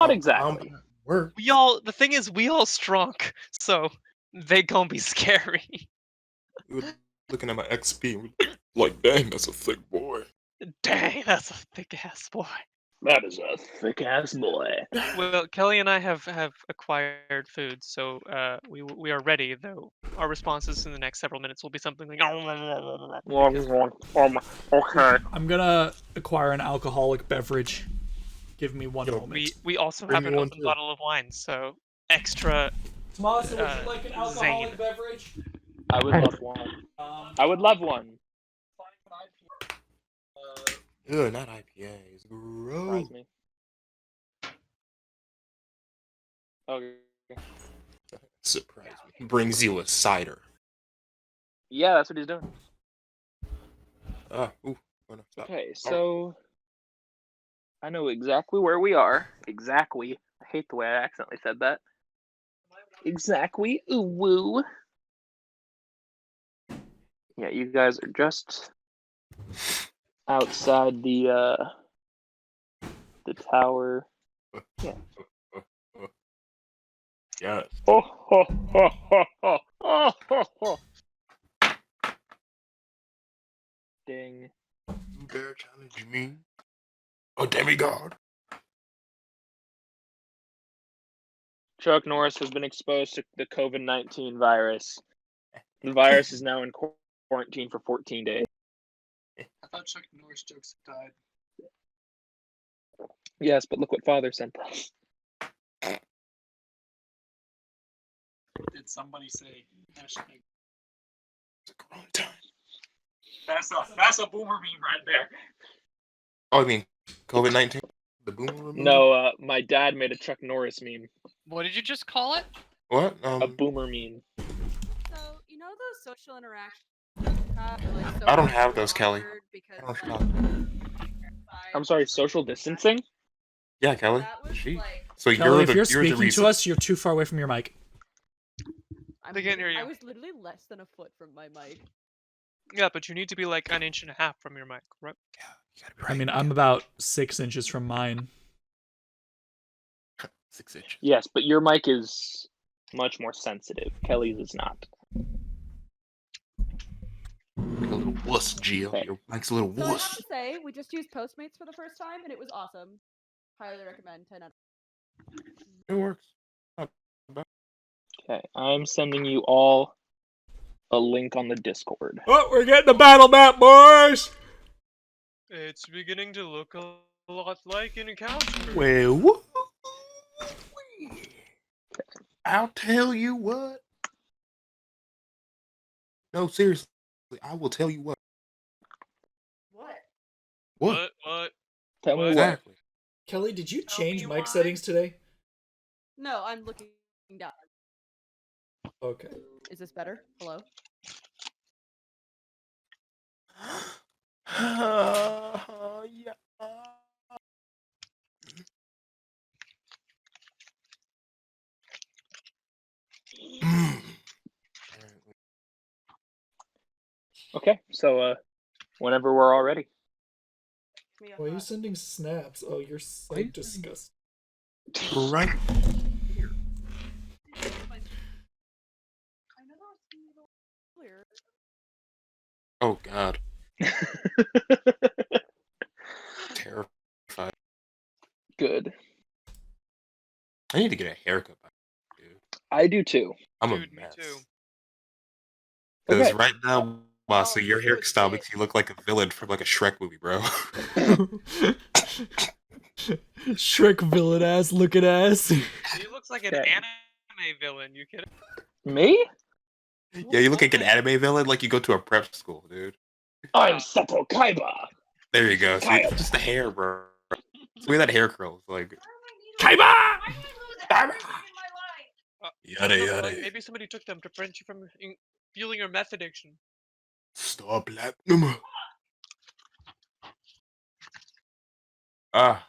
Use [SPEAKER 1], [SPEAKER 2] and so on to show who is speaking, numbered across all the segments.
[SPEAKER 1] Not exactly.
[SPEAKER 2] Work.
[SPEAKER 3] The thing is, we all strong, so they gonna be scary.
[SPEAKER 2] We were looking at my XP, like, dang, that's a thick boy.
[SPEAKER 3] Dang, that's a thick ass boy.
[SPEAKER 1] That is a thick ass boy.
[SPEAKER 3] Well, Kelly and I have acquired food, so we are ready. Though our responses in the next several minutes will be something like.
[SPEAKER 1] Okay.
[SPEAKER 4] I'm gonna acquire an alcoholic beverage. Give me one moment.
[SPEAKER 3] We also
[SPEAKER 2] Bring
[SPEAKER 3] have
[SPEAKER 2] me
[SPEAKER 3] an
[SPEAKER 2] one
[SPEAKER 3] open
[SPEAKER 2] too.
[SPEAKER 3] bottle of wine, so extra.
[SPEAKER 4] Tomas, would you
[SPEAKER 3] Uh,
[SPEAKER 4] like an
[SPEAKER 3] Zane.
[SPEAKER 4] alcoholic beverage?
[SPEAKER 1] I would love one. I would love one.
[SPEAKER 2] Ugh, not IPAs. Gross.
[SPEAKER 1] Surprise me. Okay.
[SPEAKER 2] Surprise me. Brings you a cider.
[SPEAKER 1] Yeah, that's what he's doing.
[SPEAKER 2] Ooh. Oh, no, stop.
[SPEAKER 1] Okay, so I know exactly where we are. Exactly. I hate the way I accidentally said that. Exactly. Ooh woo. Yeah, you guys are just outside the tower. Yeah.
[SPEAKER 2] Yes.
[SPEAKER 1] Oh ho ho ho ho oh ho ho. Ding.
[SPEAKER 2] You dare challenge me? A demigod?
[SPEAKER 1] Chuck Norris has been exposed to the COVID-19 virus. The virus is now in quarantine for 14 days.
[SPEAKER 4] I thought Chuck Norris jokes died.
[SPEAKER 1] Yes, but look what Father sent us.
[SPEAKER 4] Did somebody say hashtag?
[SPEAKER 2] It's a wrong time.
[SPEAKER 4] That's a boomer meme right there.
[SPEAKER 2] Oh, I mean, COVID-19? The boomer removal?
[SPEAKER 1] No, my dad made a Chuck Norris meme.
[SPEAKER 3] What did you just call it?
[SPEAKER 2] What?
[SPEAKER 1] A boomer meme.
[SPEAKER 5] So, you know those social interactions have, like, so
[SPEAKER 2] I don't have those, Kelly.
[SPEAKER 5] because,
[SPEAKER 2] I don't
[SPEAKER 5] like,
[SPEAKER 1] I'm sorry, social distancing?
[SPEAKER 2] Yeah, Kelly.
[SPEAKER 5] that was,
[SPEAKER 2] She.
[SPEAKER 5] like,
[SPEAKER 2] So
[SPEAKER 4] Kelly, if you're
[SPEAKER 2] the
[SPEAKER 4] speaking
[SPEAKER 2] reason.
[SPEAKER 4] to us, you're too far away from your mic.
[SPEAKER 3] They can't hear you.
[SPEAKER 5] I was literally less than a foot from my mic.
[SPEAKER 3] Yeah, but you need to be like an inch and a half from your mic, right?
[SPEAKER 2] Yeah, you gotta be right.
[SPEAKER 4] I mean, I'm about 6 inches from mine.
[SPEAKER 2] 6 inches.
[SPEAKER 1] Yes, but your mic is much more sensitive. Kelly's is not.
[SPEAKER 2] Like a little wuss, Gio.
[SPEAKER 1] Okay.
[SPEAKER 2] Your mic's a little
[SPEAKER 5] So I have
[SPEAKER 2] wuss.
[SPEAKER 5] to say, we just used Postmates for the first time, and it was awesome. Highly recommend. 10 out of
[SPEAKER 2] It works.
[SPEAKER 1] Okay, I'm sending you all a link on the Discord.
[SPEAKER 4] Oh, we're getting the battle map, boys!
[SPEAKER 3] It's beginning to look a lot like an encounter.
[SPEAKER 2] Well, woo. I'll tell you what. No, seriously, I will tell you what.
[SPEAKER 5] What?
[SPEAKER 3] What?
[SPEAKER 1] Tell me what.
[SPEAKER 2] Exactly.
[SPEAKER 4] Kelly, did you
[SPEAKER 3] Tell
[SPEAKER 4] change
[SPEAKER 3] me
[SPEAKER 4] mic
[SPEAKER 3] why.
[SPEAKER 4] settings today?
[SPEAKER 5] No, I'm looking down.
[SPEAKER 4] Okay.
[SPEAKER 5] Is this better? Hello?
[SPEAKER 2] Yeah.
[SPEAKER 1] Okay, so whenever we're all ready.
[SPEAKER 4] Why are you sending snaps? Oh, you're so disgusting.
[SPEAKER 2] Right here. Oh God. Terrified.
[SPEAKER 1] Good.
[SPEAKER 2] I need to get a haircut, dude.
[SPEAKER 1] I do too.
[SPEAKER 2] I'm
[SPEAKER 3] Dude,
[SPEAKER 2] a
[SPEAKER 3] me
[SPEAKER 2] mess.
[SPEAKER 3] too.
[SPEAKER 2] Because
[SPEAKER 1] Okay.
[SPEAKER 2] right now, Masa, your
[SPEAKER 5] you
[SPEAKER 2] hairstyle
[SPEAKER 5] legit.
[SPEAKER 2] makes you look like a villain from like a Shrek movie, bro.
[SPEAKER 4] Shrek villain ass looking ass.
[SPEAKER 3] He looks like an
[SPEAKER 1] Okay.
[SPEAKER 3] anime villain. You kidding?
[SPEAKER 1] Me?
[SPEAKER 2] Yeah, you look like an anime villain, like you go to a prep school, dude.
[SPEAKER 1] I'm Seppo Kaiba.
[SPEAKER 2] There you go. See,
[SPEAKER 1] Kyle.
[SPEAKER 2] just the hair, bro. The way that hair curls, like.
[SPEAKER 4] Kaiba!
[SPEAKER 2] Yada yada.
[SPEAKER 3] Maybe somebody took them to prevent you from fueling your meth addiction.
[SPEAKER 2] Stop platinum. Ah.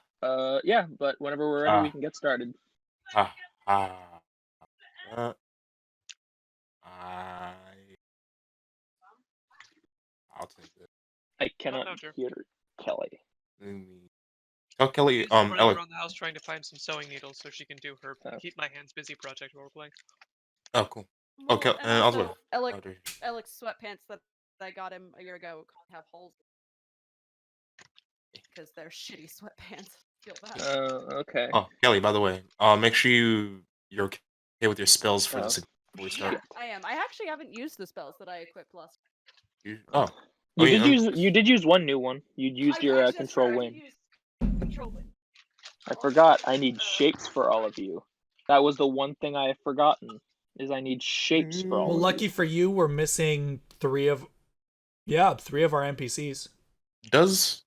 [SPEAKER 1] Yeah, but whenever we're ready, we can get started.
[SPEAKER 2] I'll take it.
[SPEAKER 1] I cannot
[SPEAKER 3] no, sure.
[SPEAKER 1] hear Kelly.
[SPEAKER 2] Tell Kelly,
[SPEAKER 3] She's running
[SPEAKER 2] Elek.
[SPEAKER 3] around the house trying to find some sewing needles so she can do her
[SPEAKER 1] Oh.
[SPEAKER 3] keep my hands busy project while we're playing.
[SPEAKER 2] Oh, cool.
[SPEAKER 5] Well,
[SPEAKER 2] Okay,
[SPEAKER 5] and
[SPEAKER 2] and
[SPEAKER 5] also,
[SPEAKER 2] Elek.
[SPEAKER 5] Elec's sweatpants that I got him a year ago have holes because they're shitty sweatpants. Feel bad.
[SPEAKER 1] Okay.
[SPEAKER 2] Oh, Kelly, by the way, make sure you're okay with your spells for this before we start.
[SPEAKER 5] Yeah, I am. I actually haven't used the spells that I equipped last.
[SPEAKER 2] Oh,
[SPEAKER 1] You did use one new one. You used your
[SPEAKER 5] Actually, that's
[SPEAKER 1] control
[SPEAKER 5] right, I
[SPEAKER 1] wind.
[SPEAKER 5] did use control wind.
[SPEAKER 1] I forgot. I need shapes for all of you. That was the one thing I have forgotten. Is I need shapes for all
[SPEAKER 4] Well,
[SPEAKER 1] of
[SPEAKER 4] lucky
[SPEAKER 1] you.
[SPEAKER 4] for you, we're missing three of our NPCs.
[SPEAKER 2] Does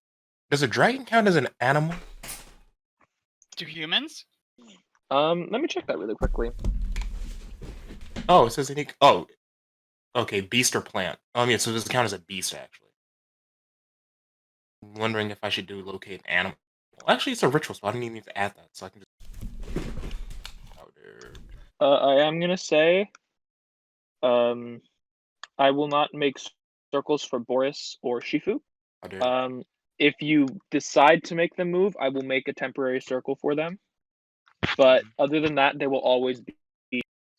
[SPEAKER 2] a dragon count as an animal?
[SPEAKER 6] Do humans?
[SPEAKER 1] Let me check that really quickly.
[SPEAKER 2] Oh, it says unique. Oh, okay, beast or plant. Yeah, so does it count as a beast actually? I'm wondering if I should do locate animal. Well, actually, it's a ritual, so I don't even need to add that. So I can just. Oh, dude.
[SPEAKER 1] I am gonna say, I will not make circles for Boris or Shifu.
[SPEAKER 2] Oh, dude.
[SPEAKER 1] If you decide to make them move, I will make a temporary circle for them. But other than that, they will always be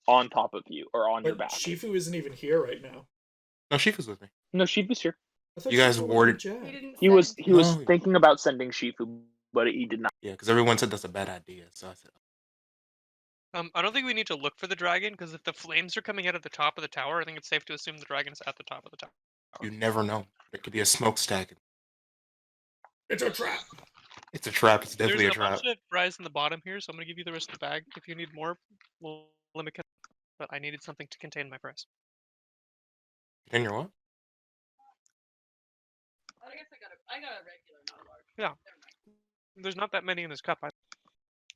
[SPEAKER 1] on top of you or on your
[SPEAKER 4] But
[SPEAKER 1] back.
[SPEAKER 4] Shifu isn't even here right now.
[SPEAKER 2] No, Shifu's with me.
[SPEAKER 1] No, Shifu's here.
[SPEAKER 4] I thought
[SPEAKER 2] You guys
[SPEAKER 4] Shifu went
[SPEAKER 2] warded-
[SPEAKER 4] to Jad.
[SPEAKER 5] He didn't.
[SPEAKER 1] He was
[SPEAKER 2] No.
[SPEAKER 1] thinking about sending Shifu, but he did not.
[SPEAKER 2] Yeah, because everyone said that's a bad idea. So I said,
[SPEAKER 3] I don't think we need to look for the dragon because if the flames are coming out of the top of the tower, I think it's safe to assume the dragon is at the top of the tower.
[SPEAKER 2] you never know. There could be a smokestack.
[SPEAKER 4] It's a trap.
[SPEAKER 2] It's a trap. It's definitely
[SPEAKER 3] There's
[SPEAKER 2] a trap.
[SPEAKER 3] bunch of fries in the bottom here, so I'm gonna give you the rest of the bag. If you need more, we'll limit. But I needed something to contain my price.
[SPEAKER 2] Then you're what?
[SPEAKER 5] I guess I got a regular, not a large.
[SPEAKER 3] Yeah. There's not that many in this cup.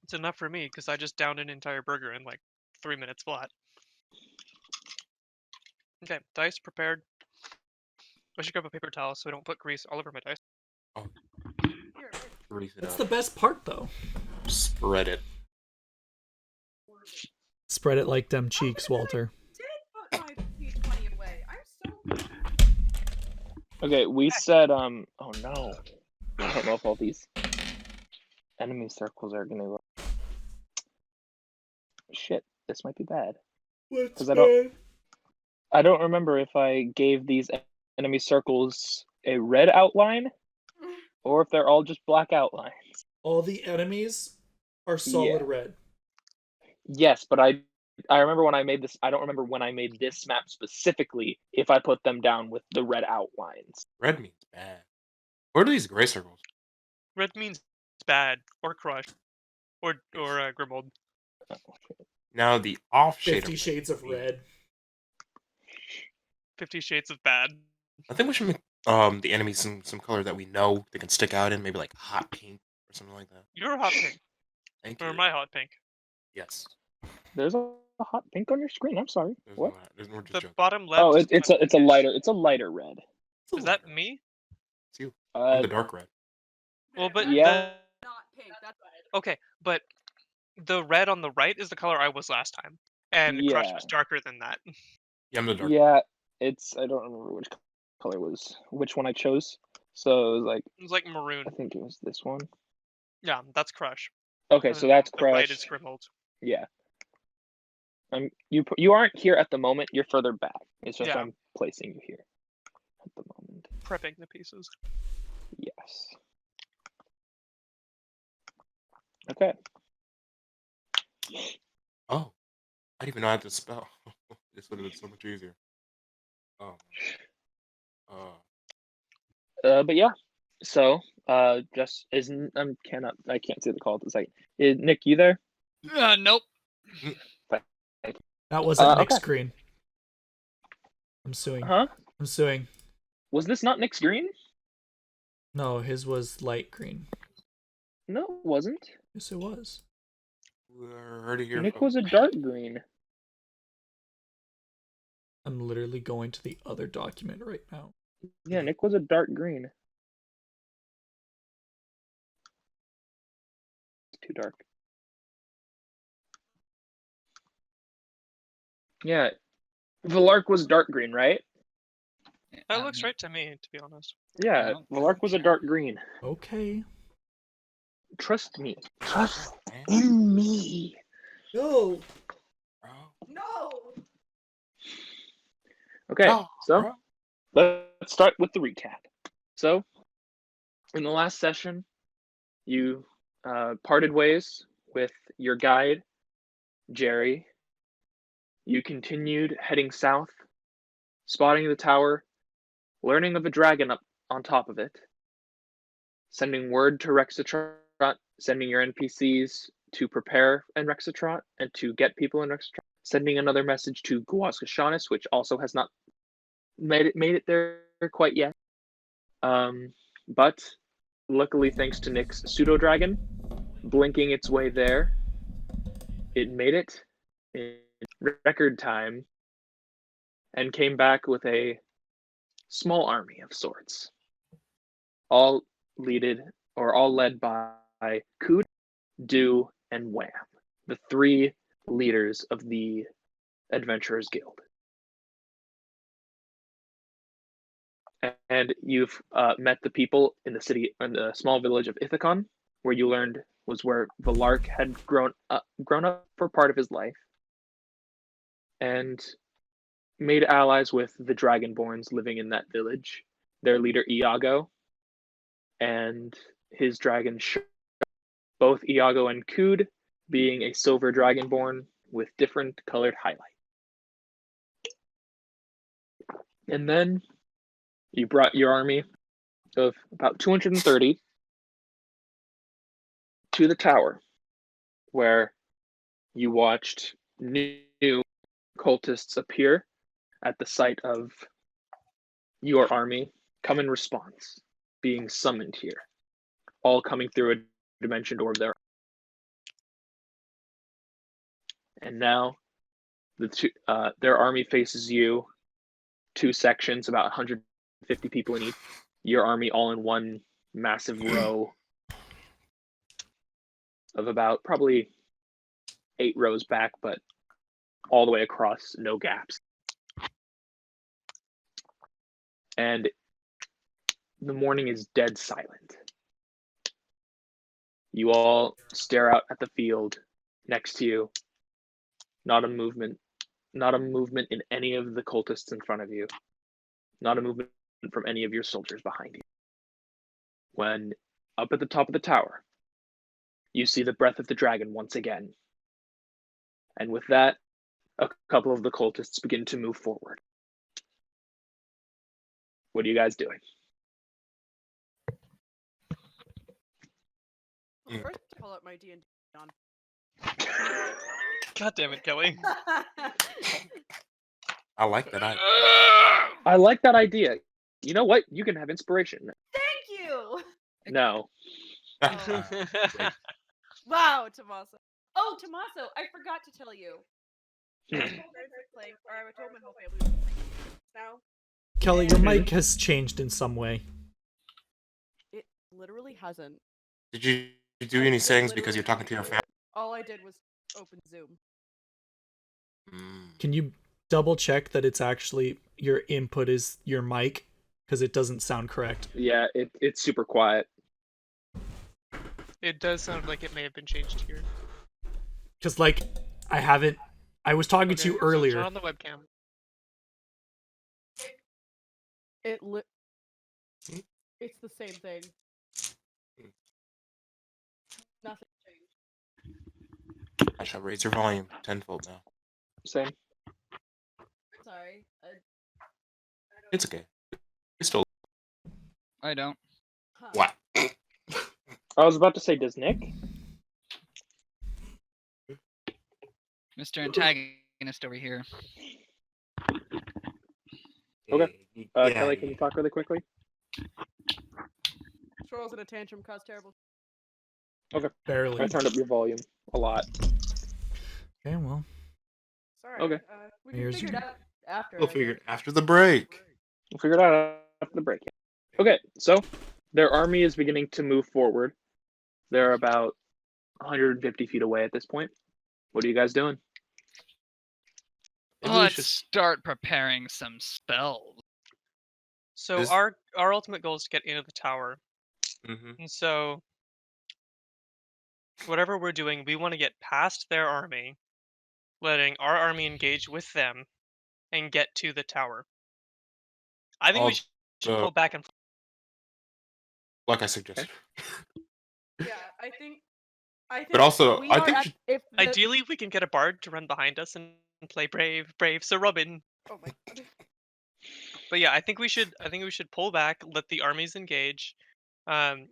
[SPEAKER 3] It's enough for me because I just downed an entire burger in like 3 minutes flat. Okay, dice prepared. I should grab a paper towel so I don't put grease all over my dice.
[SPEAKER 5] Here,
[SPEAKER 2] Grease it
[SPEAKER 4] That's
[SPEAKER 2] up.
[SPEAKER 4] the best part, though.
[SPEAKER 2] Spread it.
[SPEAKER 4] Spread it like them cheeks, Walter.
[SPEAKER 5] did put my P20 away. I'm so.
[SPEAKER 1] Okay, we said oh no. I don't know if all these enemy circles are gonna work. Shit, this might be bad.
[SPEAKER 4] What's
[SPEAKER 1] 'Cause I don't remember if I gave these enemy circles a red outline or if they're all just black outlines.
[SPEAKER 4] All the enemies are solid
[SPEAKER 1] Yeah.
[SPEAKER 4] red.
[SPEAKER 1] Yes, but I remember when I made this. I don't remember when I made this map specifically if I put them down with the red outlines.
[SPEAKER 2] Red means bad. What are these gray circles?
[SPEAKER 3] Red means bad or crushed or Grimuld.
[SPEAKER 2] Now the off shade.
[SPEAKER 4] 50 Shades of Red.
[SPEAKER 3] 50 Shades of Bad.
[SPEAKER 2] I think we should make the enemies some color that we know they can stick out in, maybe like hot pink or something like that.
[SPEAKER 3] You're hot pink.
[SPEAKER 2] Thank
[SPEAKER 3] Or
[SPEAKER 2] you.
[SPEAKER 3] my hot pink.
[SPEAKER 2] Yes.
[SPEAKER 1] There's a hot pink on your screen. I'm sorry.
[SPEAKER 2] There's
[SPEAKER 1] What?
[SPEAKER 2] we're just
[SPEAKER 3] The
[SPEAKER 2] joking.
[SPEAKER 3] bottom left.
[SPEAKER 1] Oh,
[SPEAKER 3] is
[SPEAKER 1] it's
[SPEAKER 3] my
[SPEAKER 1] a lighter red.
[SPEAKER 3] Is that me?
[SPEAKER 2] It's you. I'm
[SPEAKER 1] Uh,
[SPEAKER 2] the dark red.
[SPEAKER 3] Well, but
[SPEAKER 1] Yeah.
[SPEAKER 5] Not pink. That's
[SPEAKER 3] okay, but the red on the right is the color I was last time, and Crush
[SPEAKER 1] Yeah.
[SPEAKER 3] was darker than that.
[SPEAKER 2] Yeah, I'm the dark.
[SPEAKER 1] Yeah, I don't remember which color was which one I chose. So it was like
[SPEAKER 3] It was like maroon.
[SPEAKER 1] I think it was this one.
[SPEAKER 3] Yeah, that's Crush.
[SPEAKER 1] Okay,
[SPEAKER 3] And
[SPEAKER 1] so that's
[SPEAKER 3] the right is
[SPEAKER 1] Crush.
[SPEAKER 3] Grimuld.
[SPEAKER 1] Yeah. You aren't here at the moment. You're further back. It's just
[SPEAKER 3] Yeah.
[SPEAKER 1] I'm placing you here at the moment.
[SPEAKER 3] Prepping the pieces.
[SPEAKER 1] Yes. Okay.
[SPEAKER 2] Oh, I didn't even know I had to spell. This would have been so much easier. Oh.
[SPEAKER 1] But yeah. So just isn't I can't see the call at the second. Nick, you there?
[SPEAKER 6] Nope.
[SPEAKER 4] That wasn't Nick's
[SPEAKER 1] okay.
[SPEAKER 4] screen. I'm suing.
[SPEAKER 1] Huh?
[SPEAKER 4] I'm suing.
[SPEAKER 1] Was this not Nick's green?
[SPEAKER 4] No, his was light green.
[SPEAKER 1] No, it wasn't.
[SPEAKER 4] Yes, it was.
[SPEAKER 2] We're already here.
[SPEAKER 1] Nick was a dark green.
[SPEAKER 4] I'm literally going to the other document right now.
[SPEAKER 1] Yeah, Nick was a dark green. It's too dark. Yeah. Valark was dark green, right?
[SPEAKER 3] That looks right to me, to be honest.
[SPEAKER 1] Yeah,
[SPEAKER 6] don't
[SPEAKER 1] Valark was a dark green.
[SPEAKER 4] Okay.
[SPEAKER 1] Trust me. Trust
[SPEAKER 2] Man,
[SPEAKER 1] in me.
[SPEAKER 4] No.
[SPEAKER 2] bro.
[SPEAKER 5] No.
[SPEAKER 1] Okay,
[SPEAKER 2] No,
[SPEAKER 1] so
[SPEAKER 2] bro.
[SPEAKER 1] let's start with the recap. So, in the last session, you parted ways with your guide, Jerry. You continued heading south, spotting the tower, learning of a dragon up on top of it, sending word to Rexatrot, sending your NPCs to prepare in Rexatrot and to get people in Rexatrot, sending another message to Guascashanis, which also has not made it there quite yet. But luckily, thanks to Nick's pseudo dragon blinking its way there, it made it in record time and came back with a small army of sorts, all led by Coot, Do, and Wham, the three leaders of the Adventurers Guild. And you've met the people in the small village of Ithacon, where you learned was where Valark had grown up for part of his life, and made allies with the Dragonborns living in that village. Their leader Iago, and his dragon both Iago and Cood being a silver dragonborn with different colored highlights. And then you brought your army of about 230 to the tower, where you watched new cultists appear at the sight of your army come in response, being summoned here, all coming through a dimension door of their own. And now their army faces you, two sections, about 150 people in each. Your army all in one massive row of about probably 8 rows back, but all the way across, no gaps. And the morning is dead silent. You all stare out at the field next to you. Not a movement in any of the cultists in front of you. Not a movement from any of your soldiers behind you. When up at the top of the tower, you see the breath of the dragon once again. And with that, a couple of the cultists begin to move forward. What are you guys doing?
[SPEAKER 5] Well, first, I pull up my D&D on.
[SPEAKER 3] God damn it, Kelly.
[SPEAKER 2] I like that.
[SPEAKER 1] I like that idea. You know what? You can have inspiration.
[SPEAKER 5] Thank you.
[SPEAKER 1] No.
[SPEAKER 5] Wow, Tommaso. Oh, Tommaso, I forgot to tell you. I told I told my whole family now.
[SPEAKER 4] Kelly, your mic has changed in some way.
[SPEAKER 5] It literally hasn't.
[SPEAKER 2] Did you do any settings because you're talking to your family?
[SPEAKER 5] All I did was open Zoom.
[SPEAKER 4] Can you double check that it's actually your input is your mic? Because it doesn't sound correct.
[SPEAKER 1] Yeah, it's super quiet.
[SPEAKER 3] It does sound like it may have been changed here.
[SPEAKER 4] Because, like, I was talking to you
[SPEAKER 3] So
[SPEAKER 4] earlier.
[SPEAKER 3] turn on the webcam.
[SPEAKER 5] It's the same thing. Nothing changed.
[SPEAKER 2] I shall raise your volume tenfold now.
[SPEAKER 1] Same.
[SPEAKER 5] Sorry.
[SPEAKER 2] It's okay. It's still.
[SPEAKER 6] I don't.
[SPEAKER 5] Huh.
[SPEAKER 2] What?
[SPEAKER 1] I was about to say, does Nick?
[SPEAKER 6] Mr. Antagonist over here.
[SPEAKER 1] Okay.
[SPEAKER 2] Yeah.
[SPEAKER 1] Kelly, can you talk really quickly?
[SPEAKER 5] Charles in a tantrum caused terrible.
[SPEAKER 1] Okay.
[SPEAKER 4] Barely.
[SPEAKER 1] I turned up your volume a lot.
[SPEAKER 4] Okay, well.
[SPEAKER 5] Sorry.
[SPEAKER 1] Okay.
[SPEAKER 5] We can
[SPEAKER 4] Here's
[SPEAKER 5] figure it
[SPEAKER 4] your-
[SPEAKER 5] out after.
[SPEAKER 2] We'll
[SPEAKER 5] I
[SPEAKER 2] figure it
[SPEAKER 5] guess.
[SPEAKER 2] after the break.
[SPEAKER 1] We'll figure it out after the break. Okay, so their army is beginning to move forward. They're about 150 feet away at this point. What are you guys doing?
[SPEAKER 2] Maybe we
[SPEAKER 6] Let's
[SPEAKER 2] should-
[SPEAKER 6] start preparing some spells.
[SPEAKER 3] So
[SPEAKER 2] Is-
[SPEAKER 3] our ultimate goal is to get into the tower.
[SPEAKER 2] Mhm.
[SPEAKER 3] And so whatever we're doing, we want to get past their army, letting our army engage with them, and get to the tower. I think we
[SPEAKER 2] Of
[SPEAKER 3] should
[SPEAKER 2] the
[SPEAKER 3] pull back and.
[SPEAKER 2] like I suggested.
[SPEAKER 5] Yeah, I think.
[SPEAKER 2] But also,
[SPEAKER 5] we
[SPEAKER 2] I
[SPEAKER 5] are
[SPEAKER 2] think
[SPEAKER 5] at, if the,
[SPEAKER 3] Ideally, we can get a bard to run behind us and play brave, brave Sir Robin.
[SPEAKER 5] oh my god.
[SPEAKER 3] But yeah, I think we should pull back, let the armies engage, and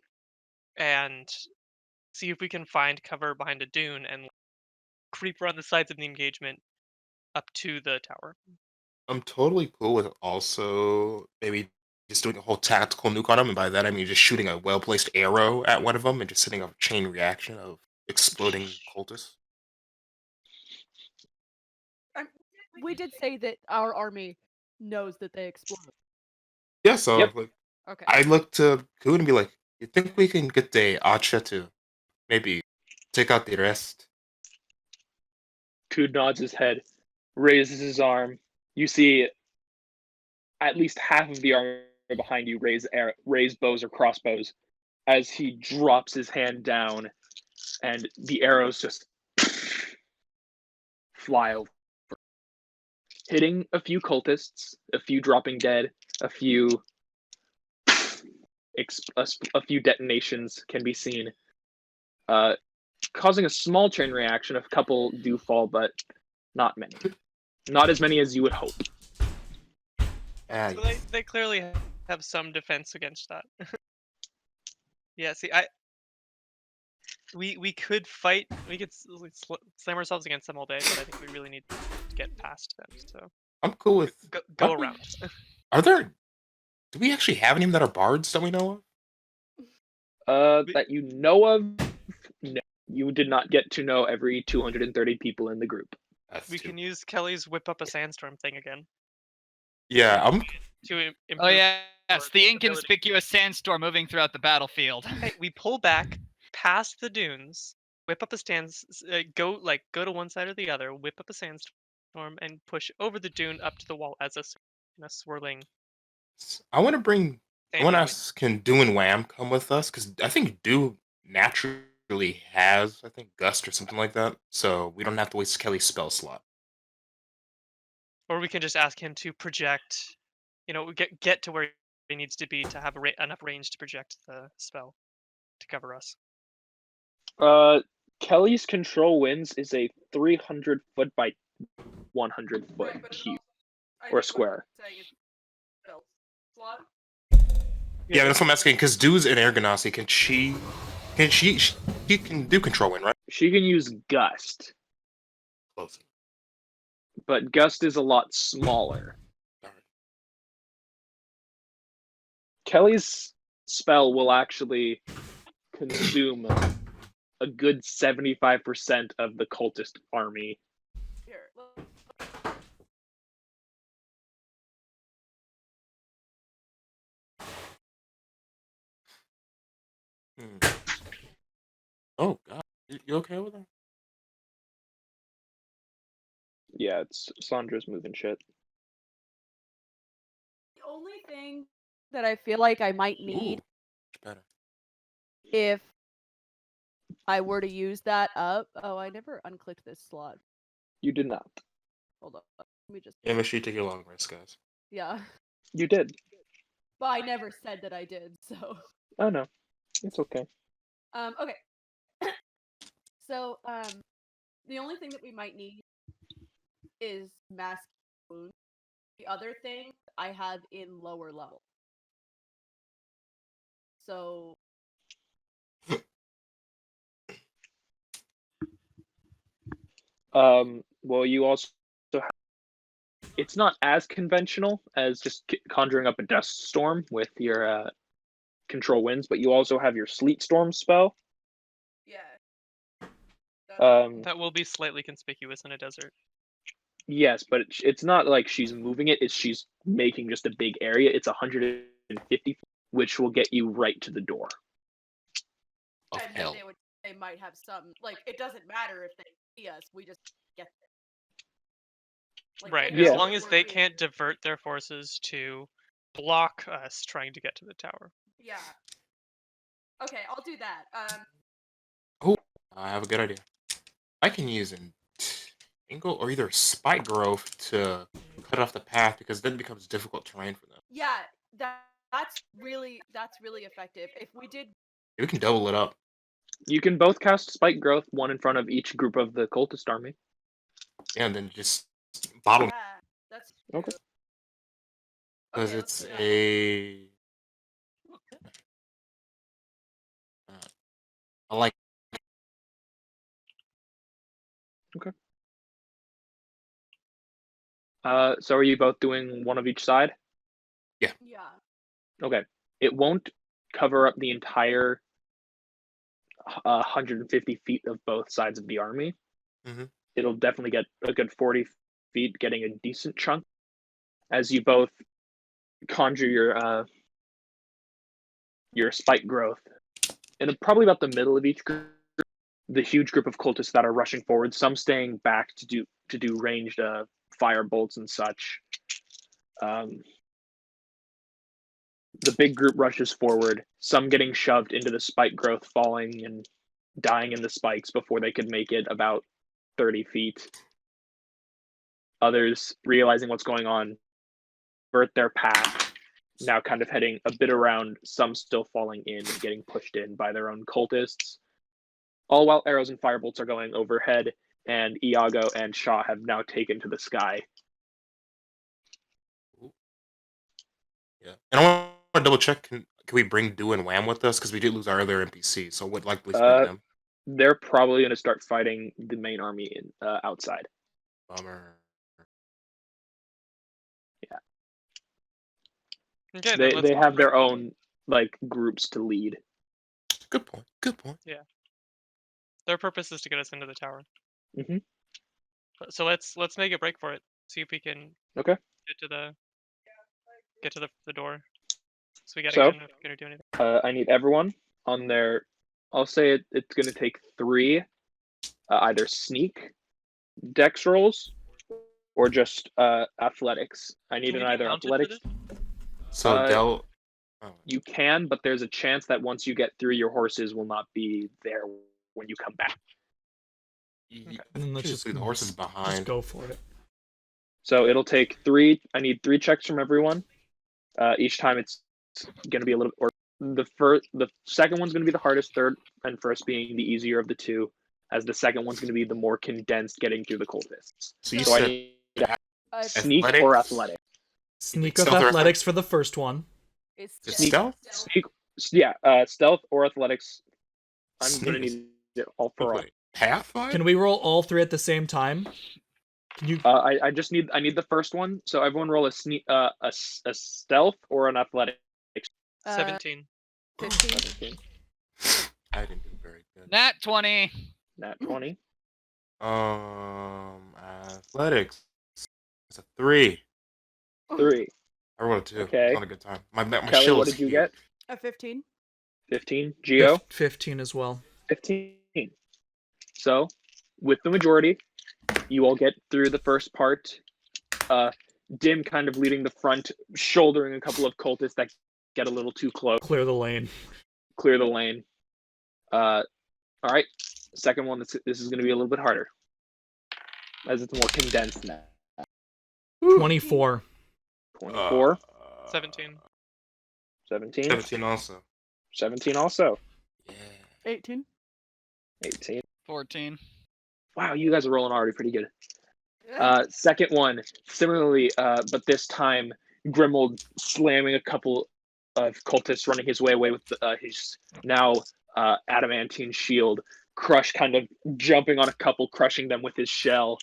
[SPEAKER 3] see if we can find cover behind a dune and creep around the sides of the engagement up to the tower.
[SPEAKER 2] I'm totally cool with also maybe just doing a whole tactical nuke on them, and by that I mean just shooting a well-placed arrow at one of them and just setting up a chain reaction of exploding cultists.
[SPEAKER 5] We did say that our army knows that they explode.
[SPEAKER 2] Yeah, so
[SPEAKER 1] Yep.
[SPEAKER 2] like
[SPEAKER 5] Okay.
[SPEAKER 2] I look to Kuhn and be like, you think we can get the Acha to maybe take out the rest?
[SPEAKER 1] Kood nods his head, raises his arm. You see at least half of the army behind you raise bows or crossbows as he drops his hand down, and the arrows just fly over, hitting a few cultists, a few dropping dead, a few detonations can be seen, causing a small chain reaction. A couple do fall, but not many. Not as many as you would hope.
[SPEAKER 3] So they clearly have some defense against that. Yeah, see, we could fight, we could slam ourselves against them all day, but I think we really need to get past them. So
[SPEAKER 2] I'm cool with
[SPEAKER 3] go around.
[SPEAKER 2] Are there? Do we actually have any that are bards that we know of?
[SPEAKER 1] That you know of, no. You did not get to know every 230 people in the group.
[SPEAKER 3] We can use Kelly's whip up a sandstorm thing again.
[SPEAKER 2] Yeah, I'm.
[SPEAKER 3] To
[SPEAKER 6] Oh yeah, yes, the
[SPEAKER 3] ability.
[SPEAKER 6] inconspicuous sandstorm moving throughout the battlefield.
[SPEAKER 3] Hey, we pull back past the dunes, whip up a go to one side or the other, whip up a sandstorm, and push over the dune up to the wall as a swirling.
[SPEAKER 2] I want to bring. I want to
[SPEAKER 3] Sandy
[SPEAKER 2] ask, can Do and Wham come with us? Because I think Do naturally has, I think, Gust or something like that. So we don't have to waste Kelly's spell slot.
[SPEAKER 3] Or we can just ask him to project, get to where he needs to be to have enough range to project the spell to cover us.
[SPEAKER 1] Kelly's control winds is a 300 foot by 100 foot
[SPEAKER 5] Right, but it's
[SPEAKER 1] cube
[SPEAKER 5] I
[SPEAKER 1] or
[SPEAKER 5] think
[SPEAKER 1] square.
[SPEAKER 5] what I'm saying is spell slot.
[SPEAKER 2] Yeah, that's what I'm asking. Because Do's in Air Ganassi, can she can do control wind, right?
[SPEAKER 1] She can use Gust,
[SPEAKER 2] Close.
[SPEAKER 1] but Gust is a lot smaller.
[SPEAKER 2] Alright.
[SPEAKER 1] Kelly's spell will actually consume a good 75% of the cultist army.
[SPEAKER 5] Here,
[SPEAKER 2] Oh god, you okay with that?
[SPEAKER 1] Yeah, it's Sandra's moving shit.
[SPEAKER 5] the only thing that I feel like I might need
[SPEAKER 2] Much better.
[SPEAKER 5] if I were to use that up. Oh, I never unclicked this slot.
[SPEAKER 1] You did not.
[SPEAKER 5] Hold on. Let me just.
[SPEAKER 2] Yeah, make sure you take your long rest, guys.
[SPEAKER 5] Yeah.
[SPEAKER 1] You did.
[SPEAKER 5] But I never said that I did, so.
[SPEAKER 1] Oh no, it's okay.
[SPEAKER 5] Okay. So, the only thing that we might need is mass wounds. The other thing I have in lower level. So.
[SPEAKER 1] Well, you also have, it's not as conventional as just conjuring up a dust storm with your control winds, but you also have your sleet storm spell.
[SPEAKER 5] Yeah.
[SPEAKER 3] That will be slightly conspicuous in a desert.
[SPEAKER 1] Yes, but it's not like she's moving it. It's she's making just a big area. It's 150, which will get you right to the door.
[SPEAKER 2] Of
[SPEAKER 5] And
[SPEAKER 2] hell.
[SPEAKER 5] then they might have some, like, it doesn't matter if they see us, we just get there. Like,
[SPEAKER 3] Right,
[SPEAKER 5] they
[SPEAKER 3] as
[SPEAKER 5] know
[SPEAKER 3] long
[SPEAKER 5] that
[SPEAKER 3] as
[SPEAKER 5] we're
[SPEAKER 3] they
[SPEAKER 5] here.
[SPEAKER 3] can't divert their forces to block us trying to get to the tower.
[SPEAKER 5] Yeah. Okay, I'll do that.
[SPEAKER 2] I have a good idea. I can use an angle or either spike growth to cut off the path because then it becomes difficult terrain for them.
[SPEAKER 5] Yeah, that's really effective. If we did,
[SPEAKER 2] We can double it up.
[SPEAKER 1] You can both cast Spike Growth, one in front of each group of the cultist army.
[SPEAKER 2] Yeah, and then just bottle
[SPEAKER 5] yeah, that's true.
[SPEAKER 1] Okay.
[SPEAKER 2] because
[SPEAKER 5] Okay, let's
[SPEAKER 2] it's
[SPEAKER 5] do that.
[SPEAKER 2] a. I like.
[SPEAKER 1] So are you both doing one of each side?
[SPEAKER 5] Yeah.
[SPEAKER 1] Okay. It won't cover up the entire 150 feet of both sides of the army.
[SPEAKER 2] Mhm.
[SPEAKER 1] It'll definitely get a good 40 feet, getting a decent chunk as you both conjure your spike growth. And probably about the middle of each group, the huge group of cultists that are rushing forward, some staying back to do ranged fire bolts and such. The big group rushes forward, some getting shoved into the spike growth, falling and dying in the spikes before they could make it about 30 feet. Others, realizing what's going on, divert their path, now kind of heading a bit around, some still falling in and getting pushed in by their own cultists. All while arrows and firebolts are going overhead, and Iago and Shaw have now taken to the sky.
[SPEAKER 2] Yeah, and I want to double check. Can we bring Do and Wham with us? Because we did lose our earlier NPC, so would likely bring them.
[SPEAKER 1] They're probably going to start fighting the main army outside.
[SPEAKER 2] Bummer.
[SPEAKER 1] Yeah.
[SPEAKER 3] Okay, then let's
[SPEAKER 1] They have their own like groups to lead.
[SPEAKER 2] Good point. Good point.
[SPEAKER 3] Yeah. Their purpose is to get us into the tower.
[SPEAKER 1] Mhm.
[SPEAKER 3] So let's make a break for it. See if we can
[SPEAKER 1] Okay.
[SPEAKER 3] get to the door. So we gotta
[SPEAKER 1] So,
[SPEAKER 3] get in if we're gonna do anything.
[SPEAKER 1] I need everyone on their. I'll say it's going to take 3 either sneak dex rolls or just athletics. I need
[SPEAKER 3] Can we
[SPEAKER 1] an
[SPEAKER 3] be
[SPEAKER 1] either
[SPEAKER 3] mounted for
[SPEAKER 1] athletics.
[SPEAKER 3] this?
[SPEAKER 2] So Del. Oh.
[SPEAKER 1] You can, but there's a chance that once you get through, your horses will not be there when you come back.
[SPEAKER 2] Okay.
[SPEAKER 4] And then let's
[SPEAKER 2] Just leave the horses behind.
[SPEAKER 4] Just go for it.
[SPEAKER 1] So it'll take 3. I need 3 checks from everyone. Each time it's going to be a little. Or the second one's going to be the hardest. Third and first being the easier of the two, as the second one's going to be the more condensed, getting through the cultists.
[SPEAKER 2] So you
[SPEAKER 1] So I
[SPEAKER 2] said
[SPEAKER 1] need sneak or athletic.
[SPEAKER 4] Sneak
[SPEAKER 2] Stealth
[SPEAKER 4] with
[SPEAKER 2] or
[SPEAKER 4] athletics for the first one.
[SPEAKER 5] It's
[SPEAKER 2] stealth?
[SPEAKER 1] Sneak, stealth or athletics. I'm going to need it all for all.
[SPEAKER 2] Wait, Pathfinder?
[SPEAKER 4] Can we roll all 3 at the same time? Can you?
[SPEAKER 1] I need the first one. So everyone roll a stealth or an athletic.
[SPEAKER 3] 17.
[SPEAKER 5] 15.
[SPEAKER 2] I didn't do very good.
[SPEAKER 6] Nat 20.
[SPEAKER 1] Nat 20.
[SPEAKER 2] Athletics. It's a 3.
[SPEAKER 1] 3.
[SPEAKER 2] I rolled a 2.
[SPEAKER 1] Okay.
[SPEAKER 2] It's not a good time. My
[SPEAKER 1] Kelly,
[SPEAKER 2] shield
[SPEAKER 1] what
[SPEAKER 2] is
[SPEAKER 1] did you
[SPEAKER 2] huge.
[SPEAKER 1] get?
[SPEAKER 5] A 15.
[SPEAKER 1] 15. Geo?
[SPEAKER 4] 15 as well.
[SPEAKER 1] 15. So, with the majority, you all get through the first part. Dimm kind of leading the front, shouldering a couple of cultists that get a little too close.
[SPEAKER 4] Clear the lane.
[SPEAKER 1] Clear the lane. All right. Second one, this is going to be a little bit harder, as it's more condensed now.
[SPEAKER 4] 24.
[SPEAKER 1] 24.
[SPEAKER 3] 17.
[SPEAKER 1] 17.
[SPEAKER 2] 17 also.
[SPEAKER 1] 17 also.
[SPEAKER 2] Yeah.
[SPEAKER 5] 18.
[SPEAKER 1] 18.
[SPEAKER 6] 14.
[SPEAKER 1] Wow, you guys are rolling already pretty good. Second one, similarly, but this time Grimuld slamming a couple of cultists running his way away with his now adamantine shield. Crush kind of jumping on a couple, crushing them with his shell.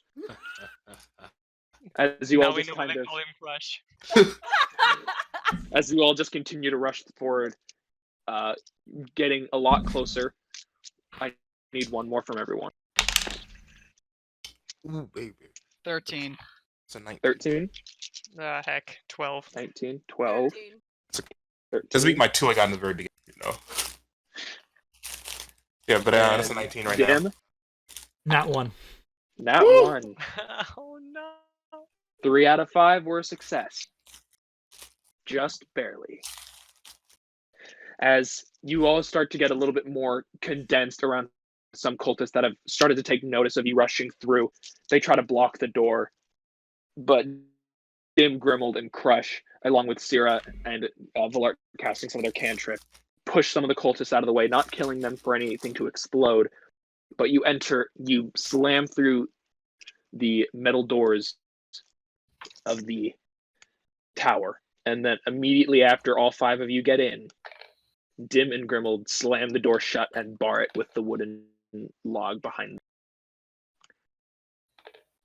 [SPEAKER 1] As you
[SPEAKER 3] Now
[SPEAKER 1] all
[SPEAKER 3] we
[SPEAKER 1] just
[SPEAKER 3] know why
[SPEAKER 1] kind
[SPEAKER 3] they
[SPEAKER 1] of,
[SPEAKER 3] call him Crush.
[SPEAKER 1] as you all just continue to rush forward, getting a lot closer. I need one more from everyone.
[SPEAKER 2] Ooh, baby.
[SPEAKER 6] 13.
[SPEAKER 2] It's a 19.
[SPEAKER 1] 13,
[SPEAKER 3] Heck, 12.
[SPEAKER 1] 19, 12, 13.
[SPEAKER 2] This week, my 2 I got in the very beginning, you know. Yeah, but that's a 19 right
[SPEAKER 1] Dimm,
[SPEAKER 2] now.
[SPEAKER 4] Nat 1.
[SPEAKER 1] Nat 1.
[SPEAKER 3] Oh no.
[SPEAKER 1] 3 out of 5 were a success. Just barely. As you all start to get a little bit more condensed around some cultists that have started to take notice of you rushing through. They try to block the door, but Dimm, Grimuld, and Crush, along with Syrah and Valart casting some of their cantrip, push some of the cultists out of the way, not killing them for anything to explode. But you slam through the metal doors of the tower, and then immediately after all 5 of you get in, Dimm and Grimuld slam the door shut and bar it with the wooden log behind them.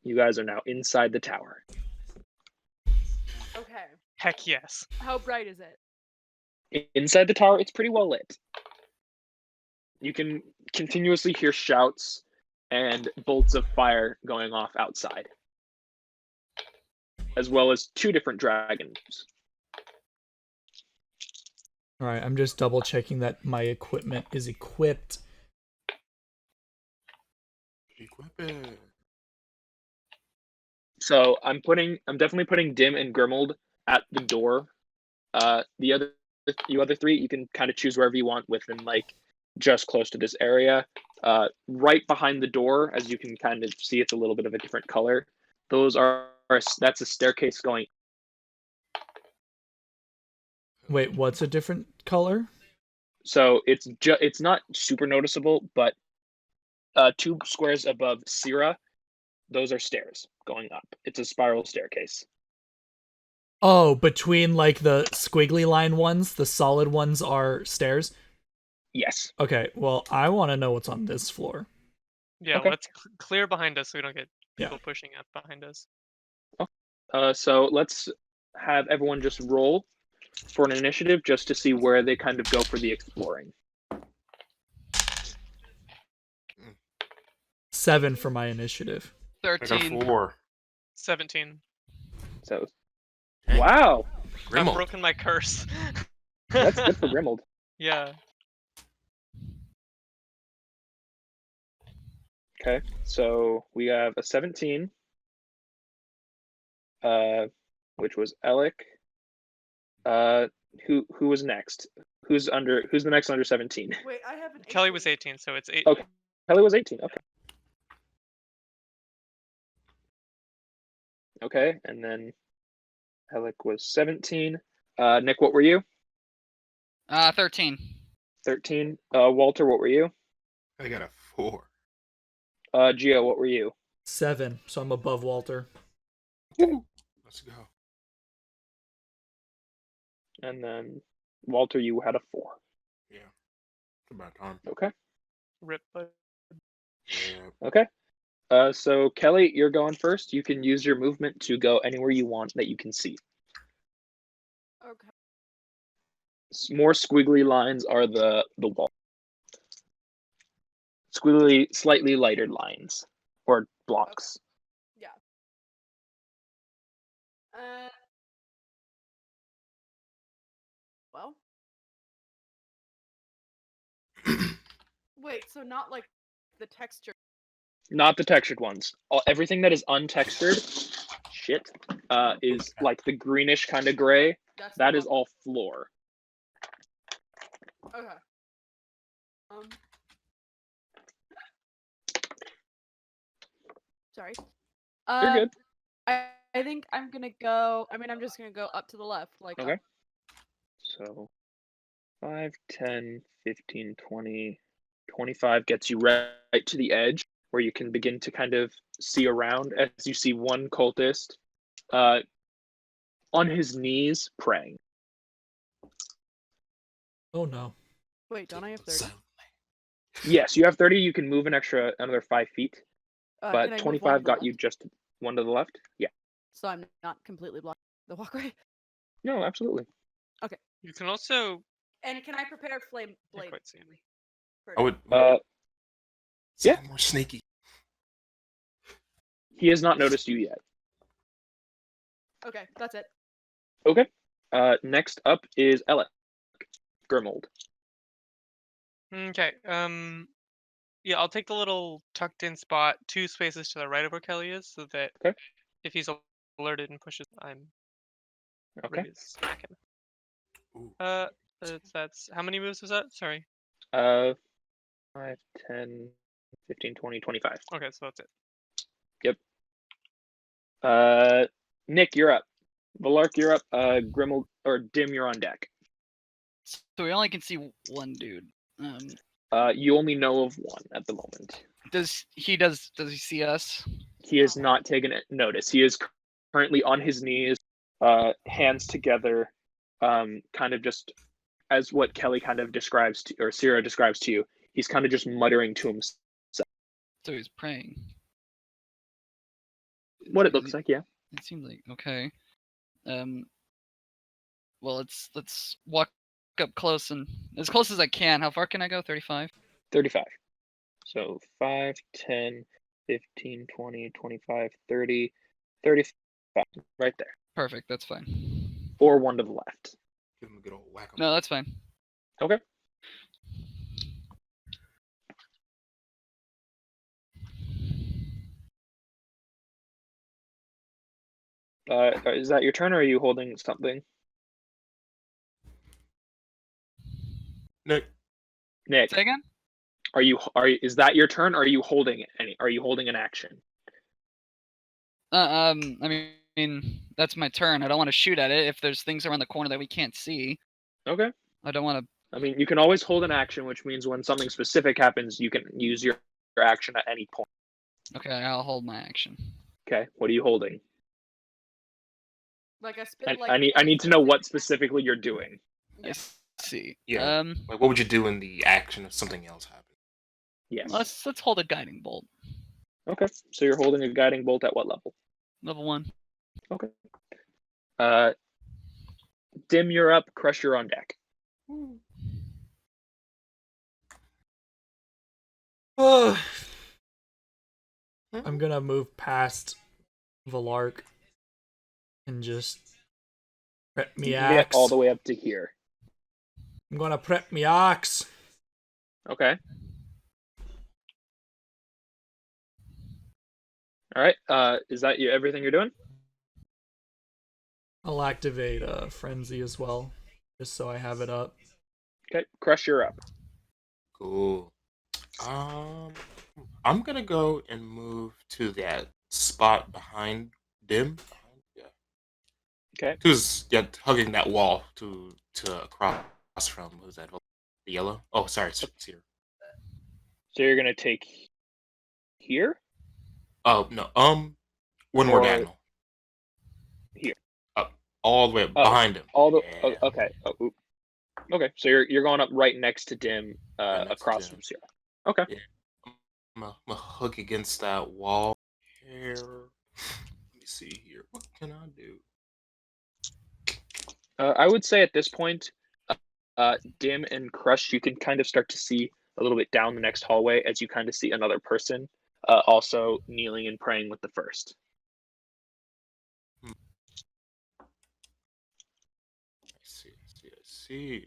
[SPEAKER 1] You guys are now inside the tower.
[SPEAKER 5] Okay.
[SPEAKER 3] Heck yes.
[SPEAKER 5] How bright is it?
[SPEAKER 1] Inside the tower, it's pretty well lit. You can continuously hear shouts and bolts of fire going off outside, as well as 2 different dragons.
[SPEAKER 4] All right, I'm just double checking that my equipment is equipped.
[SPEAKER 2] Equip it.
[SPEAKER 1] So I'm definitely putting Dimm and Grimuld at the door. The other 3, you can kind of choose wherever you want within like just close to this area. Right behind the door, as you can kind of see, it's a little bit of a different color. That's a staircase going.
[SPEAKER 4] Wait, what's a different color?
[SPEAKER 1] So it's not super noticeable, but 2 squares above Syrah, those are stairs going up. It's a spiral staircase.
[SPEAKER 4] Oh, between like the squiggly line ones, the solid ones are stairs?
[SPEAKER 1] Yes.
[SPEAKER 4] Okay, well, I want to know what's on this floor.
[SPEAKER 3] Yeah,
[SPEAKER 1] Okay.
[SPEAKER 3] let's clear behind us so we don't get
[SPEAKER 4] Yeah.
[SPEAKER 3] people pushing up behind us.
[SPEAKER 1] So let's have everyone just roll for an initiative just to see where they kind of go for the exploring.
[SPEAKER 4] 7 for my initiative.
[SPEAKER 2] I got
[SPEAKER 6] 13.
[SPEAKER 2] 4.
[SPEAKER 3] 17.
[SPEAKER 1] So,
[SPEAKER 2] Dang.
[SPEAKER 1] wow,
[SPEAKER 3] I've
[SPEAKER 2] Grimuld.
[SPEAKER 3] broken my curse.
[SPEAKER 1] that's good for Grimuld.
[SPEAKER 3] Yeah.
[SPEAKER 1] Okay, so we have a 17, which was Elek. Who was next? Who's the next under 17?
[SPEAKER 5] Wait, I have an.
[SPEAKER 3] Kelly was 18, so it's 8.
[SPEAKER 1] Okay. Kelly was 18. Okay. Okay, and then Elek was 17. Nick, what were you?
[SPEAKER 6] 13.
[SPEAKER 1] 13. Walter, what were you?
[SPEAKER 2] I got a 4.
[SPEAKER 1] Gio, what were you?
[SPEAKER 4] 7, so I'm above Walter.
[SPEAKER 2] Let's go.
[SPEAKER 1] And then Walter, you had a 4.
[SPEAKER 2] Yeah. It's about time.
[SPEAKER 1] Okay.
[SPEAKER 3] Rip.
[SPEAKER 2] Yeah.
[SPEAKER 1] Okay. So Kelly, you're going first. You can use your movement to go anywhere you want that you can see.
[SPEAKER 5] Okay.
[SPEAKER 1] More squiggly lines are the wall. Squiggly, slightly lighter lines or blocks.
[SPEAKER 5] Yeah. Well. Wait, so not like the texture.
[SPEAKER 1] Not the textured ones. Everything that is untextured, is like the greenish kind of gray. That is all floor.
[SPEAKER 5] Okay. Sorry.
[SPEAKER 1] You're good.
[SPEAKER 5] I think I'm gonna go. I mean, I'm just gonna go up to the left, like.
[SPEAKER 1] Okay. So 5, 10, 15, 20, 25 gets you right to the edge where you can begin to kind of see around as you see one cultist on his knees praying.
[SPEAKER 4] Oh no.
[SPEAKER 5] Wait, don't I have 30?
[SPEAKER 1] Yes, you have 30. You can move another 5 feet,
[SPEAKER 5] Can I
[SPEAKER 1] but
[SPEAKER 5] move
[SPEAKER 1] 25
[SPEAKER 5] one to the
[SPEAKER 1] got you
[SPEAKER 5] left?
[SPEAKER 1] just one to the left. Yeah.
[SPEAKER 5] So I'm not completely blocking the walkway.
[SPEAKER 1] No, absolutely.
[SPEAKER 3] You can also.
[SPEAKER 5] And can I prepare flame
[SPEAKER 3] Can't
[SPEAKER 5] blade?
[SPEAKER 3] quite see me.
[SPEAKER 2] I would.
[SPEAKER 1] Yeah.
[SPEAKER 2] More sneaky.
[SPEAKER 1] He has not noticed you yet.
[SPEAKER 5] Okay, that's it.
[SPEAKER 1] Okay. Next up is Elek. Grimuld.
[SPEAKER 3] Okay. Yeah, I'll take the little tucked in spot 2 spaces to the right of where Kelly is, so that
[SPEAKER 1] Okay.
[SPEAKER 3] if he's alerted and pushes, I'm
[SPEAKER 1] Okay.
[SPEAKER 3] ready to smack him.
[SPEAKER 2] Ooh.
[SPEAKER 3] That's how many moves was that? Sorry.
[SPEAKER 1] 5, 10, 15, 20, 25.
[SPEAKER 3] Okay, so that's it.
[SPEAKER 1] Nick, you're up. Valark, you're up. Grimuld or Dimm, you're on deck.
[SPEAKER 6] So we only can see one dude.
[SPEAKER 1] You only know of one at the moment.
[SPEAKER 6] Does he see us?
[SPEAKER 1] He has not taken notice. He is currently on his knees, hands together, kind of just as what Kelly kind of describes to, or Sierra describes to you. He's kind of just muttering to himself.
[SPEAKER 6] So he's praying.
[SPEAKER 1] What it looks like, yeah.
[SPEAKER 6] It seems like okay. Well, let's walk up close and as close as I can. How far can I go? 35.
[SPEAKER 1] 35. So 5, 10, 15, 20, 25, 30, 35. Right there.
[SPEAKER 6] Perfect. That's fine.
[SPEAKER 1] Or one to the left.
[SPEAKER 2] Give him a good old whack.
[SPEAKER 6] No, that's fine.
[SPEAKER 1] Okay. Is that your turn, or are you holding something?
[SPEAKER 2] Nick,
[SPEAKER 1] Nick,
[SPEAKER 6] Say again?
[SPEAKER 1] is that your turn, or are you holding an action?
[SPEAKER 6] I mean, that's my turn. I don't want to shoot at it if there's things around the corner that we can't see.
[SPEAKER 1] Okay.
[SPEAKER 6] I don't want to.
[SPEAKER 1] I mean, you can always hold an action, which means when something specific happens, you can use your action at any point.
[SPEAKER 6] Okay, I'll hold my action.
[SPEAKER 1] Okay. What are you holding?
[SPEAKER 5] Like a spit.
[SPEAKER 1] I need to know what specifically you're doing.
[SPEAKER 6] I see.
[SPEAKER 2] Yeah. like what would you do in the action if something else happened?
[SPEAKER 1] Yes.
[SPEAKER 6] Let's hold a guiding bolt.
[SPEAKER 1] Okay. So you're holding a guiding bolt at what level?
[SPEAKER 6] Level 1.
[SPEAKER 1] Okay. Dimm, you're up. Crush, you're on deck.
[SPEAKER 4] I'm gonna move past Valark and just prep me
[SPEAKER 1] You can get
[SPEAKER 4] axe.
[SPEAKER 1] all the way up to here.
[SPEAKER 4] I'm gonna prep me axe.
[SPEAKER 1] Okay. All right. Is that everything you're doing?
[SPEAKER 4] I'll activate frenzy as well, just so I have it up.
[SPEAKER 1] Okay. Crush, you're up.
[SPEAKER 2] Cool. I'm gonna go and move to that spot behind Dimm. Yeah.
[SPEAKER 1] Okay.
[SPEAKER 2] Who's hugging that wall to across from who's that? The yellow? Oh, sorry, it's here.
[SPEAKER 1] So you're gonna take here?
[SPEAKER 2] Oh no. One more
[SPEAKER 1] Or
[SPEAKER 2] diagonal.
[SPEAKER 1] here.
[SPEAKER 2] Up, all the way behind him.
[SPEAKER 1] All the
[SPEAKER 2] Yeah.
[SPEAKER 1] okay. Oh, okay. So you're going up right next to Dimm,
[SPEAKER 2] Right next to
[SPEAKER 1] across
[SPEAKER 2] Dimm.
[SPEAKER 1] from Sierra. Okay.
[SPEAKER 2] Yeah. I'm gonna hook against that wall here. Let me see here. What can I do?
[SPEAKER 1] I would say at this point, Dimm and Crush, you can kind of start to see a little bit down the next hallway as you kind of see another person also kneeling and praying with the first.
[SPEAKER 2] I see.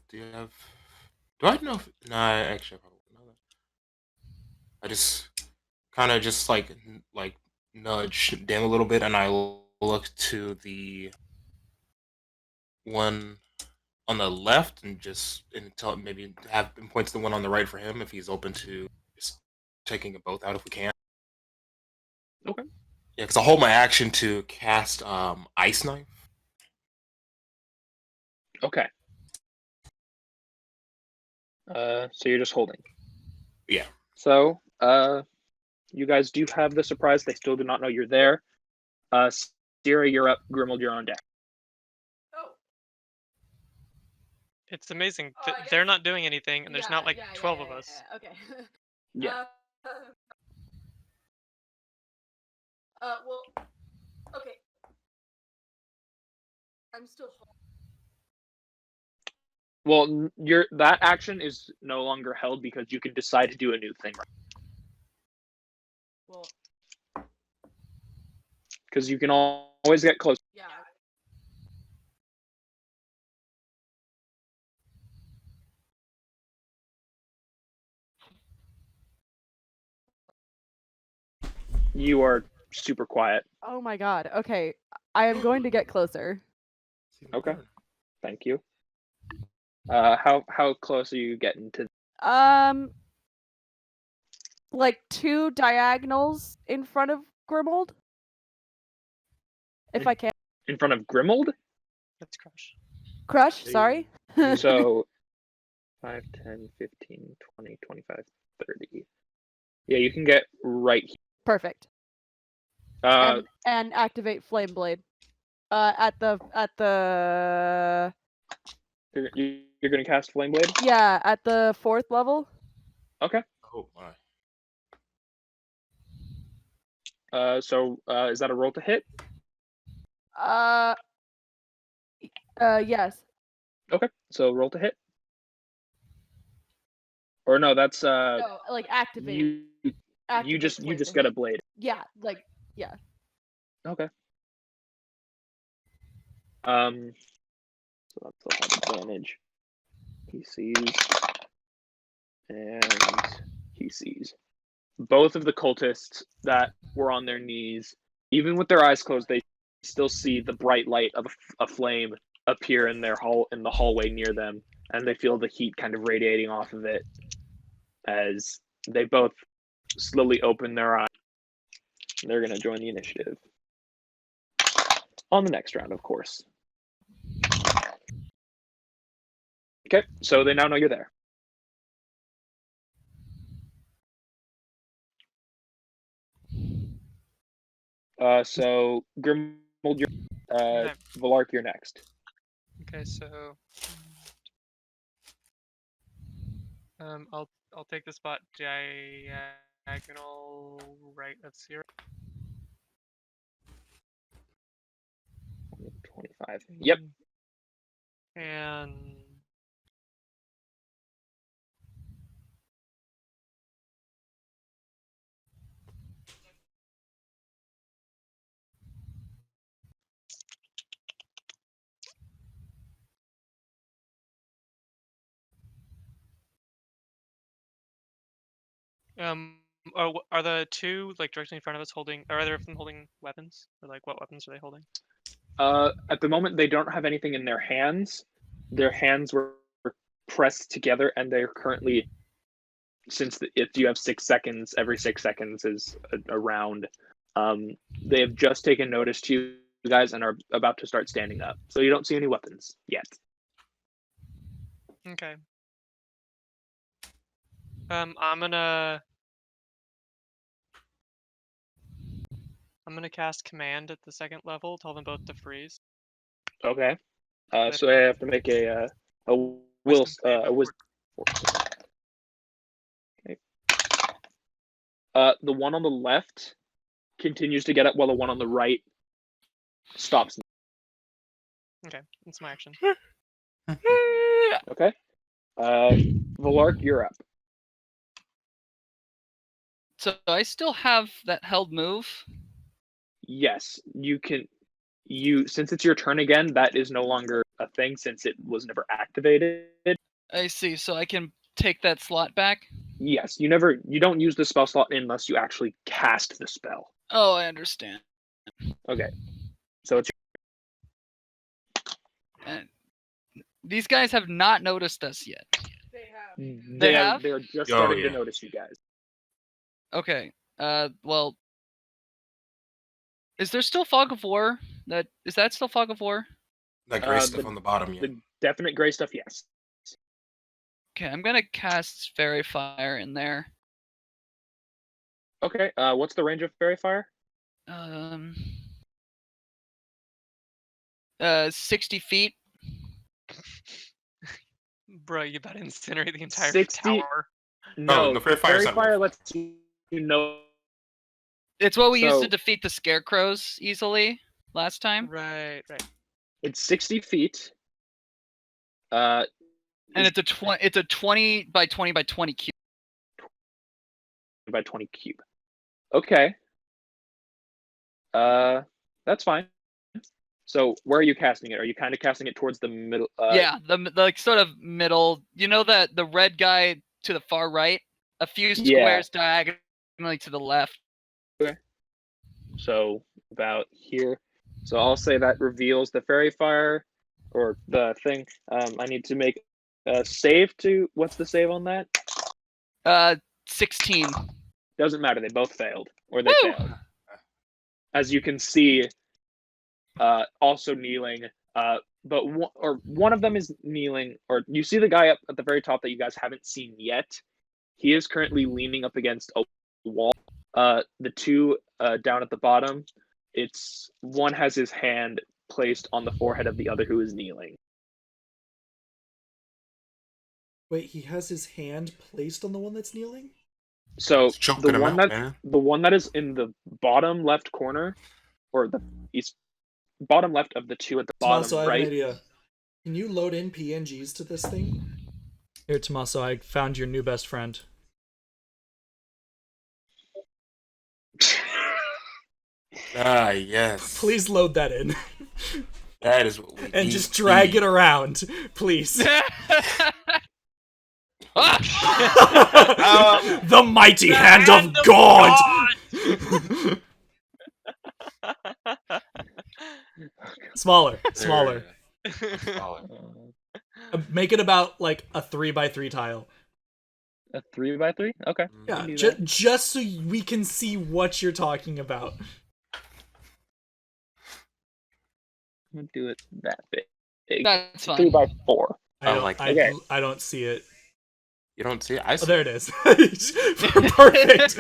[SPEAKER 2] Do I know if... Nah, actually, I probably wouldn't know that. I just kind of just like nudge Dimm a little bit, and I look to the one on the left and tell maybe have points the one on the right for him if he's open to just taking it both out if we can.
[SPEAKER 1] Okay.
[SPEAKER 2] Yeah, because I'll hold my action to cast Ice Knife.
[SPEAKER 1] Okay. So you're just holding.
[SPEAKER 2] Yeah.
[SPEAKER 1] So you guys do have the surprise. They still do not know you're there. Sierra, you're up. Grimuld, you're on deck.
[SPEAKER 5] Oh.
[SPEAKER 3] It's amazing.
[SPEAKER 5] Oh, I guess-
[SPEAKER 3] They're not doing anything, and there's not like
[SPEAKER 5] yeah,
[SPEAKER 3] 12 of us.
[SPEAKER 5] Yeah. Okay.
[SPEAKER 1] Yeah.
[SPEAKER 5] Well. Okay. I'm still holding.
[SPEAKER 1] Well, that action is no longer held because you can decide to do a new thing.
[SPEAKER 5] Well.
[SPEAKER 1] Because you can always get close.
[SPEAKER 5] Yeah.
[SPEAKER 1] You are super quiet.
[SPEAKER 5] Oh my god. Okay. I am going to get closer.
[SPEAKER 1] Okay. Thank you. How close are you getting to?
[SPEAKER 5] Like 2 diagonals in front of Grimuld. If I can.
[SPEAKER 1] In front of Grimuld?
[SPEAKER 3] That's Crush.
[SPEAKER 5] Crush, sorry.
[SPEAKER 1] So 5, 10, 15, 20, 25, 30. Yeah, you can get right here.
[SPEAKER 5] Perfect. And activate Flame Blade. At the
[SPEAKER 1] You're gonna cast Flame Blade?
[SPEAKER 5] yeah, at the 4th level.
[SPEAKER 1] Okay.
[SPEAKER 2] Oh my.
[SPEAKER 1] So is that a roll to hit?
[SPEAKER 5] Yes.
[SPEAKER 1] Okay. So roll to hit. Or no, that's
[SPEAKER 5] No, like activate.
[SPEAKER 1] you
[SPEAKER 5] Activate
[SPEAKER 1] just
[SPEAKER 5] Flame to
[SPEAKER 1] get a
[SPEAKER 5] hit.
[SPEAKER 1] blade.
[SPEAKER 5] Yeah, like yeah.
[SPEAKER 1] Okay. So that's will have advantage. He sees, and he sees. Both of the cultists that were on their knees, even with their eyes closed, they still see the bright light of a flame appear in their in the hallway near them, and they feel the heat kind of radiating off of it as they both slowly open their eyes. They're going to join the initiative on the next round, of course. Okay, so they now know you're there. So Grimuld, you're
[SPEAKER 3] Okay.
[SPEAKER 1] Valark, you're next.
[SPEAKER 3] Okay, so I'll take the spot diagonal right of 0.
[SPEAKER 1] 25. Yep.
[SPEAKER 3] And are the two like directly in front of us holding? Are either of them holding weapons? Or like what weapons are they holding?
[SPEAKER 1] At the moment, they don't have anything in their hands. Their hands were pressed together, and they're currently, since if you have 6 seconds, every 6 seconds is a round. They have just taken notice to you guys and are about to start standing up. So you don't see any weapons yet.
[SPEAKER 3] Okay. I'm gonna cast command at the 2nd level. Tell them both to freeze.
[SPEAKER 1] Okay. So I have to make a will a wisdom. Okay. The one on the left continues to get up while the one on the right stops.
[SPEAKER 3] Okay, that's my action.
[SPEAKER 1] Okay. Valark, you're up.
[SPEAKER 6] So I still have that held move.
[SPEAKER 1] Yes, you can. Since it's your turn again, that is no longer a thing since it was never activated.
[SPEAKER 6] I see. So I can take that slot back.
[SPEAKER 1] Yes, you don't use the spell slot unless you actually cast the spell.
[SPEAKER 6] Oh, I understand.
[SPEAKER 1] Okay. So it's
[SPEAKER 6] And these guys have not noticed us yet.
[SPEAKER 5] They have.
[SPEAKER 6] They have?
[SPEAKER 1] They're just
[SPEAKER 2] Oh,
[SPEAKER 1] starting
[SPEAKER 2] yeah.
[SPEAKER 1] to notice you guys.
[SPEAKER 6] Okay. Well, is there still fog of war? Is that still fog of war?
[SPEAKER 2] That gray
[SPEAKER 1] The-
[SPEAKER 2] stuff on the bottom, yeah.
[SPEAKER 1] The definite gray stuff, yes.
[SPEAKER 6] Okay, I'm gonna cast Fairy Fire in there.
[SPEAKER 1] Okay. What's the range of fairy fire?
[SPEAKER 6] 60 feet.
[SPEAKER 3] Bro, you about to incinerate the entire
[SPEAKER 1] 60
[SPEAKER 3] tower.
[SPEAKER 1] No,
[SPEAKER 2] no, fairy fire's not
[SPEAKER 1] fire
[SPEAKER 2] enough.
[SPEAKER 1] lets you know.
[SPEAKER 6] It's what we used
[SPEAKER 1] So-
[SPEAKER 6] to defeat the scarecrows easily last time.
[SPEAKER 3] Right.
[SPEAKER 1] It's 60 feet.
[SPEAKER 6] And it's a 20 by 20 by 20 cube.
[SPEAKER 1] By 20 cube. Okay. That's fine. So where are you casting it? Are you kind of casting it towards the middle?
[SPEAKER 6] Yeah, the like sort of middle. You know that the red guy to the far right, a few
[SPEAKER 1] Yeah.
[SPEAKER 6] squares diagonally to the left.
[SPEAKER 1] So about here. So I'll say that reveals the fairy fire or the thing. I need to make Save to what's the save on that?
[SPEAKER 6] 16.
[SPEAKER 1] Doesn't matter. They both failed, or they
[SPEAKER 6] Woo!
[SPEAKER 1] failed. As you can see, also kneeling. But one of them is kneeling, or you see the guy up at the very top that you guys haven't seen yet. He is currently leaning up against a wall. The two down at the bottom, one has his hand placed on the forehead of the other who is kneeling.
[SPEAKER 4] Wait, he has his hand placed on the one that's kneeling?
[SPEAKER 1] So
[SPEAKER 2] It's choking him out, man.
[SPEAKER 1] the one that is in the bottom left corner, or the bottom left of the two at the bottom
[SPEAKER 4] Tommaso, I have
[SPEAKER 1] right.
[SPEAKER 4] an idea. Can you load in PNGs to this thing? Here, Tommaso, I found your new best friend.
[SPEAKER 2] Ah, yes.
[SPEAKER 4] Please load that in.
[SPEAKER 2] That is what we
[SPEAKER 4] And
[SPEAKER 2] need
[SPEAKER 4] just
[SPEAKER 2] to
[SPEAKER 4] drag
[SPEAKER 2] be.
[SPEAKER 4] it around, please.
[SPEAKER 6] Ah!
[SPEAKER 4] The mighty hand of God! Smaller.
[SPEAKER 2] Smaller.
[SPEAKER 4] Make it about like a 3x3 tile.
[SPEAKER 1] A 3x3? Okay.
[SPEAKER 4] Yeah,
[SPEAKER 1] can do that.
[SPEAKER 4] just so we can see what you're talking about.
[SPEAKER 1] I'm gonna do it that big.
[SPEAKER 6] That's fine.
[SPEAKER 1] 3x4.
[SPEAKER 4] I don't see it.
[SPEAKER 2] You don't see it? I see
[SPEAKER 4] Oh, there it is. Perfect.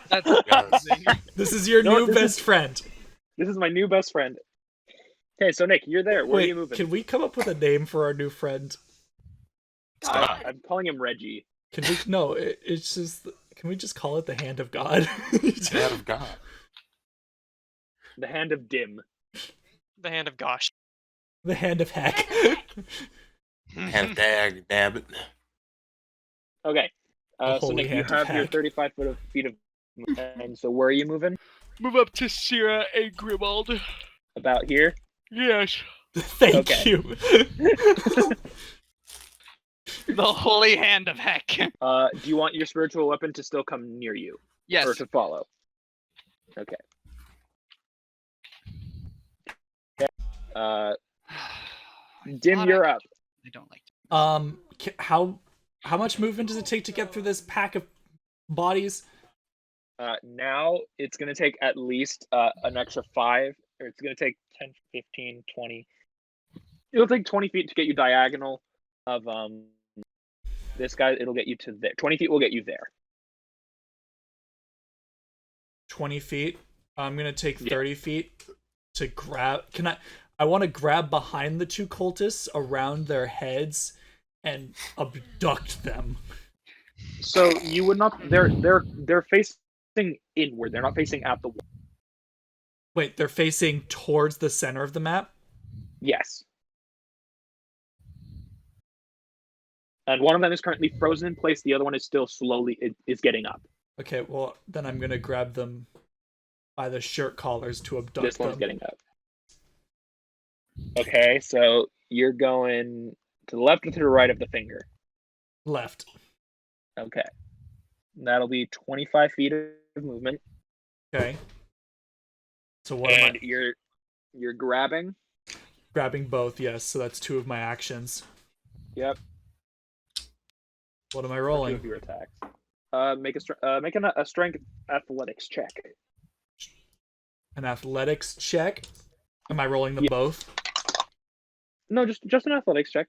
[SPEAKER 6] That's
[SPEAKER 2] Yes.
[SPEAKER 4] This is your new best friend.
[SPEAKER 1] This is my new best friend. Okay, so Nick, you're there. Where are you moving?
[SPEAKER 4] Can we come up with a name for our new friend?
[SPEAKER 1] I'm calling him Reggie.
[SPEAKER 4] Can we? No, it's just. Can we just call it the Hand of God?
[SPEAKER 2] Hand of God.
[SPEAKER 1] The Hand of Dimm.
[SPEAKER 3] The hand of gosh.
[SPEAKER 4] The Hand of Heck.
[SPEAKER 2] Hand of dag, damn it.
[SPEAKER 1] Okay. So
[SPEAKER 4] holy
[SPEAKER 1] Nick, you
[SPEAKER 4] hand of
[SPEAKER 1] have your
[SPEAKER 4] heck.
[SPEAKER 1] 35 feet of and so where are you moving?
[SPEAKER 6] Move up to Sierra and Grimuld.
[SPEAKER 1] About here?
[SPEAKER 6] Yes.
[SPEAKER 4] Thank
[SPEAKER 1] Okay.
[SPEAKER 4] you.
[SPEAKER 6] The holy hand of heck.
[SPEAKER 1] Do you want your spiritual weapon to still come near you?
[SPEAKER 6] Yes.
[SPEAKER 1] Or to follow? Okay. Dimm, you're up.
[SPEAKER 6] I don't like to.
[SPEAKER 4] How much movement does it take to get through this pack of bodies?
[SPEAKER 1] Now it's going to take at least an extra 5, or it's going to take 10, 15, 20. It'll take 20 feet to get you diagonal of this guy. It'll get you to there. 20 feet will get you there.
[SPEAKER 4] 20 feet. I'm gonna take 30 feet to grab. I want to grab behind the two cultists around their heads and abduct them.
[SPEAKER 1] So you would not. They're facing inward. They're not facing at the wall.
[SPEAKER 4] Wait, they're facing towards the center of the map?
[SPEAKER 1] Yes. And one of them is currently frozen in place. The other one is still slowly is getting up.
[SPEAKER 4] Okay, well, then I'm gonna grab them by the shirt collars to abduct
[SPEAKER 1] This one's
[SPEAKER 4] them.
[SPEAKER 1] getting up. Okay, so you're going to the left or to the right of the finger?
[SPEAKER 4] Left.
[SPEAKER 1] Okay. That'll be 25 feet of movement.
[SPEAKER 4] Okay. So what am
[SPEAKER 1] And you're grabbing?
[SPEAKER 4] grabbing both, yes, so that's 2 of my actions.
[SPEAKER 1] Yep.
[SPEAKER 4] What am I
[SPEAKER 1] 2
[SPEAKER 4] rolling?
[SPEAKER 1] of your attacks. Make a strength athletics check.
[SPEAKER 4] An athletics check? Am I rolling them both?
[SPEAKER 1] No, just an athletics check.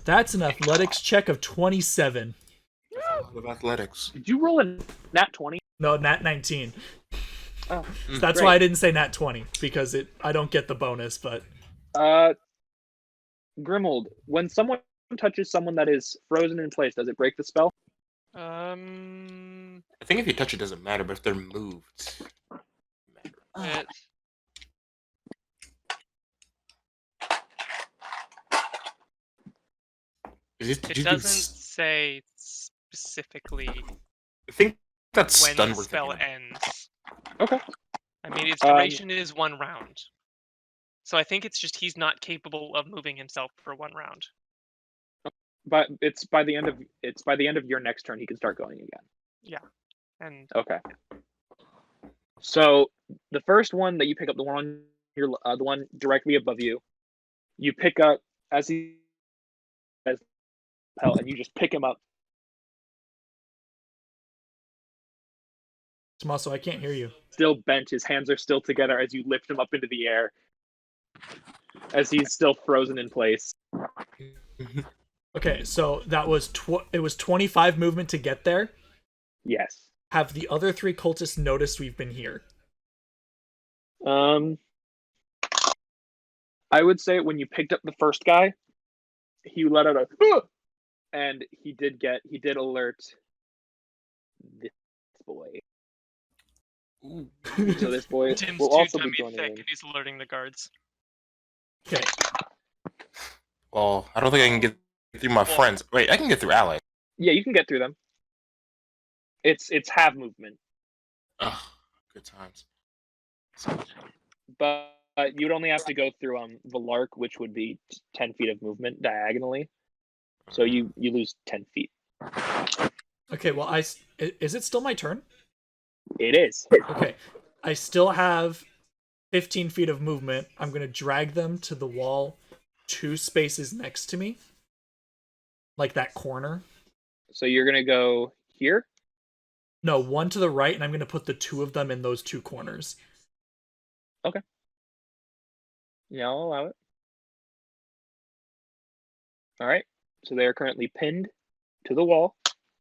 [SPEAKER 4] That's an athletics check of 27.
[SPEAKER 2] That's a lot of athletics.
[SPEAKER 1] Did you roll a nat 20?
[SPEAKER 4] No, nat 19.
[SPEAKER 1] Oh,
[SPEAKER 4] So that's why I didn't say nat 20, because I don't get the bonus, but...
[SPEAKER 1] Grimuld, when someone touches someone that is frozen in place, does it break the spell?
[SPEAKER 2] I think if you touch it, doesn't matter, but if they're moved, it matters.
[SPEAKER 3] It doesn't say specifically
[SPEAKER 2] I think that's
[SPEAKER 3] when
[SPEAKER 2] stun
[SPEAKER 3] the
[SPEAKER 2] we're
[SPEAKER 3] spell
[SPEAKER 2] thinking of.
[SPEAKER 3] ends.
[SPEAKER 1] Okay.
[SPEAKER 3] I mean, its duration is 1 round. So I think it's just he's not capable of moving himself for 1 round.
[SPEAKER 1] But it's by the end of your next turn he can start going again.
[SPEAKER 3] Yeah. And
[SPEAKER 1] Okay. So the first one that you pick up, the one directly above you, You pick up as he has pelt, and you just pick him up.
[SPEAKER 4] Tommaso, I can't hear you.
[SPEAKER 1] Still bent, his hands are still together as you lift him up into the air, as he's still frozen in place.
[SPEAKER 4] Okay, so that was it was 25 movement to get there.
[SPEAKER 1] Yes.
[SPEAKER 4] Have the other 3 cultists noticed we've been here?
[SPEAKER 1] I would say when you picked up the first guy, he let out a "Ah!" and he did alert this boy.
[SPEAKER 2] Ooh.
[SPEAKER 1] So this boy
[SPEAKER 3] Dimm's
[SPEAKER 1] will
[SPEAKER 3] too
[SPEAKER 1] also be
[SPEAKER 3] dummy
[SPEAKER 1] joining
[SPEAKER 3] thick,
[SPEAKER 1] in.
[SPEAKER 3] and he's alerting the guards.
[SPEAKER 4] Okay.
[SPEAKER 2] Well, I don't think I can get through my friends. Wait, I can get through Alec.
[SPEAKER 1] Yeah, you can get through them. It's half movement,
[SPEAKER 2] Ugh, good times.
[SPEAKER 1] but you'd only have to go through the lark, which would be 10 feet of movement diagonally. So you lose 10 feet.
[SPEAKER 4] Okay, well, is it still my turn?
[SPEAKER 1] It is.
[SPEAKER 4] Okay. I still have 15 feet of movement. I'm going to drag them to the wall 2 spaces next to me. Like that corner.
[SPEAKER 1] So you're gonna go here?
[SPEAKER 4] No, 1 to the right, and I'm going to put the 2 of them in those 2 corners.
[SPEAKER 1] Okay. Yeah, I'll allow it. All right. So they are currently pinned to the wall.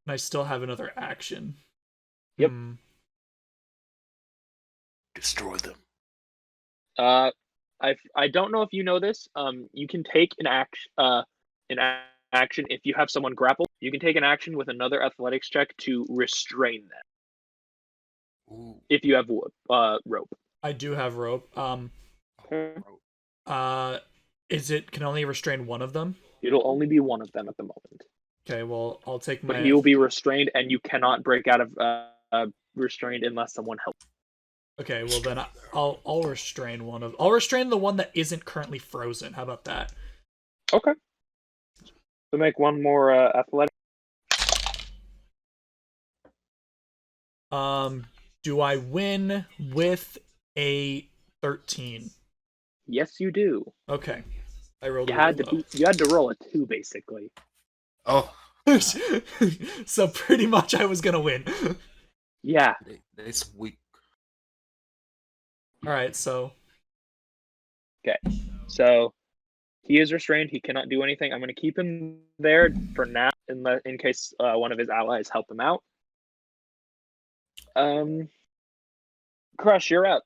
[SPEAKER 4] And I still have another action.
[SPEAKER 1] Yep.
[SPEAKER 2] Destroy them.
[SPEAKER 1] I don't know if you know this. You can take an action if you have someone grappled. You can take an action with another athletics check to restrain them.
[SPEAKER 2] Ooh.
[SPEAKER 1] If you have rope.
[SPEAKER 4] I do have rope. Can only restrain one of them?
[SPEAKER 1] It'll only be one of them at the moment.
[SPEAKER 4] Okay, well, I'll take my...
[SPEAKER 1] But he will be restrained, and you cannot break out of restrained unless someone helps.
[SPEAKER 4] Okay, well then I'll restrain one of... I'll restrain the one that isn't currently frozen. How about that?
[SPEAKER 1] Okay. So make one more athletic.
[SPEAKER 4] Do I win with a 13?
[SPEAKER 1] Yes, you do.
[SPEAKER 4] Okay. I rolled
[SPEAKER 1] You
[SPEAKER 4] a
[SPEAKER 1] had
[SPEAKER 4] low.
[SPEAKER 1] you had to roll a 2, basically.
[SPEAKER 2] Oh.
[SPEAKER 4] So pretty much I was gonna win.
[SPEAKER 1] Yeah.
[SPEAKER 2] It's weak.
[SPEAKER 4] Alright, so...
[SPEAKER 1] Okay. So he is restrained. He cannot do anything. I'm going to keep him there for now, in case one of his allies help him out. Crush, you're up.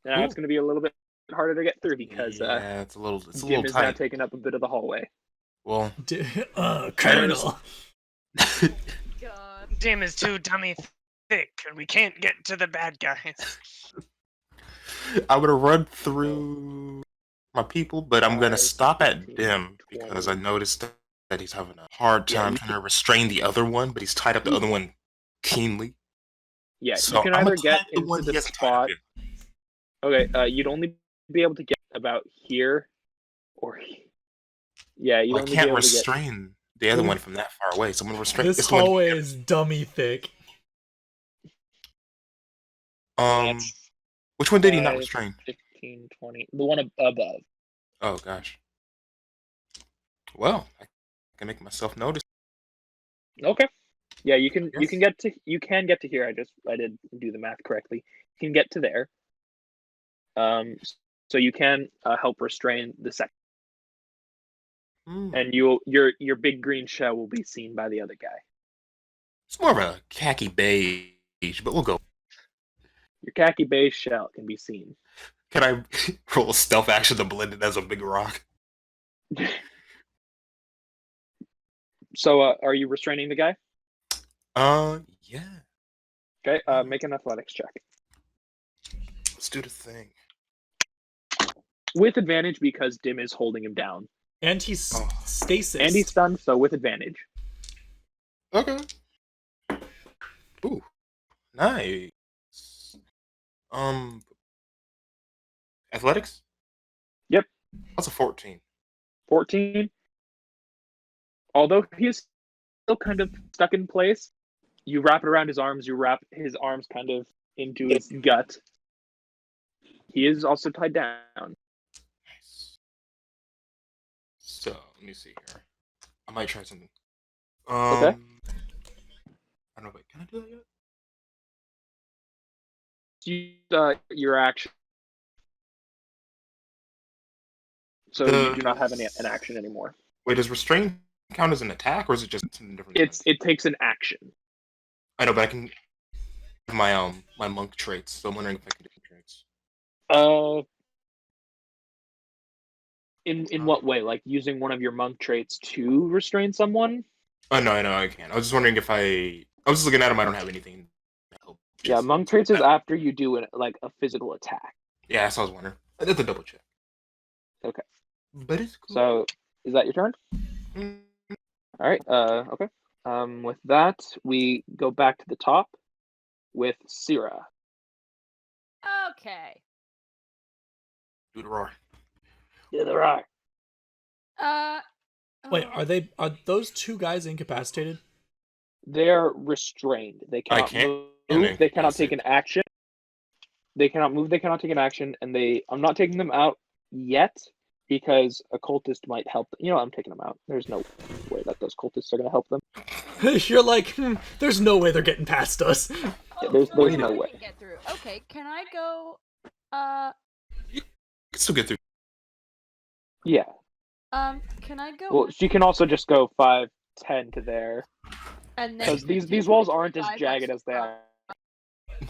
[SPEAKER 1] Now it's going to be a little bit harder to get through because
[SPEAKER 2] yeah, it's a little
[SPEAKER 1] Dimm is
[SPEAKER 2] tight.
[SPEAKER 1] now taking up a bit of the hallway.
[SPEAKER 2] Well,
[SPEAKER 4] Colonel.
[SPEAKER 5] God.
[SPEAKER 3] Dimm is too dummy thick, and we can't get to the bad guys.
[SPEAKER 2] I'm gonna run through my people, but I'm gonna
[SPEAKER 1] 5,
[SPEAKER 2] stop at
[SPEAKER 1] 15,
[SPEAKER 2] Dimm
[SPEAKER 1] 20.
[SPEAKER 2] because I noticed that he's having a hard time trying to restrain the other one, but he's tied up the other one keenly.
[SPEAKER 1] Yeah,
[SPEAKER 2] So
[SPEAKER 1] you can
[SPEAKER 2] I'm
[SPEAKER 1] either
[SPEAKER 2] gonna
[SPEAKER 1] get
[SPEAKER 2] attack the one
[SPEAKER 1] into
[SPEAKER 2] he
[SPEAKER 1] the
[SPEAKER 2] hasn't tied up
[SPEAKER 1] spot.
[SPEAKER 2] yet.
[SPEAKER 1] Okay, you'd only be able to get about here, or yeah, you'd
[SPEAKER 2] Well, I
[SPEAKER 1] only be
[SPEAKER 2] can't
[SPEAKER 1] able to get.
[SPEAKER 2] restrain the other one from that far away, so I'm gonna restrain
[SPEAKER 4] This
[SPEAKER 2] this one.
[SPEAKER 4] hallway is dummy thick.
[SPEAKER 2] Which one did he not
[SPEAKER 1] 5,
[SPEAKER 2] restrain?
[SPEAKER 1] 15, 20. The one above.
[SPEAKER 2] Oh gosh. Well, I can make myself notice.
[SPEAKER 1] Okay. Yeah, you can
[SPEAKER 2] Yes.
[SPEAKER 1] get to here. I did do the math correctly. You can get to there. So you can help restrain the second, and your big green shell will be seen by the other guy.
[SPEAKER 2] It's more of a khaki beige, but we'll go.
[SPEAKER 1] Your khaki beige shell can be seen.
[SPEAKER 2] Can I roll a stealth action to blend it as a big rock?
[SPEAKER 1] So are you restraining the guy?
[SPEAKER 2] Yeah.
[SPEAKER 1] Okay. Make an athletics check
[SPEAKER 2] Let's do the thing.
[SPEAKER 1] with advantage because Dimm is holding him down,
[SPEAKER 4] And he's stasis.
[SPEAKER 1] and he's stunned, so with advantage.
[SPEAKER 2] Okay. Ooh, nice. Athletics?
[SPEAKER 1] Yep.
[SPEAKER 2] That's a 14.
[SPEAKER 1] 14. Although he is still kind of stuck in place, you wrap it around his arms. You wrap his arms kind of into his gut. He is also tied down.
[SPEAKER 2] Nice. me see here. I might try something.
[SPEAKER 1] Okay.
[SPEAKER 2] I don't know. Wait, can I do that yet?
[SPEAKER 1] Use your action. So you do not have an action anymore.
[SPEAKER 2] Wait, does restrain count as an attack, or is it just something different?
[SPEAKER 1] It takes an action.
[SPEAKER 2] I know, but I can my monk traits. So I'm wondering if I can do traits.
[SPEAKER 1] In what way? Like using one of your monk traits to restrain someone?
[SPEAKER 2] Oh no, I know I can. I was just wondering if I was just looking at him. I don't have anything. To help.
[SPEAKER 1] Yeah, monk traits is after you do like a physical attack.
[SPEAKER 2] Yeah, that's what I was wondering. I did the double check.
[SPEAKER 1] Okay.
[SPEAKER 2] But it's cool.
[SPEAKER 1] So is that your turn?
[SPEAKER 2] Mm.
[SPEAKER 1] All right. Okay. With that, we go back to the top with Syrah.
[SPEAKER 5] Okay.
[SPEAKER 2] Do the roar.
[SPEAKER 1] Yeah, there are.
[SPEAKER 4] Wait,
[SPEAKER 5] oh,
[SPEAKER 4] are those two guys incapacitated?
[SPEAKER 1] They're restrained. They
[SPEAKER 2] I
[SPEAKER 1] cannot
[SPEAKER 2] can't.
[SPEAKER 1] move. They cannot take an action. They cannot move. They cannot take an action. And I'm not taking them out yet because a cultist might help. You know, I'm taking them out. There's no way that those cultists are going to help them.
[SPEAKER 4] You're like, there's no way they're getting past us.
[SPEAKER 5] oh,
[SPEAKER 1] there's
[SPEAKER 5] so
[SPEAKER 1] no
[SPEAKER 5] we
[SPEAKER 1] way.
[SPEAKER 5] can get through. Okay, can I go?
[SPEAKER 2] You can still get through.
[SPEAKER 1] Yeah.
[SPEAKER 5] Can I go?
[SPEAKER 1] Well, she can also just go 5, 10 to there.
[SPEAKER 5] And then
[SPEAKER 1] Because these walls aren't as jagged as they are.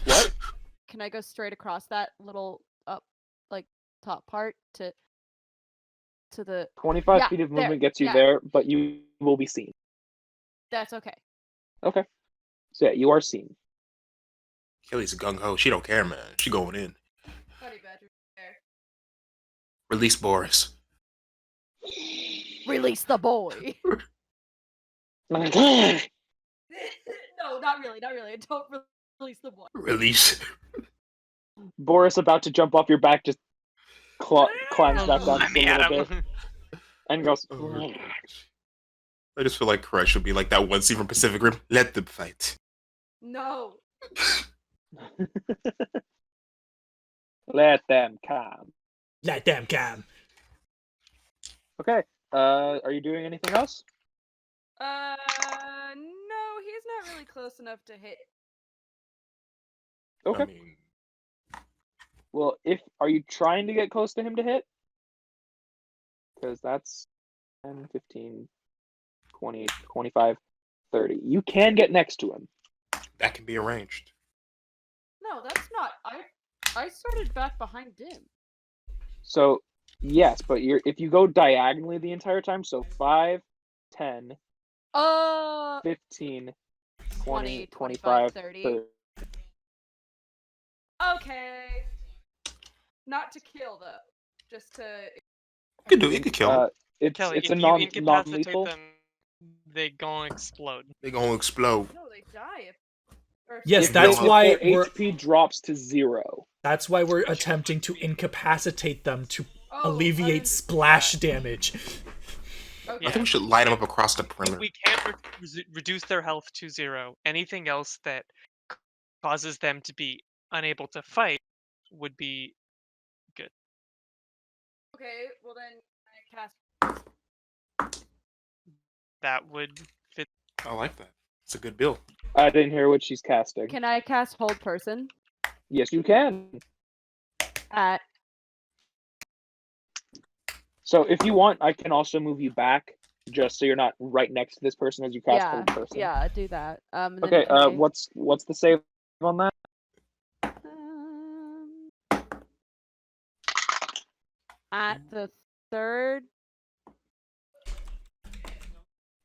[SPEAKER 1] What?
[SPEAKER 5] Can I go straight across that little top part to the?
[SPEAKER 1] 25
[SPEAKER 5] Yeah,
[SPEAKER 1] feet of
[SPEAKER 5] there,
[SPEAKER 1] movement gets you
[SPEAKER 5] yeah.
[SPEAKER 1] there, but you will be seen.
[SPEAKER 5] That's okay.
[SPEAKER 1] Okay. So yeah, you are seen.
[SPEAKER 2] Kelly's gung ho. She don't care, man. She going in.
[SPEAKER 5] Honey badger there.
[SPEAKER 2] Release Boris.
[SPEAKER 5] Release the boy.
[SPEAKER 1] Oh,
[SPEAKER 5] No, not really, not really. Don't release the boy.
[SPEAKER 2] Release.
[SPEAKER 1] Boris about to jump off your back just climbs back down
[SPEAKER 3] Let
[SPEAKER 1] just
[SPEAKER 3] me
[SPEAKER 1] a
[SPEAKER 3] at
[SPEAKER 1] little
[SPEAKER 3] him.
[SPEAKER 1] bit and goes.
[SPEAKER 2] Oh, I just feel like Crush would be like that one scene from Pacific Rim. Let them fight.
[SPEAKER 5] No.
[SPEAKER 1] Let them come.
[SPEAKER 4] Let them come.
[SPEAKER 1] Okay. Are you doing anything else?
[SPEAKER 5] No, he's not really close enough to hit.
[SPEAKER 1] Okay.
[SPEAKER 2] I mean,
[SPEAKER 1] Well, are you trying to get close to him to hit? Because that's 10, 15, 20, 25, 30. You can get next to him.
[SPEAKER 2] that can be arranged.
[SPEAKER 5] No, that's not. I started back behind Dimm.
[SPEAKER 1] So, yes, but if you go diagonally the entire time, so 5, 10, 15, 20, 25, 30.
[SPEAKER 5] Okay. Not to kill though. Just to.
[SPEAKER 2] You can do it. You can kill them.
[SPEAKER 3] Kelly,
[SPEAKER 1] It's
[SPEAKER 3] if
[SPEAKER 1] a
[SPEAKER 3] you incapacitate
[SPEAKER 1] non-lethal.
[SPEAKER 3] them, they gonna explode.
[SPEAKER 2] They gonna explode.
[SPEAKER 5] No, they die.
[SPEAKER 4] Yes,
[SPEAKER 1] If
[SPEAKER 4] that's
[SPEAKER 1] they-
[SPEAKER 4] why
[SPEAKER 1] if their
[SPEAKER 4] we're
[SPEAKER 1] HP drops to 0.
[SPEAKER 4] that's why we're attempting to incapacitate them to
[SPEAKER 5] Oh, I
[SPEAKER 4] alleviate
[SPEAKER 5] understand
[SPEAKER 4] splash
[SPEAKER 5] that.
[SPEAKER 4] damage.
[SPEAKER 5] Okay.
[SPEAKER 2] I think we should line them up across the perimeter.
[SPEAKER 3] We can't reduce their health to 0. Anything else that causes them to be unable to fight would be good.
[SPEAKER 5] Okay, well then I cast.
[SPEAKER 3] That would fit.
[SPEAKER 2] I like that. It's a good build.
[SPEAKER 1] I didn't hear what she's casting.
[SPEAKER 5] Can I cast hold person
[SPEAKER 1] Yes, you can.
[SPEAKER 5] at?
[SPEAKER 1] So if you want, I can also move you back, just so you're not right next to this person as you cast
[SPEAKER 5] Yeah,
[SPEAKER 1] hold person.
[SPEAKER 5] yeah, do that. And then
[SPEAKER 1] Okay.
[SPEAKER 5] can I-
[SPEAKER 1] What's the save on that?
[SPEAKER 5] At the third.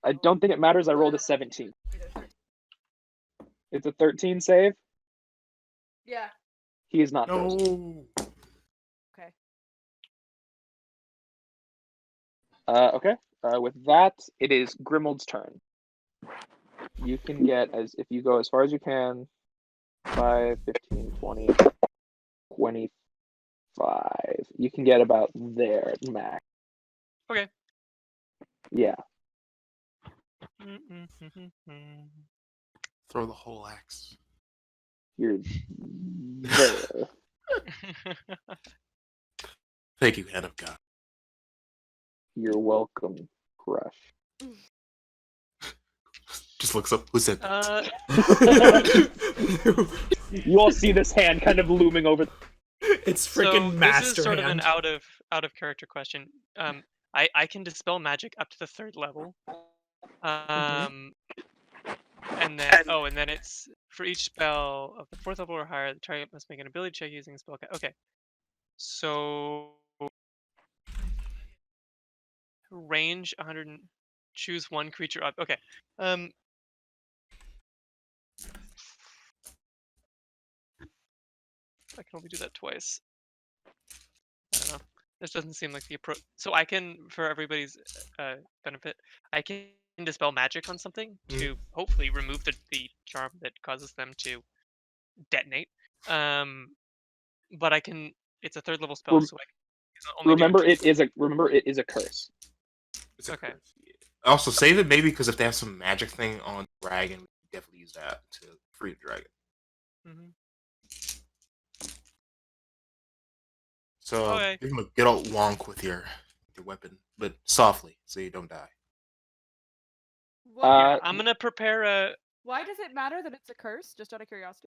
[SPEAKER 1] I don't think it matters. I rolled a 17. It's a 13 save.
[SPEAKER 5] Yeah.
[SPEAKER 1] He is not frozen.
[SPEAKER 2] No.
[SPEAKER 5] Okay.
[SPEAKER 1] Okay. With that, it is Grimuld's turn. You can get if you go as far as you can. 5, 15, 20, 25. You can get about there, max.
[SPEAKER 3] Okay.
[SPEAKER 1] Yeah.
[SPEAKER 2] Throw the whole axe.
[SPEAKER 1] You're there.
[SPEAKER 2] Thank you, hand of God.
[SPEAKER 1] You're welcome, Crush.
[SPEAKER 2] Just looks up. Who said that?
[SPEAKER 1] You all see this hand kind of looming over.
[SPEAKER 4] It's freaking
[SPEAKER 3] so
[SPEAKER 4] master
[SPEAKER 3] this is sort
[SPEAKER 4] hand.
[SPEAKER 3] of an out of character question. I can dispel magic up to the 3rd level. And then it's for each spell of the 4th level or higher, the target must make an ability check using spell. Okay. So range 100. Choose one creature up. Okay. I can only do that twice. I don't know. This doesn't seem like the approach. So I can, for everybody's benefit, I can dispel magic on something to hopefully remove the charm that causes them to detonate. But I can. It's a 3rd level spell, so I can only
[SPEAKER 1] Remember,
[SPEAKER 3] do
[SPEAKER 1] it is a curse.
[SPEAKER 2] It's a
[SPEAKER 3] Okay.
[SPEAKER 2] curse, yeah. Also, save it maybe because if they have some magic thing on dragon, we can definitely use that to free the dragon. So
[SPEAKER 3] Okay.
[SPEAKER 2] you're gonna get all wonk with your weapon, but softly, so you don't die.
[SPEAKER 5] Well,
[SPEAKER 3] I'm gonna prepare a
[SPEAKER 5] why does it matter that it's a curse? Just out of curiosity.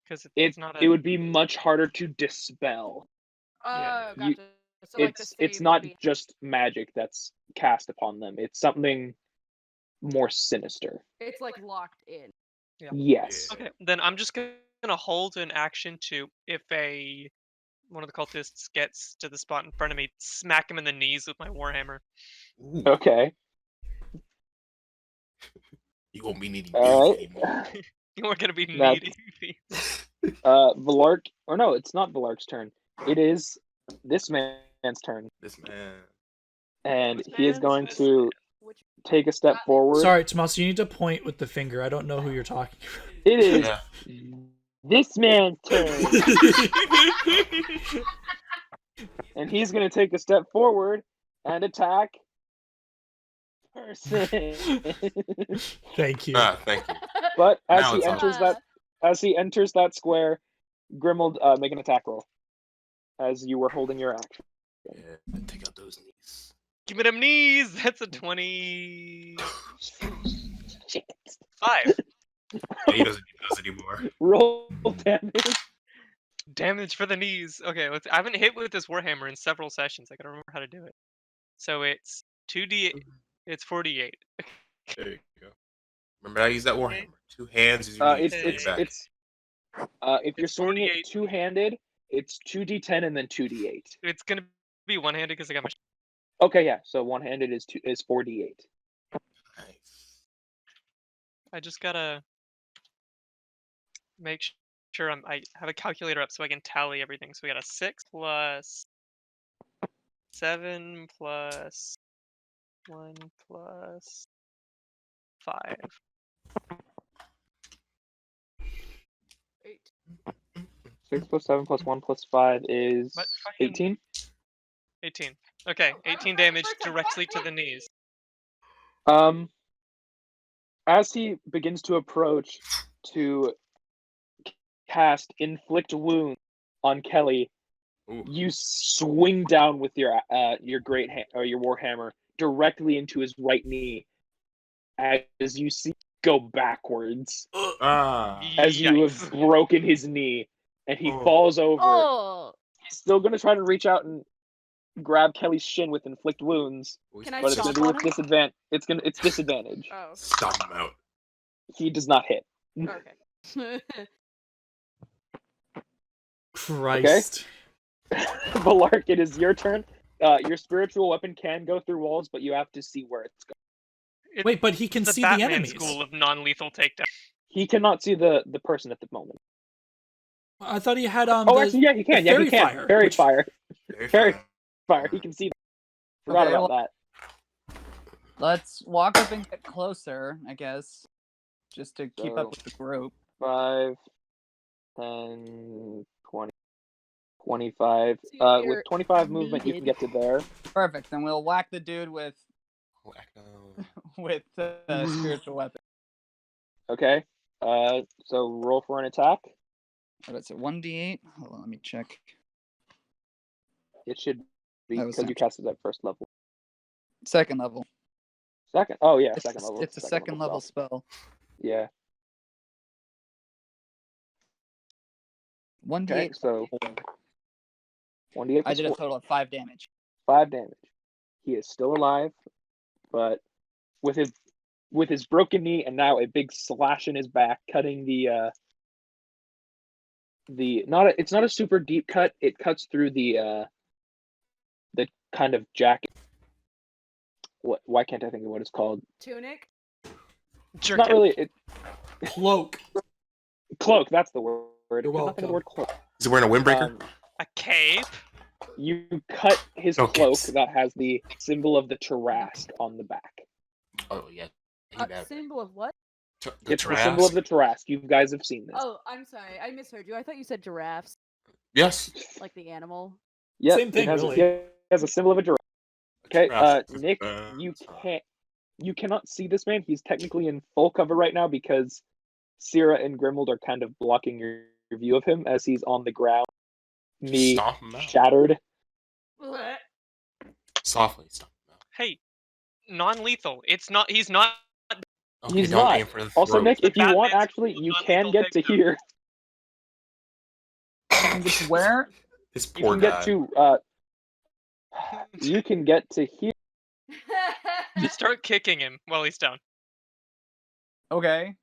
[SPEAKER 3] because it's not a.
[SPEAKER 1] It would be much harder to dispel.
[SPEAKER 5] Oh,
[SPEAKER 1] You-
[SPEAKER 5] gotcha. So like the
[SPEAKER 1] It's
[SPEAKER 5] save
[SPEAKER 1] not
[SPEAKER 5] would be...
[SPEAKER 1] just magic that's cast upon them. It's something more sinister.
[SPEAKER 5] It's like locked in.
[SPEAKER 3] Yeah.
[SPEAKER 1] Yes.
[SPEAKER 3] Okay, then I'm just gonna hold an action to if one of the cultists gets to the spot in front of me, smack him in the knees with my warhammer.
[SPEAKER 2] Ooh,
[SPEAKER 1] Okay.
[SPEAKER 2] you won't be needing
[SPEAKER 1] All
[SPEAKER 2] beef
[SPEAKER 1] right.
[SPEAKER 2] anymore.
[SPEAKER 3] We're gonna be
[SPEAKER 1] That's-
[SPEAKER 3] needy.
[SPEAKER 1] Valark, or no, it's not Valark's turn. It is this man's turn,
[SPEAKER 2] This man.
[SPEAKER 1] and
[SPEAKER 3] Whose
[SPEAKER 1] he is
[SPEAKER 3] man's
[SPEAKER 1] going
[SPEAKER 3] this?
[SPEAKER 1] to
[SPEAKER 5] Which...
[SPEAKER 1] take a step forward.
[SPEAKER 4] Sorry, Tomas, you need to point with the finger. I don't know who you're talking
[SPEAKER 1] It is
[SPEAKER 2] Yeah.
[SPEAKER 1] this man's turn, and he's going to take a step forward and attack person.
[SPEAKER 4] Thank you.
[SPEAKER 2] Thank you.
[SPEAKER 1] But
[SPEAKER 2] Now it's on.
[SPEAKER 1] as he enters that square, Grimuld, make an attack roll as you were holding your action.
[SPEAKER 2] Yeah, take out those knees.
[SPEAKER 3] Give me them knees. That's a 25.
[SPEAKER 2] Yeah, he doesn't need those anymore.
[SPEAKER 1] Roll damage.
[SPEAKER 3] Damage for the knees. Okay, I haven't hit with this warhammer in several sessions. I gotta remember how to do it. So it's 2d. It's 48.
[SPEAKER 2] There you go. Remember, I use that warhammer. 2 hands is your knees.
[SPEAKER 1] It's
[SPEAKER 2] Take it back.
[SPEAKER 1] if you're
[SPEAKER 3] It's
[SPEAKER 1] swinging
[SPEAKER 3] 48.
[SPEAKER 1] it two-handed, it's 2d10 and then 2d8.
[SPEAKER 3] It's gonna be one-handed because I got my.
[SPEAKER 1] Okay, yeah. So one-handed is 4d8.
[SPEAKER 2] Nice.
[SPEAKER 3] I just gotta make sure I have a calculator up so I can tally everything. So we got a 6 plus 7 plus 1 plus 5.
[SPEAKER 5] 8.
[SPEAKER 1] 6 plus 7 plus 1 plus 5 is
[SPEAKER 3] What fucking-
[SPEAKER 1] 18.
[SPEAKER 3] 18. Okay, 18 damage directly to the knees.
[SPEAKER 1] As he begins to approach to cast Inflict Wound on Kelly,
[SPEAKER 2] Ooh.
[SPEAKER 1] you swing down with your great or your warhammer directly into his right knee, as you see go backwards as you have
[SPEAKER 3] Yikes.
[SPEAKER 1] broken his knee, and he
[SPEAKER 2] Oh.
[SPEAKER 1] falls over.
[SPEAKER 5] Oh!
[SPEAKER 1] He's still gonna try to reach out and grab Kelly's shin with Inflict Wounds,
[SPEAKER 5] Can I
[SPEAKER 1] but it's gonna
[SPEAKER 5] stomp
[SPEAKER 1] be
[SPEAKER 5] on
[SPEAKER 1] with
[SPEAKER 5] him?
[SPEAKER 1] disadvantage. It's disadvantage.
[SPEAKER 5] Oh,
[SPEAKER 2] Stomp him out.
[SPEAKER 1] He does not hit.
[SPEAKER 5] okay.
[SPEAKER 4] Christ.
[SPEAKER 1] Valark, it is your turn. Your spiritual weapon can go through walls, but you have to see where it's going.
[SPEAKER 4] Wait, but he can
[SPEAKER 3] The
[SPEAKER 4] see the
[SPEAKER 3] Batman
[SPEAKER 4] enemies.
[SPEAKER 3] school of non-lethal takedown.
[SPEAKER 1] He cannot see the person at the moment.
[SPEAKER 4] I thought he had
[SPEAKER 1] Oh,
[SPEAKER 4] the,
[SPEAKER 1] actually, yeah, he can.
[SPEAKER 4] the
[SPEAKER 1] Yeah,
[SPEAKER 4] fairy
[SPEAKER 1] he can.
[SPEAKER 4] fire.
[SPEAKER 1] Fairy
[SPEAKER 4] which-
[SPEAKER 1] fire.
[SPEAKER 2] Very
[SPEAKER 1] Fairy
[SPEAKER 2] fine.
[SPEAKER 1] fire. He can see. Forgot
[SPEAKER 6] Okay,
[SPEAKER 1] about that.
[SPEAKER 6] Let's walk up and get closer, I guess, just to keep
[SPEAKER 1] So-
[SPEAKER 6] up with the group.
[SPEAKER 1] 5, 10, 20, 25.
[SPEAKER 5] See,
[SPEAKER 1] With
[SPEAKER 5] you're
[SPEAKER 1] 25 movement, you can
[SPEAKER 5] needed.
[SPEAKER 1] get to there.
[SPEAKER 6] Perfect. Then we'll whack the dude with
[SPEAKER 2] Oh, echo.
[SPEAKER 6] the spiritual weapon.
[SPEAKER 1] Okay. So roll for an attack.
[SPEAKER 6] What is it? 1d8. Hold on, let me check.
[SPEAKER 1] It should be
[SPEAKER 6] That was
[SPEAKER 1] because you casted at first level.
[SPEAKER 6] Second level.
[SPEAKER 1] Second. Oh yeah,
[SPEAKER 6] It's,
[SPEAKER 1] second level.
[SPEAKER 6] it's a second level spell.
[SPEAKER 1] Yeah.
[SPEAKER 6] 1d8
[SPEAKER 1] Okay, so 1d8
[SPEAKER 6] I
[SPEAKER 1] plus
[SPEAKER 6] did a
[SPEAKER 1] 4.
[SPEAKER 6] total of 5 damage.
[SPEAKER 1] 5 damage. He is still alive, but with his broken knee and now a big slash in his back, cutting it's not a super deep cut. It cuts through the kind of jacket. Why can't I think of what it's called?
[SPEAKER 5] Tunic.
[SPEAKER 1] It's not really it.
[SPEAKER 4] Cloak.
[SPEAKER 1] Cloak. That's the word.
[SPEAKER 4] You're
[SPEAKER 1] I cannot think of
[SPEAKER 4] welcome.
[SPEAKER 1] the word cloak.
[SPEAKER 2] Is he wearing a windbreaker?
[SPEAKER 3] A cape.
[SPEAKER 1] You cut his
[SPEAKER 2] Okay.
[SPEAKER 1] cloak that has the symbol of the Tarrasque on the back.
[SPEAKER 2] Oh yeah.
[SPEAKER 5] Symbol of what?
[SPEAKER 2] The
[SPEAKER 1] It's the symbol of the Tarrasque. You guys have seen this.
[SPEAKER 5] Oh, I'm sorry. I misheard you. I thought you said giraffes,
[SPEAKER 2] Yes.
[SPEAKER 5] like the animal.
[SPEAKER 1] Yep,
[SPEAKER 4] Same thing,
[SPEAKER 1] it has,
[SPEAKER 4] really.
[SPEAKER 1] it has a symbol of a giraffe. Okay,
[SPEAKER 2] Tarrasque.
[SPEAKER 1] Nick, you cannot see this man. He's technically in full cover right now because Syrah and Grimuld are kind of blocking your view of him as he's on the ground, knee
[SPEAKER 2] Stomp him out.
[SPEAKER 1] shattered.
[SPEAKER 2] Softly stomp him out.
[SPEAKER 3] Hey, non-lethal. It's not. He's not.
[SPEAKER 2] Okay,
[SPEAKER 1] He's
[SPEAKER 2] don't
[SPEAKER 1] not.
[SPEAKER 2] aim for the
[SPEAKER 1] Also,
[SPEAKER 2] throat.
[SPEAKER 1] Nick, if you
[SPEAKER 3] Batman's
[SPEAKER 1] want, actually,
[SPEAKER 3] cool
[SPEAKER 1] you
[SPEAKER 3] non-lethal
[SPEAKER 1] can get to
[SPEAKER 3] techno.
[SPEAKER 1] here.
[SPEAKER 6] Where?
[SPEAKER 2] This
[SPEAKER 1] You
[SPEAKER 2] poor
[SPEAKER 1] can
[SPEAKER 2] guy.
[SPEAKER 1] get to. You can get to here.
[SPEAKER 3] Just start kicking him while he's down.
[SPEAKER 6] Okay.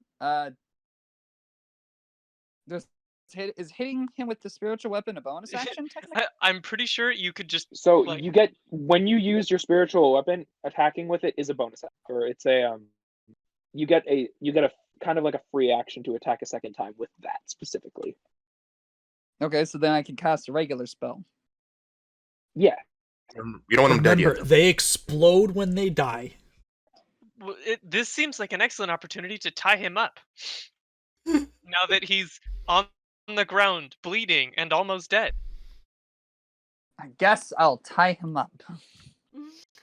[SPEAKER 6] Is hitting him with the spiritual weapon a bonus action technically?
[SPEAKER 3] I'm pretty sure you could just.
[SPEAKER 1] So
[SPEAKER 3] Like-
[SPEAKER 1] you get when you use your spiritual weapon, attacking with it is a bonus, or it's a you get a kind of like a free action to attack a second time with that specifically.
[SPEAKER 6] Okay, so then I can cast a regular spell.
[SPEAKER 1] Yeah,
[SPEAKER 2] You don't want him dead
[SPEAKER 4] Remember,
[SPEAKER 2] yet.
[SPEAKER 4] they explode when they die.
[SPEAKER 3] This seems like an excellent opportunity to tie him up. Now that he's on the ground, bleeding, and almost dead.
[SPEAKER 6] I guess I'll tie him up.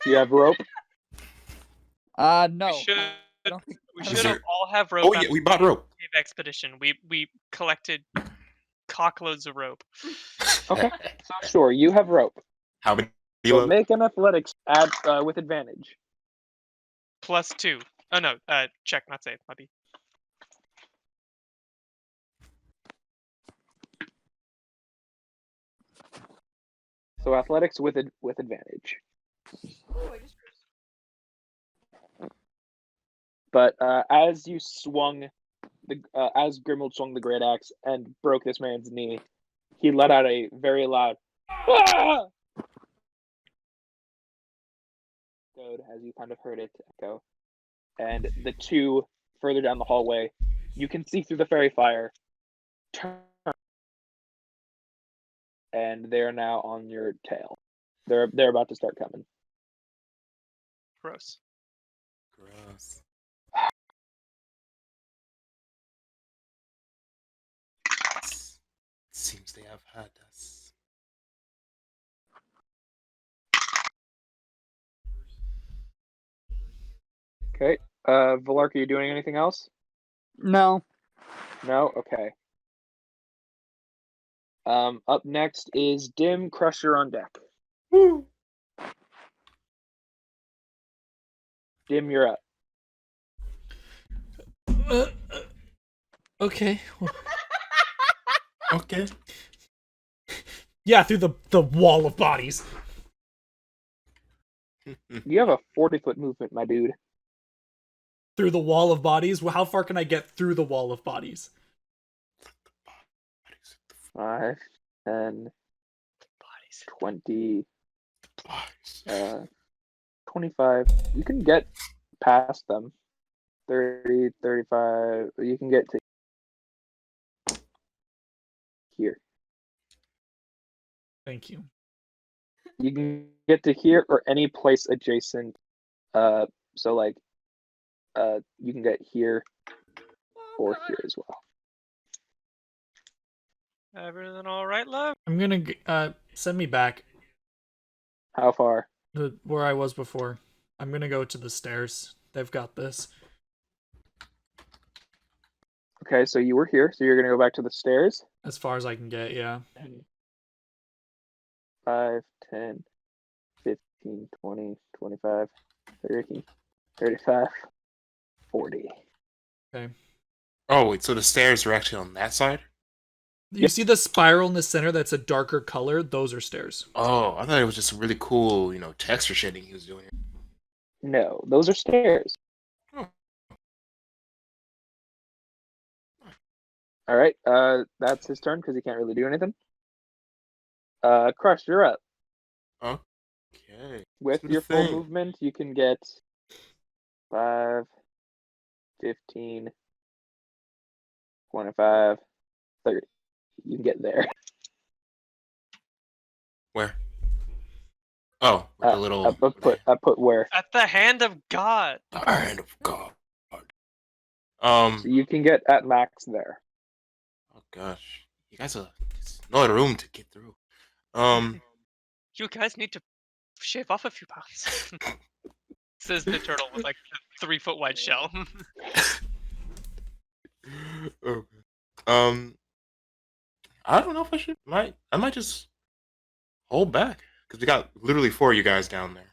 [SPEAKER 1] you have rope.
[SPEAKER 6] No.
[SPEAKER 3] We should.
[SPEAKER 6] I don't think.
[SPEAKER 3] We
[SPEAKER 6] I
[SPEAKER 3] should
[SPEAKER 6] don't
[SPEAKER 2] there-
[SPEAKER 3] have all have rope.
[SPEAKER 2] Oh yeah, we bought rope.
[SPEAKER 3] Cave expedition. We collected cockloads of rope.
[SPEAKER 1] Okay, sure, you have rope.
[SPEAKER 2] How many?
[SPEAKER 1] So make an athletics add with advantage.
[SPEAKER 3] +2. Oh no. Check, not save. Might be.
[SPEAKER 1] So athletics with advantage. But as you swung as Grimuld swung the great axe and broke this man's knee, he let out a very loud "Ah!" as you kind of heard it echo. And the two further down the hallway, you can see through the fairy fire, turn, and they are now on your tail. They're about to start coming.
[SPEAKER 3] Gross.
[SPEAKER 2] Gross. Seems they have had us.
[SPEAKER 1] Okay. Valark, are you doing anything else?
[SPEAKER 6] No.
[SPEAKER 1] No? Okay. Up next is Dimm, Crusher on deck.
[SPEAKER 4] Woo!
[SPEAKER 1] Dimm, you're up.
[SPEAKER 4] Okay.
[SPEAKER 2] Okay.
[SPEAKER 4] Yeah, through the wall of bodies.
[SPEAKER 1] You have a 40-foot movement, my dude.
[SPEAKER 4] Through the wall of bodies? Well, how far can I get through the wall of bodies?
[SPEAKER 1] 5, 10, 20, 25. You can get past them. 30, 35. You can get to here.
[SPEAKER 4] Thank you.
[SPEAKER 1] You can get to here or any place adjacent. So like, you can get here or here as well.
[SPEAKER 3] Everything all right, love?
[SPEAKER 4] I'm gonna send me back
[SPEAKER 1] How far?
[SPEAKER 4] to where I was before. I'm gonna go to the stairs. They've got this.
[SPEAKER 1] Okay, so you were here, so you're gonna go back to the stairs.
[SPEAKER 4] As far as I can get, yeah.
[SPEAKER 1] 5, 10, 15, 20, 25, 30. 35, 40.
[SPEAKER 4] Okay.
[SPEAKER 2] Oh wait, so the stairs are actually on that side?
[SPEAKER 4] You see the spiral in the center that's a darker color? Those are stairs.
[SPEAKER 2] Oh, I thought it was just really cool, texture shading he was doing.
[SPEAKER 1] No, those are stairs.
[SPEAKER 2] Oh.
[SPEAKER 1] All right. That's his turn because he can't really do anything. Crush, you're up.
[SPEAKER 2] Okay.
[SPEAKER 1] With
[SPEAKER 2] do the
[SPEAKER 1] your full
[SPEAKER 2] thing.
[SPEAKER 1] movement, you can get 5, 15, 25, 30. You can get there.
[SPEAKER 2] Where? Oh, with the little.
[SPEAKER 1] I put where.
[SPEAKER 3] At the hand of God.
[SPEAKER 2] The hand of God.
[SPEAKER 1] So you can get at max there.
[SPEAKER 2] Oh gosh, you guys are no room to get through.
[SPEAKER 3] You guys need to shave off a few pounds. Says the turtle with like a 3-foot wide shell.
[SPEAKER 2] Okay. I don't know if I should. I might just hold back because we got literally 4 of you guys down there.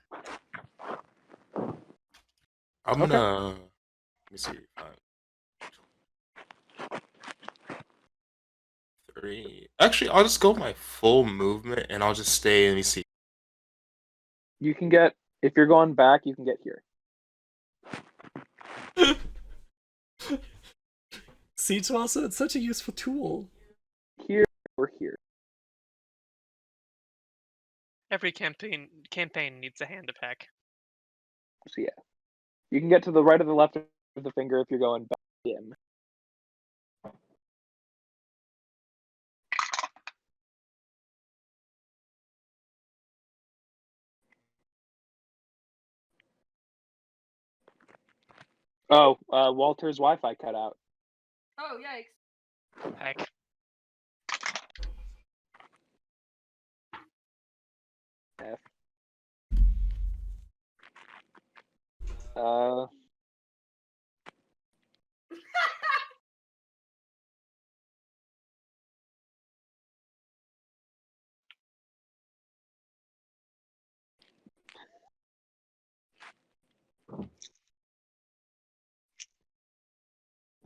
[SPEAKER 2] I'm
[SPEAKER 1] Okay.
[SPEAKER 2] gonna. Let me see. 3. Actually, I'll just go my full movement and I'll just stay. Let me see.
[SPEAKER 1] You can get, if you're going back, you can get here.
[SPEAKER 4] See, Tomasa, it's such a useful tool.
[SPEAKER 1] Here or here.
[SPEAKER 3] Every campaign needs a hand of heck.
[SPEAKER 1] So yeah. You can get to the right or the left of the finger if you're going back. Dimm. Oh, Walter's Wi-Fi cut out.
[SPEAKER 5] Oh, yikes.
[SPEAKER 3] Heck.
[SPEAKER 1] F.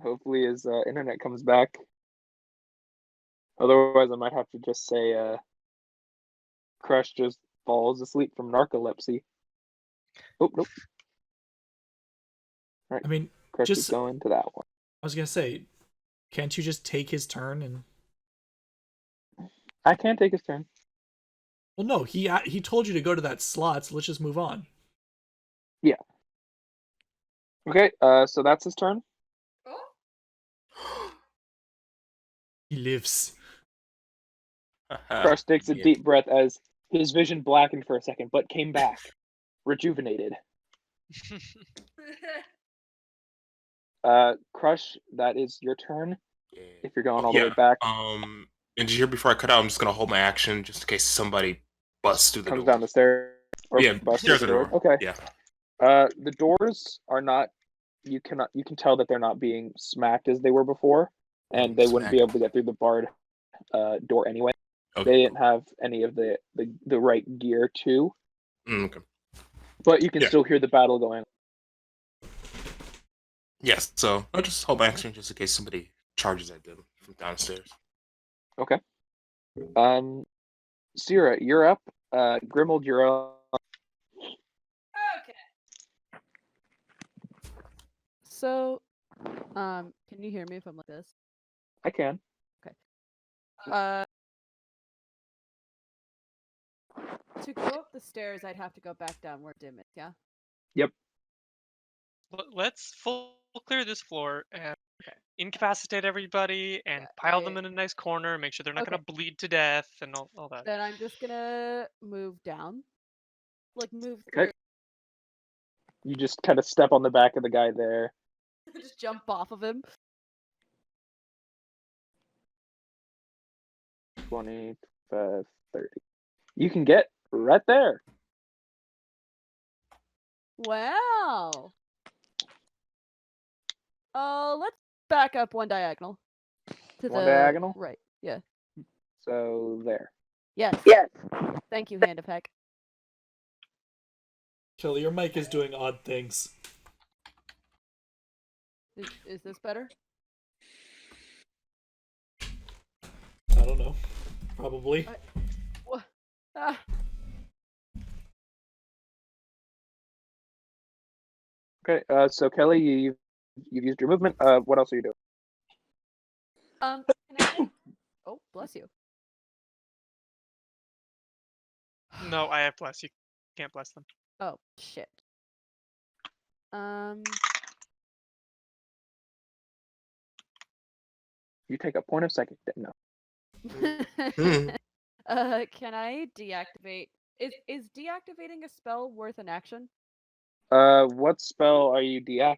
[SPEAKER 1] Hopefully his internet comes back. Otherwise, I might have to just say Crush just falls asleep from narcolepsy. Oh, nope. All right.
[SPEAKER 4] I mean,
[SPEAKER 1] Crush is
[SPEAKER 4] just
[SPEAKER 1] going to that one.
[SPEAKER 4] I was gonna say, can't you just take his turn and?
[SPEAKER 1] I can take his turn.
[SPEAKER 4] Well, no, he told you to go to that slot, so let's just move on.
[SPEAKER 1] Yeah. Okay, so that's his turn.
[SPEAKER 5] Oh,
[SPEAKER 4] He lives.
[SPEAKER 1] Crush takes a
[SPEAKER 2] Yeah.
[SPEAKER 1] deep breath as his vision blackened for a second, but came back, rejuvenated. Crush, that is your turn.
[SPEAKER 2] Yeah.
[SPEAKER 1] If you're going all the way back,
[SPEAKER 2] And did you hear before I cut out? I'm just gonna hold my action just in case somebody busts through the
[SPEAKER 1] comes
[SPEAKER 2] door.
[SPEAKER 1] down the stairs. Or
[SPEAKER 2] Yeah,
[SPEAKER 1] busts
[SPEAKER 2] stairs
[SPEAKER 1] through
[SPEAKER 2] or
[SPEAKER 1] the
[SPEAKER 2] door.
[SPEAKER 1] Okay.
[SPEAKER 2] Yeah.
[SPEAKER 1] The doors are not. You can tell that they're not being smacked as they were before, and they wouldn't be able to get through the barred door anyway.
[SPEAKER 2] Okay,
[SPEAKER 1] They didn't have any of the right gear too,
[SPEAKER 2] okay.
[SPEAKER 1] but you can
[SPEAKER 2] Yeah.
[SPEAKER 1] still hear the battle going.
[SPEAKER 2] Yes. So I'll just hold my action just in case somebody charges at them from downstairs.
[SPEAKER 1] Okay. Sierra, you're up. Grimuld, you're up.
[SPEAKER 5] okay. So, can you hear me if I'm like this?
[SPEAKER 1] I can.
[SPEAKER 5] To go up the stairs, I'd have to go back down where Dimm is, yeah?
[SPEAKER 1] Yep.
[SPEAKER 3] Let's full clear this floor and incapacitate everybody and pile them in a nice corner. Make sure they're not
[SPEAKER 5] Okay.
[SPEAKER 3] gonna bleed to death and all that.
[SPEAKER 5] Then I'm just gonna move down. Like, move
[SPEAKER 1] Okay.
[SPEAKER 5] through.
[SPEAKER 1] You just kind of step on the back of the guy there.
[SPEAKER 5] Just jump off of him.
[SPEAKER 1] 20, 30. You can get right there.
[SPEAKER 5] Wow. Let's back up one diagonal. To
[SPEAKER 1] One
[SPEAKER 5] the
[SPEAKER 1] diagonal?
[SPEAKER 5] right. Yeah.
[SPEAKER 1] So there.
[SPEAKER 5] Yes.
[SPEAKER 1] Yes.
[SPEAKER 5] Thank you, Hand of Heck.
[SPEAKER 4] Kelly, your mic is doing odd things.
[SPEAKER 5] Is this better?
[SPEAKER 4] I don't know. Probably.
[SPEAKER 5] What? Ah.
[SPEAKER 1] Okay, so Kelly, you've used your movement. What else are you doing?
[SPEAKER 5] Can I? Oh, bless you.
[SPEAKER 3] No, I have bless. You can't bless them.
[SPEAKER 5] Oh shit.
[SPEAKER 1] You take a point of psychic. No.
[SPEAKER 5] Can I deactivate? Is deactivating a spell worth an action?
[SPEAKER 1] What spell are you deactivating?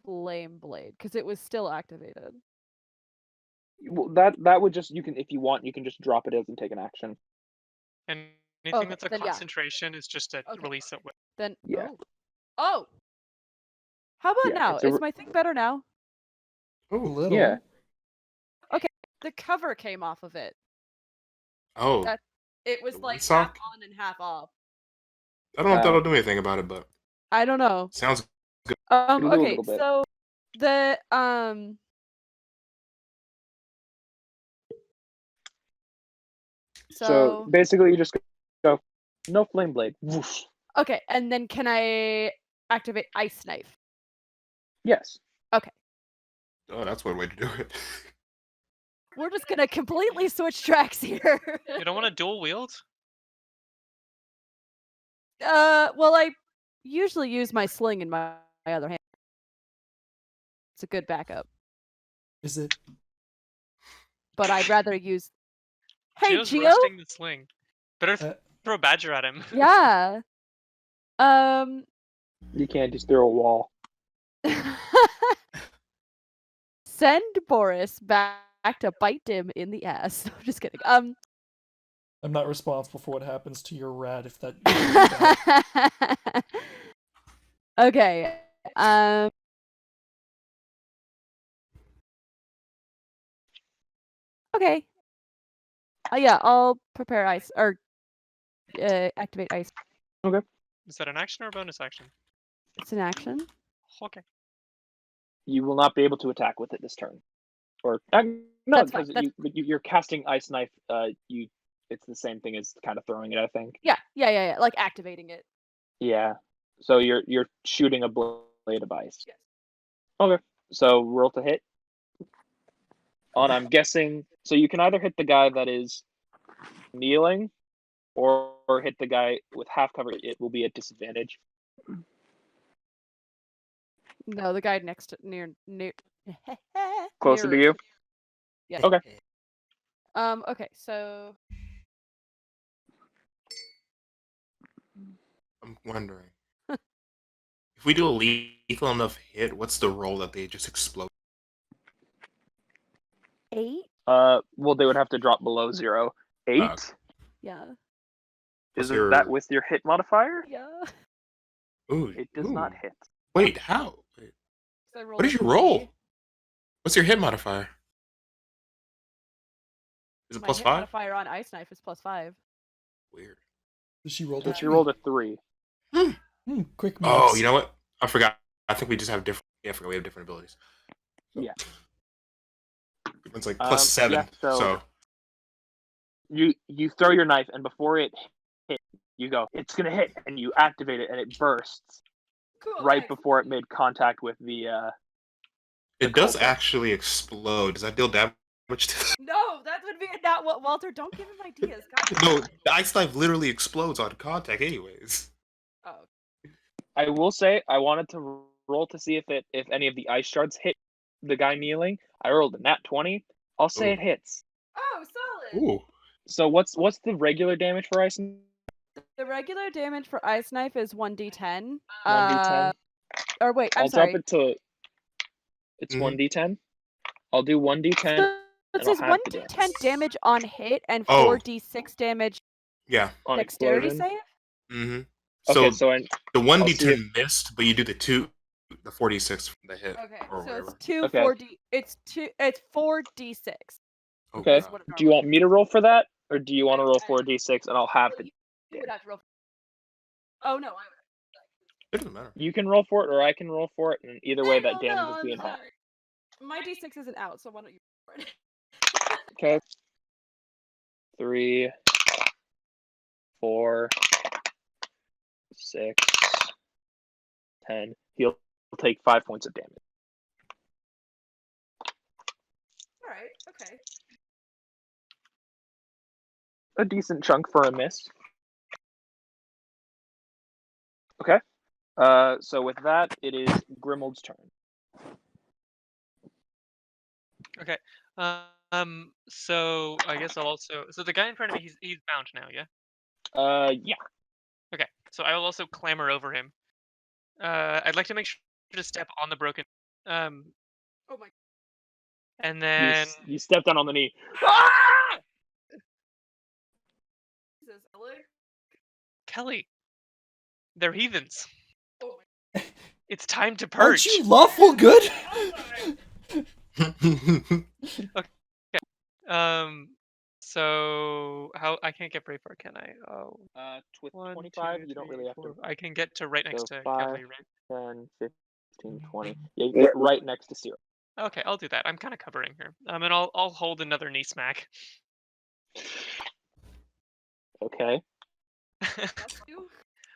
[SPEAKER 5] Flame Blade, because it was still activated.
[SPEAKER 1] Well, that would just, you can, if you want, you can just drop it as and take an action.
[SPEAKER 3] And
[SPEAKER 5] Okay,
[SPEAKER 3] anything that's a
[SPEAKER 5] then yeah.
[SPEAKER 3] concentration is just to
[SPEAKER 5] Okay.
[SPEAKER 3] release it with.
[SPEAKER 5] Then
[SPEAKER 1] Yeah.
[SPEAKER 5] Oh. How about
[SPEAKER 1] Yeah,
[SPEAKER 5] now?
[SPEAKER 1] it's a
[SPEAKER 5] Is my thing better now?
[SPEAKER 4] Oh, little.
[SPEAKER 1] Yeah.
[SPEAKER 5] The cover came off of it.
[SPEAKER 2] Oh,
[SPEAKER 5] That it was
[SPEAKER 2] The
[SPEAKER 5] like
[SPEAKER 2] windsock?
[SPEAKER 5] half on and half off.
[SPEAKER 2] I don't know if that'll do anything about it, but
[SPEAKER 5] I don't know.
[SPEAKER 2] sounds
[SPEAKER 1] It'll do a
[SPEAKER 5] Okay,
[SPEAKER 1] little bit.
[SPEAKER 5] so the
[SPEAKER 1] So basically, you just go, no flame blade. Whoosh.
[SPEAKER 5] okay, and then can I activate Ice Knife?
[SPEAKER 1] Yes.
[SPEAKER 2] oh, that's one way to do it.
[SPEAKER 5] We're just gonna completely switch tracks here.
[SPEAKER 3] You don't want to dual wield?
[SPEAKER 5] Well, I usually use my sling in my other hand. It's a good backup,
[SPEAKER 4] Is it?
[SPEAKER 5] but I'd rather use. Hey,
[SPEAKER 3] Gio's
[SPEAKER 5] Gio.
[SPEAKER 3] roasting the sling. Better
[SPEAKER 4] Uh,
[SPEAKER 3] throw a badger at him.
[SPEAKER 5] Yeah.
[SPEAKER 1] You can't just throw a wall.
[SPEAKER 5] Send Boris back to bite Dimm in the ass. I'm just kidding.
[SPEAKER 4] I'm not responsible for what happens to your rat if that.
[SPEAKER 5] Okay. Okay. Yeah, I'll prepare ice or activate ice.
[SPEAKER 3] Is that an action or a bonus action?
[SPEAKER 5] It's an action.
[SPEAKER 3] Okay.
[SPEAKER 1] You will not be able to attack with it this turn. Or no,
[SPEAKER 5] That's fine,
[SPEAKER 1] because you're casting ice knife. It's the same thing as kind of throwing it, I think.
[SPEAKER 5] Yeah, like activating it.
[SPEAKER 1] Yeah. So you're shooting a blade of ice.
[SPEAKER 5] Yes.
[SPEAKER 1] Okay. So roll to hit. And I'm guessing, so you can either hit the guy that is kneeling, or hit the guy with half cover. It will be at disadvantage.
[SPEAKER 5] No, the guy next to near
[SPEAKER 1] Closer to
[SPEAKER 5] nearer.
[SPEAKER 1] you.
[SPEAKER 5] Yes.
[SPEAKER 1] Okay.
[SPEAKER 5] Okay, so
[SPEAKER 2] I'm wondering if we do a lethal enough hit, what's the roll that they just explode?
[SPEAKER 5] 8?
[SPEAKER 1] Well, they would have to drop below 0. 8.
[SPEAKER 5] Yeah.
[SPEAKER 1] Is
[SPEAKER 2] What's your-
[SPEAKER 1] that with your hit modifier?
[SPEAKER 5] Yeah.
[SPEAKER 2] Ooh,
[SPEAKER 1] It does not hit.
[SPEAKER 2] Wait, how? Wait,
[SPEAKER 5] So I
[SPEAKER 2] what did you
[SPEAKER 5] rolled a
[SPEAKER 2] roll?
[SPEAKER 5] 3.
[SPEAKER 2] What's your hit modifier? Is it
[SPEAKER 5] My
[SPEAKER 2] plus
[SPEAKER 5] hit
[SPEAKER 2] 5?
[SPEAKER 5] modifier on ice knife is +5.
[SPEAKER 2] Weird.
[SPEAKER 4] She rolled
[SPEAKER 1] So
[SPEAKER 4] a
[SPEAKER 1] she rolled a 3.
[SPEAKER 4] quick
[SPEAKER 2] Oh,
[SPEAKER 4] moves.
[SPEAKER 2] you know what? I forgot. I think we just have different. Yeah, I forgot we have different abilities. So.
[SPEAKER 1] Yeah.
[SPEAKER 2] It's like plus 7.
[SPEAKER 1] Yeah, so-
[SPEAKER 2] so
[SPEAKER 1] You throw your knife, and before it hit, you go, it's gonna hit, and you activate it, and it bursts
[SPEAKER 5] Cool.
[SPEAKER 1] right before it made contact with the.
[SPEAKER 2] it does
[SPEAKER 1] culprit.
[SPEAKER 2] actually explode. Does that deal damage to
[SPEAKER 5] No, that would be not what Walter. Don't give him ideas. God.
[SPEAKER 2] No, the ice knife literally explodes on contact anyways.
[SPEAKER 5] Oh.
[SPEAKER 1] I will say I wanted to roll to see if any of the ice shards hit the guy kneeling. I rolled a nat 20. I'll say
[SPEAKER 2] Ooh.
[SPEAKER 1] it hits.
[SPEAKER 5] Oh, solid.
[SPEAKER 2] Ooh.
[SPEAKER 1] So what's the regular damage for ice?
[SPEAKER 5] The regular damage for ice knife is 1d10.
[SPEAKER 1] 1d10.
[SPEAKER 5] Or wait, I'm
[SPEAKER 1] I'll
[SPEAKER 5] sorry.
[SPEAKER 1] drop it to. It's
[SPEAKER 2] Mhm.
[SPEAKER 1] 1d10. I'll do 1d10.
[SPEAKER 5] So it
[SPEAKER 1] and
[SPEAKER 5] says
[SPEAKER 1] I'll have the
[SPEAKER 5] 1d10 damage on hit and
[SPEAKER 2] Oh.
[SPEAKER 5] 4d6 damage
[SPEAKER 2] Yeah.
[SPEAKER 1] on
[SPEAKER 5] dexterity
[SPEAKER 1] explosion.
[SPEAKER 5] save.
[SPEAKER 2] Mm-hmm.
[SPEAKER 1] Okay,
[SPEAKER 2] So
[SPEAKER 1] so
[SPEAKER 2] the one
[SPEAKER 1] I'll see
[SPEAKER 2] d10 missed, but you do the 46 from the hit.
[SPEAKER 5] Okay,
[SPEAKER 2] or
[SPEAKER 5] so it's
[SPEAKER 2] whatever.
[SPEAKER 5] 2
[SPEAKER 1] Okay.
[SPEAKER 5] 4d. It's 4d6.
[SPEAKER 2] Oh,
[SPEAKER 1] Okay.
[SPEAKER 5] Is what it
[SPEAKER 1] do you want me to roll for that, or do you want to roll
[SPEAKER 5] I-
[SPEAKER 1] 4d6 and I'll have
[SPEAKER 5] Well,
[SPEAKER 1] the?
[SPEAKER 5] you would have to roll. Oh no,
[SPEAKER 2] It doesn't matter.
[SPEAKER 1] You can roll for it, or I can roll for it, and either way, that
[SPEAKER 5] No,
[SPEAKER 1] damage
[SPEAKER 5] no,
[SPEAKER 1] is
[SPEAKER 5] I'm
[SPEAKER 1] being halved.
[SPEAKER 5] sorry. My d6 isn't out, so why don't you roll for it?
[SPEAKER 1] Okay. 3, 4, 6, 10. He'll take 5 points of damage.
[SPEAKER 5] Alright, okay.
[SPEAKER 1] A decent chunk for a miss. Okay. So with that, it is Grimuld's turn.
[SPEAKER 3] Okay. So I guess I'll also. So the guy in front of me, he's bound now, yeah.
[SPEAKER 1] Yeah.
[SPEAKER 3] Okay. So I will also clamber over him. I'd like to make sure to step on the broken.
[SPEAKER 5] Oh my.
[SPEAKER 3] And then
[SPEAKER 1] You stepped down on the knee. Ah!
[SPEAKER 5] Jesus, Elek.
[SPEAKER 3] Kelly, they're heathens.
[SPEAKER 5] Oh
[SPEAKER 3] It's time to
[SPEAKER 4] Aren't
[SPEAKER 3] purge.
[SPEAKER 4] you lawful good?
[SPEAKER 3] So how I can't get brave far, can I? Oh,
[SPEAKER 1] With
[SPEAKER 3] 1,
[SPEAKER 1] 25,
[SPEAKER 3] 2,
[SPEAKER 1] you don't
[SPEAKER 3] 3,
[SPEAKER 1] really have
[SPEAKER 3] 4.
[SPEAKER 1] to.
[SPEAKER 3] I can get to right next
[SPEAKER 1] So
[SPEAKER 3] to
[SPEAKER 1] 5,
[SPEAKER 3] Kelly, right?
[SPEAKER 1] 10, 15, 20. Yeah, you get right next to Cyril.
[SPEAKER 3] Okay, I'll do that. I'm kind of covering her. And I'll hold another knee smack.
[SPEAKER 1] Okay.
[SPEAKER 5] That's you?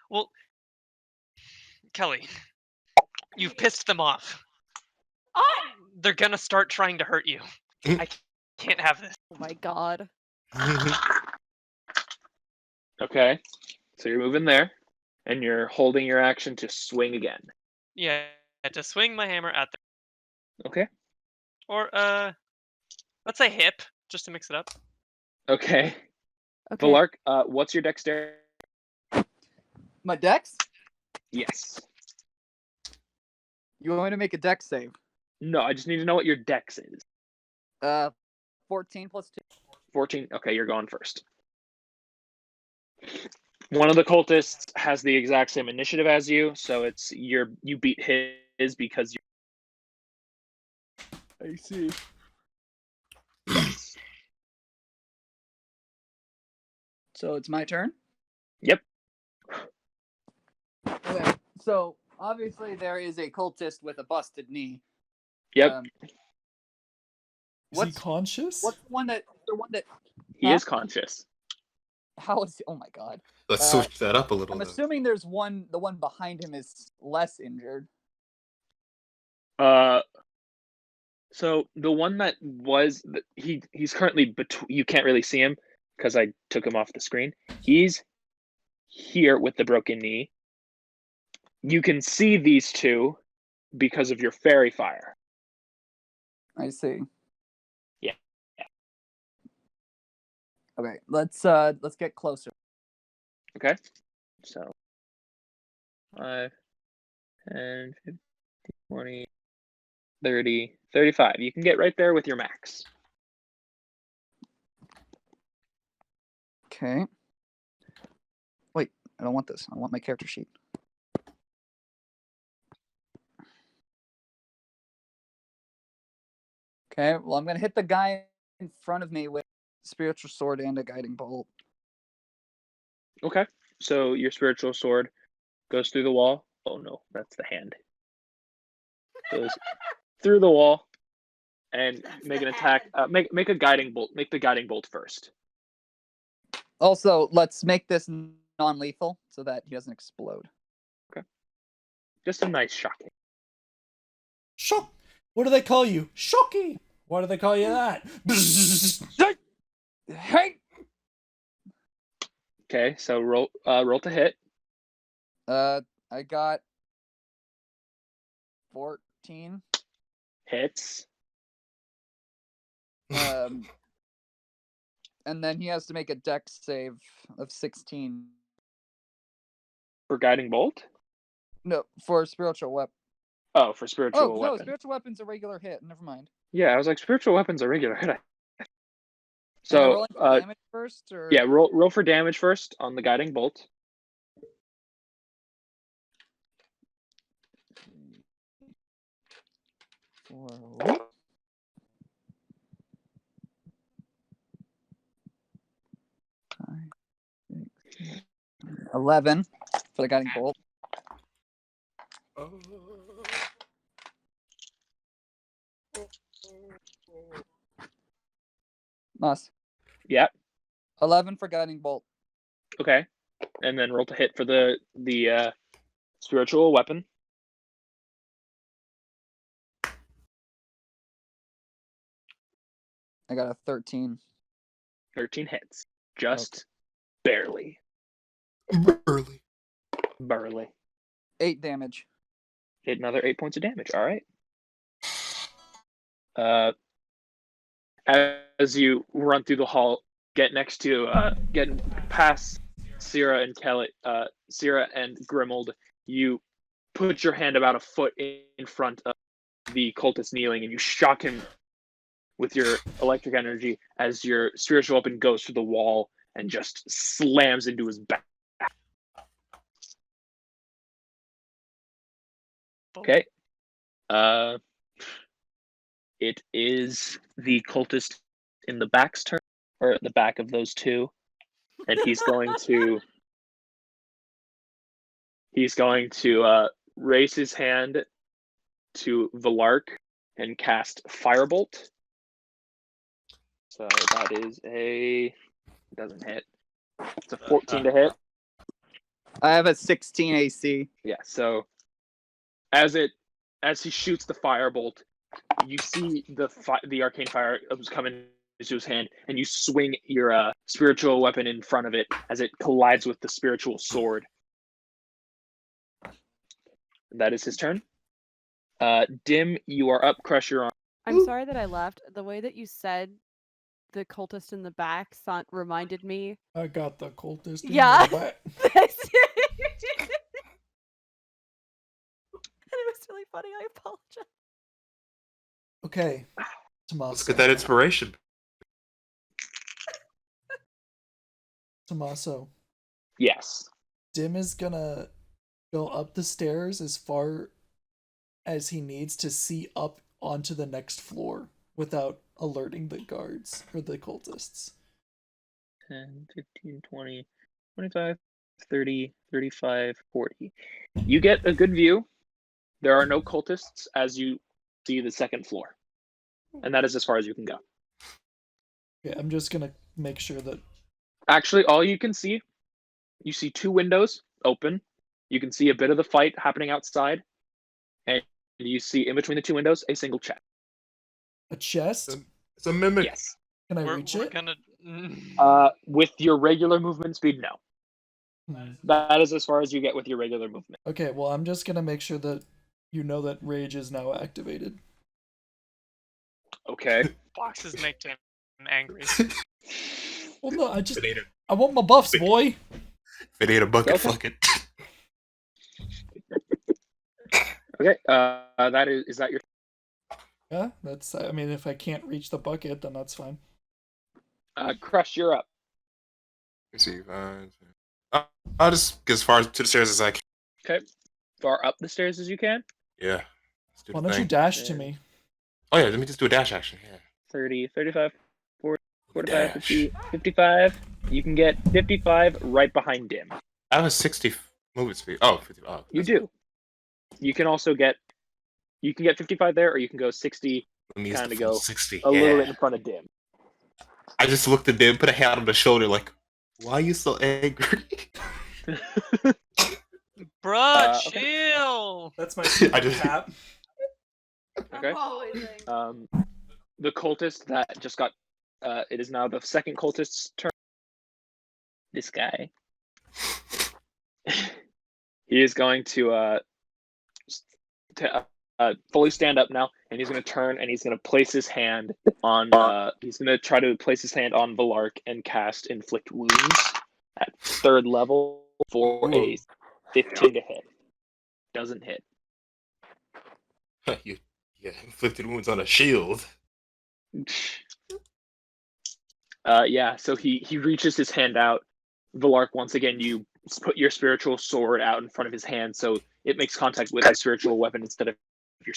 [SPEAKER 3] Well, Kelly, you've pissed them off. They're gonna start trying to hurt you. I can't have this.
[SPEAKER 5] Oh my god.
[SPEAKER 1] Okay. So you're moving there, and you're holding your action to swing again.
[SPEAKER 3] Yeah, to swing my hammer at them.
[SPEAKER 1] Okay.
[SPEAKER 3] Or let's say hip, just to mix it up.
[SPEAKER 1] Okay.
[SPEAKER 5] Okay.
[SPEAKER 1] Valark, what's your dexterity?
[SPEAKER 6] My dex?
[SPEAKER 1] Yes.
[SPEAKER 6] You want me to make a dex save?
[SPEAKER 1] No, I just need to know what your dex is.
[SPEAKER 6] 14 plus 2.
[SPEAKER 1] 14. Okay, you're going first. One of the cultists has the exact same initiative as you, so it's you beat his because you.
[SPEAKER 6] I see.
[SPEAKER 1] Yes.
[SPEAKER 6] So it's my turn?
[SPEAKER 1] Yep.
[SPEAKER 6] Okay. So obviously there is a cultist with a busted knee.
[SPEAKER 1] Yep.
[SPEAKER 4] Is he conscious?
[SPEAKER 6] What's the one that
[SPEAKER 1] He is conscious.
[SPEAKER 6] how is oh my god.
[SPEAKER 2] Let's switch that up a little.
[SPEAKER 6] I'm
[SPEAKER 2] then.
[SPEAKER 6] assuming the one behind him is less injured.
[SPEAKER 1] So the one that was he's currently you can't really see him because I took him off the screen. He's here with the broken knee. You can see these two because of your fairy fire.
[SPEAKER 6] I see.
[SPEAKER 1] Yeah.
[SPEAKER 6] Okay, let's get closer.
[SPEAKER 1] Okay. So 5, 10, 15, 20, 30, 35. You can get right there with your max.
[SPEAKER 6] Okay. Wait, I don't want this. I want my character sheet. Okay, well, I'm gonna hit the guy in front of me with spiritual sword and a guiding bolt.
[SPEAKER 1] Okay. So your spiritual sword goes through the wall. Oh no, that's the hand. Goes through the wall and
[SPEAKER 5] That's
[SPEAKER 1] make
[SPEAKER 5] the
[SPEAKER 1] an attack.
[SPEAKER 5] hand.
[SPEAKER 1] Make a guiding bolt. Make the guiding bolt first.
[SPEAKER 6] Also, let's make this non-lethal so that he doesn't explode.
[SPEAKER 1] Just a nice shocking.
[SPEAKER 4] Shock. What do they call you? Shocky. Why do they call you that?
[SPEAKER 6] Hey!
[SPEAKER 1] Okay, so roll to hit.
[SPEAKER 6] I got 14.
[SPEAKER 1] Hits.
[SPEAKER 6] And then he has to make a dex save of 16.
[SPEAKER 1] For guiding bolt?
[SPEAKER 6] No, for spiritual weapon.
[SPEAKER 1] Oh, for spiritual
[SPEAKER 6] Oh, no,
[SPEAKER 1] weapon.
[SPEAKER 6] spiritual weapon's a regular hit. Never mind.
[SPEAKER 1] Yeah, I was like, spiritual weapon's a regular hit.
[SPEAKER 6] Am I
[SPEAKER 1] So,
[SPEAKER 6] rolling for damage first, or
[SPEAKER 1] yeah, roll for damage first on the guiding bolt.
[SPEAKER 6] for 11 for the guiding bolt. Moss.
[SPEAKER 1] Yeah.
[SPEAKER 6] 11 for guiding bolt.
[SPEAKER 1] Okay. And then roll to hit for the spiritual weapon.
[SPEAKER 6] I got a 13.
[SPEAKER 1] 13 hits. Just barely.
[SPEAKER 2] Early.
[SPEAKER 1] Barely.
[SPEAKER 6] 8 damage.
[SPEAKER 1] Hit another 8 points of damage. All right. As you run through the hall, getting past Syrah and Syrah and Grimuld, you put your hand about a foot in front of the cultist kneeling, and you shock him with your electric energy as your spiritual weapon goes through the wall and just slams into his back. Okay. It is the cultist in the back's turn, or at the back of those two, and he's going to raise his hand to Valark and cast Firebolt. So that is doesn't hit. It's a 14 to hit.
[SPEAKER 6] I have a 16 AC.
[SPEAKER 1] Yeah. So as he shoots the Firebolt, you see the arcane fire was coming into his hand, and you swing your spiritual weapon in front of it as it collides with the spiritual sword. That is his turn. Dimm, you are up. Crush, you're on.
[SPEAKER 5] I'm sorry that I left. The way that you said the cultist in the back reminded me.
[SPEAKER 4] I got the cultist in
[SPEAKER 5] Yeah.
[SPEAKER 4] the back.
[SPEAKER 5] And it was really funny. I apologize.
[SPEAKER 4] Okay.
[SPEAKER 2] Let's
[SPEAKER 4] Tommaso.
[SPEAKER 2] get that inspiration.
[SPEAKER 4] Tommaso.
[SPEAKER 1] Yes.
[SPEAKER 4] Dimm is gonna go up the stairs as far as he needs to see up onto the next floor without alerting the guards or the cultists.
[SPEAKER 1] 10, 15, 20, 25, 30, 35, 40. You get a good view. There are no cultists as you see the second floor. And that is as far as you can go.
[SPEAKER 4] Okay, I'm just gonna make sure that.
[SPEAKER 1] Actually, all you can see, you see 2 windows open. You can see a bit of the fight happening outside. And you see in between the 2 windows a single chest.
[SPEAKER 4] A chest?
[SPEAKER 2] It's a mimic.
[SPEAKER 1] Yes.
[SPEAKER 4] Can I
[SPEAKER 3] We're
[SPEAKER 4] reach it?
[SPEAKER 3] gonna.
[SPEAKER 1] With your regular movement speed, no. That is as far as you get with your regular movement.
[SPEAKER 4] Okay, well, I'm just gonna make sure that you know that rage is now activated.
[SPEAKER 1] Okay.
[SPEAKER 3] Boxes make him angry.
[SPEAKER 4] Well, no, I
[SPEAKER 2] If
[SPEAKER 4] want my buffs, boy.
[SPEAKER 2] it ain't a bucket,
[SPEAKER 1] Okay.
[SPEAKER 2] fuck it.
[SPEAKER 1] Okay. Is that your?
[SPEAKER 4] Yeah, that's. I mean, if I can't reach the bucket, then that's fine.
[SPEAKER 1] Crush, you're up.
[SPEAKER 2] Let's see. I'll just get as far to the stairs as I can.
[SPEAKER 1] Okay. Far up the stairs as you can.
[SPEAKER 2] Yeah. Let's do
[SPEAKER 4] Why
[SPEAKER 2] the
[SPEAKER 4] don't you
[SPEAKER 2] thing.
[SPEAKER 4] dash to
[SPEAKER 1] Yeah.
[SPEAKER 4] me?
[SPEAKER 2] Oh yeah, let me just do a dash action. Yeah.
[SPEAKER 1] 30, 35, 40, 45,
[SPEAKER 2] Dash.
[SPEAKER 1] 50, 55. You can get 55 right behind Dimm.
[SPEAKER 2] I have a 60 movement speed. Oh, 50. Oh,
[SPEAKER 1] You
[SPEAKER 2] that's-
[SPEAKER 1] do. You can also get 55 there, or you can go 60,
[SPEAKER 2] Let me use
[SPEAKER 1] kinda
[SPEAKER 2] the full
[SPEAKER 1] go
[SPEAKER 2] 60.
[SPEAKER 1] a little bit
[SPEAKER 2] Yeah.
[SPEAKER 1] in front of Dimm.
[SPEAKER 2] I just looked at Dim, put a hand on the shoulder, like, why are you so angry?
[SPEAKER 3] Bruh,
[SPEAKER 1] Okay.
[SPEAKER 3] chill.
[SPEAKER 4] That's my
[SPEAKER 2] I just-
[SPEAKER 4] tap.
[SPEAKER 1] Okay.
[SPEAKER 5] I'm always angry.
[SPEAKER 1] The cultist that just got it is now the second cultist's turn. This guy. He is going to fully stand up now, and he's going to turn and he's going to place his hand on. He's going to try to place his hand on Valark and cast Inflict Wounds at 3rd level for a 15 to hit. Doesn't hit.
[SPEAKER 2] you inflicted wounds on a shield.
[SPEAKER 1] Yeah. So he reaches his hand out. Valark, once again, you put your spiritual sword out in front of his hand, so it makes contact with a spiritual weapon instead of your.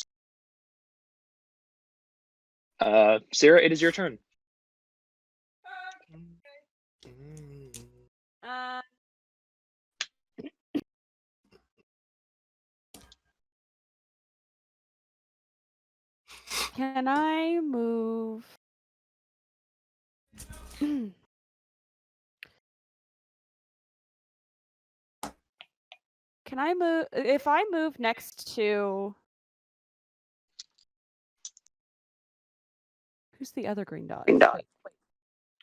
[SPEAKER 1] Sarah, it is your turn.
[SPEAKER 5] Uh, Can I move? Can I move? If I move next to. Who's the other green dot? Wait.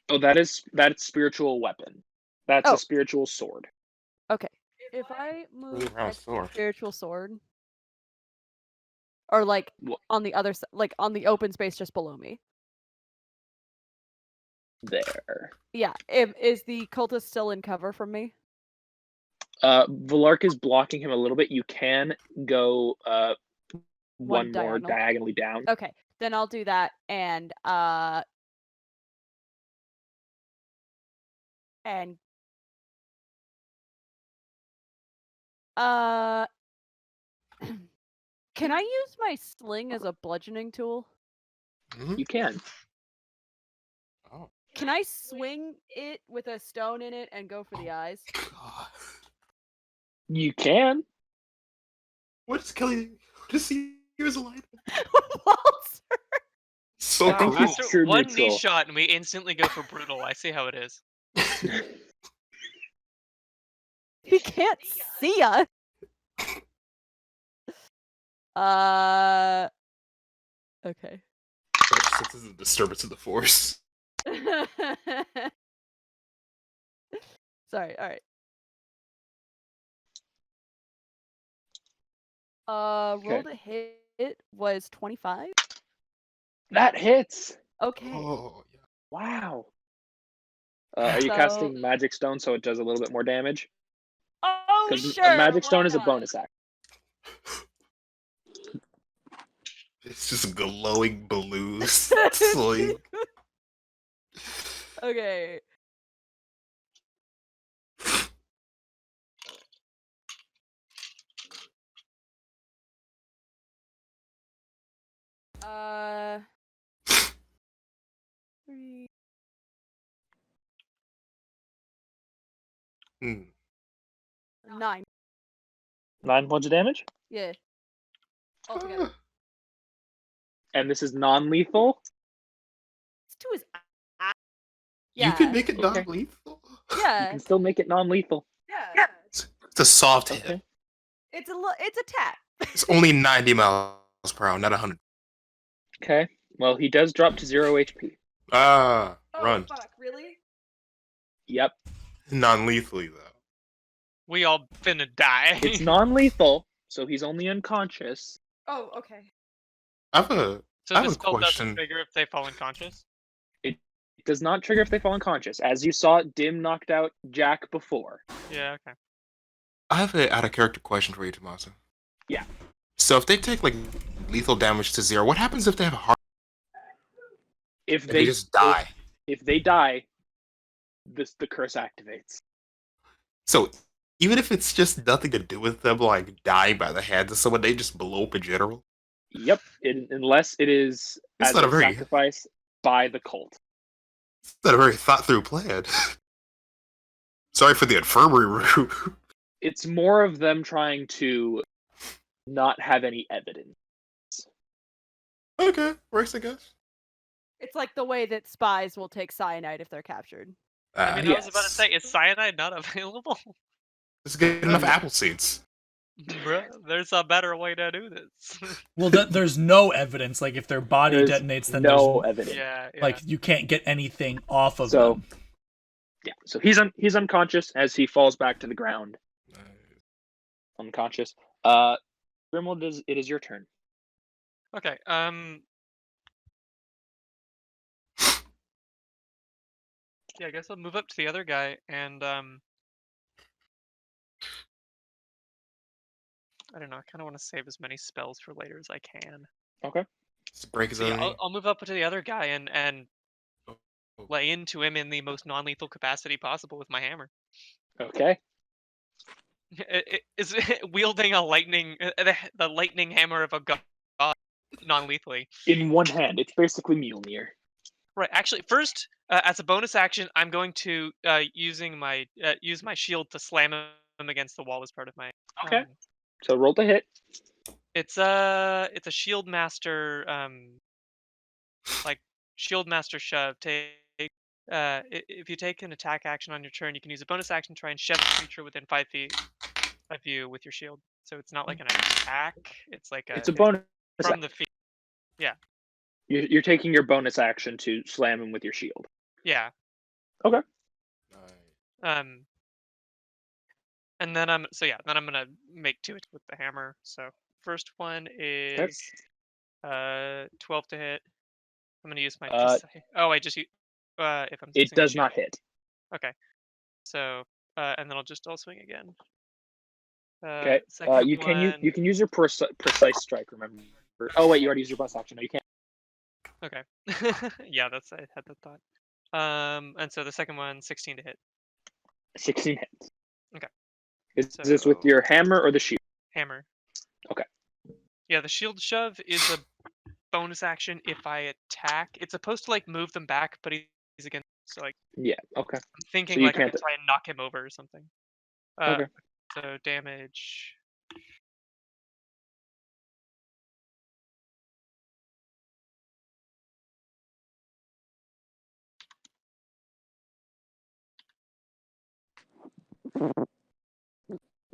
[SPEAKER 1] Oh, that's spiritual weapon. That's
[SPEAKER 5] Oh.
[SPEAKER 1] a spiritual sword.
[SPEAKER 5] Okay. If I move
[SPEAKER 2] Really around
[SPEAKER 5] next to
[SPEAKER 2] sword.
[SPEAKER 5] spiritual sword, or like
[SPEAKER 1] Wha-
[SPEAKER 5] on the other side, like on the open space just below me.
[SPEAKER 1] There.
[SPEAKER 5] Yeah. Is the cultist still in cover from me?
[SPEAKER 1] Valark is blocking him a little bit. You can go one more
[SPEAKER 5] diagonal.
[SPEAKER 1] diagonally down.
[SPEAKER 5] Okay. Then I'll do that and can I use my sling as a bludgeoning tool?
[SPEAKER 2] Mhm.
[SPEAKER 1] You can.
[SPEAKER 2] Oh.
[SPEAKER 5] Can I swing it with a stone in it and go for the eyes?
[SPEAKER 2] God.
[SPEAKER 1] You can.
[SPEAKER 2] What is Kelly? What is he? He was alive.
[SPEAKER 5] Walter!
[SPEAKER 2] So
[SPEAKER 1] I think
[SPEAKER 2] cool.
[SPEAKER 1] he's true
[SPEAKER 3] one
[SPEAKER 1] neutral.
[SPEAKER 3] knee shot and we instantly go for brutal. I see how it is.
[SPEAKER 5] He can't see us. Okay.
[SPEAKER 2] This is a disturbance of the force.
[SPEAKER 5] Sorry, alright. Rolled a hit was 25.
[SPEAKER 1] That hits.
[SPEAKER 5] Okay.
[SPEAKER 2] Oh, yeah.
[SPEAKER 1] Wow. Are you
[SPEAKER 5] So-
[SPEAKER 1] casting Magic Stone so it does a little bit more damage?
[SPEAKER 5] Oh,
[SPEAKER 1] Because
[SPEAKER 5] sure.
[SPEAKER 1] Magic
[SPEAKER 5] why
[SPEAKER 1] Stone is a
[SPEAKER 5] not?
[SPEAKER 1] bonus act.
[SPEAKER 2] It's just glowing blues. It's like,
[SPEAKER 5] Okay. Three.
[SPEAKER 2] hmm.
[SPEAKER 5] 9.
[SPEAKER 1] 9 points of damage.
[SPEAKER 5] Yeah. Altogether.
[SPEAKER 1] And this is non-lethal.
[SPEAKER 5] It's to his eye.
[SPEAKER 2] You
[SPEAKER 5] Yeah.
[SPEAKER 2] can make it
[SPEAKER 1] Okay.
[SPEAKER 2] non-lethal.
[SPEAKER 1] You
[SPEAKER 5] Yeah.
[SPEAKER 1] can still make it non-lethal.
[SPEAKER 5] Yeah.
[SPEAKER 2] It's a soft hit.
[SPEAKER 1] Okay.
[SPEAKER 5] It's a tap.
[SPEAKER 2] It's only 90 miles per hour, not 100.
[SPEAKER 1] Okay. Well, he does drop to 0 HP.
[SPEAKER 2] Ah,
[SPEAKER 5] Oh,
[SPEAKER 2] run.
[SPEAKER 5] fuck, really?
[SPEAKER 1] Yep.
[SPEAKER 2] Non-lethally, though.
[SPEAKER 3] We all finna die.
[SPEAKER 1] It's non-lethal, so he's only unconscious.
[SPEAKER 5] Oh, okay.
[SPEAKER 2] I have a
[SPEAKER 3] So
[SPEAKER 2] I have
[SPEAKER 3] the
[SPEAKER 2] a
[SPEAKER 3] spell
[SPEAKER 2] question.
[SPEAKER 3] doesn't trigger if they fall unconscious?
[SPEAKER 1] It does not trigger if they fall unconscious. As you saw, Dimm knocked out Jack before.
[SPEAKER 3] Yeah, okay.
[SPEAKER 2] I have a out-of-character question for you, Tommaso.
[SPEAKER 1] Yeah.
[SPEAKER 2] So if they take, like, lethal damage to 0, what happens if they have a heart?
[SPEAKER 1] If
[SPEAKER 2] If they just die?
[SPEAKER 1] If they die, the curse activates.
[SPEAKER 2] So even if it's just nothing to do with them, like, dying by the hands of someone, they just blow up in general?
[SPEAKER 1] Yep. Unless it is
[SPEAKER 2] It's
[SPEAKER 1] as
[SPEAKER 2] not
[SPEAKER 1] a
[SPEAKER 2] a very-
[SPEAKER 1] sacrifice by the cult.
[SPEAKER 2] It's not a very thought-through plan. Sorry for the infirmary route.
[SPEAKER 1] It's more of them trying to not have any evidence.
[SPEAKER 2] Okay, works, I guess.
[SPEAKER 5] It's like the way that spies will take cyanide if they're captured.
[SPEAKER 3] I mean, I was about to say, is cyanide not available?
[SPEAKER 2] Let's get enough apple seeds.
[SPEAKER 3] Bruh, there's a better way to do this.
[SPEAKER 4] Well, there's no evidence. Like if their body
[SPEAKER 1] There's
[SPEAKER 4] detonates, then
[SPEAKER 1] no
[SPEAKER 4] there's
[SPEAKER 1] evidence.
[SPEAKER 3] yeah, yeah.
[SPEAKER 4] like you can't get anything off of
[SPEAKER 1] So-
[SPEAKER 4] them.
[SPEAKER 1] Yeah. So he's unconscious as he falls back to the ground. Unconscious. Grimuld, it is your turn.
[SPEAKER 3] Okay, yeah, I guess I'll move up to the other guy and I don't know, I kinda wanna save as many spells for later as I can.
[SPEAKER 2] Just break his
[SPEAKER 3] So yeah,
[SPEAKER 2] own.
[SPEAKER 3] I'll move up to the other guy and
[SPEAKER 2] Oh.
[SPEAKER 3] lay into him in the most non-lethal capacity possible with my hammer.
[SPEAKER 1] Okay.
[SPEAKER 3] Is wielding a lightning the lightning hammer of a god non-lethally.
[SPEAKER 1] In one hand, it's basically Mjolnir.
[SPEAKER 3] Right. Actually, first, as a bonus action, I'm going to use my shield to slam him against the wall as part of my.
[SPEAKER 1] Okay. So roll to hit.
[SPEAKER 3] It's a shield master, like shield master shove. If you take an attack action on your turn, you can use a bonus action to try and shove a creature within 5 feet of you with your shield. So it's not like an attack. It's like
[SPEAKER 1] It's a bonus.
[SPEAKER 3] from the field.
[SPEAKER 1] You're taking your bonus action to slam him with your shield.
[SPEAKER 3] Yeah.
[SPEAKER 1] Okay.
[SPEAKER 3] And then I'm gonna make 2 with the hammer. So first one is 12 to hit. I'm gonna use my oh, I just if I'm
[SPEAKER 1] It
[SPEAKER 3] using a
[SPEAKER 1] does
[SPEAKER 3] shield.
[SPEAKER 1] not hit.
[SPEAKER 3] Okay. So and then I'll swing again.
[SPEAKER 1] Okay.
[SPEAKER 3] Second
[SPEAKER 1] You
[SPEAKER 3] one.
[SPEAKER 1] can use your precise strike. Remember. Oh wait, you already used your bonus action. No, you can't.
[SPEAKER 3] Okay. Yeah, I had that thought. And so the second one, 16 to hit.
[SPEAKER 1] 16 hits.
[SPEAKER 3] Okay.
[SPEAKER 1] Is this with your hammer or the shield?
[SPEAKER 3] Hammer.
[SPEAKER 1] Okay.
[SPEAKER 3] Yeah, the shield shove is a bonus action if I attack. It's supposed to like move them back, but he's against. So like.
[SPEAKER 1] Yeah. Okay.
[SPEAKER 3] I'm thinking
[SPEAKER 1] So you
[SPEAKER 3] like I
[SPEAKER 1] can't
[SPEAKER 3] could try and knock him over or something.
[SPEAKER 1] Okay.
[SPEAKER 3] So damage.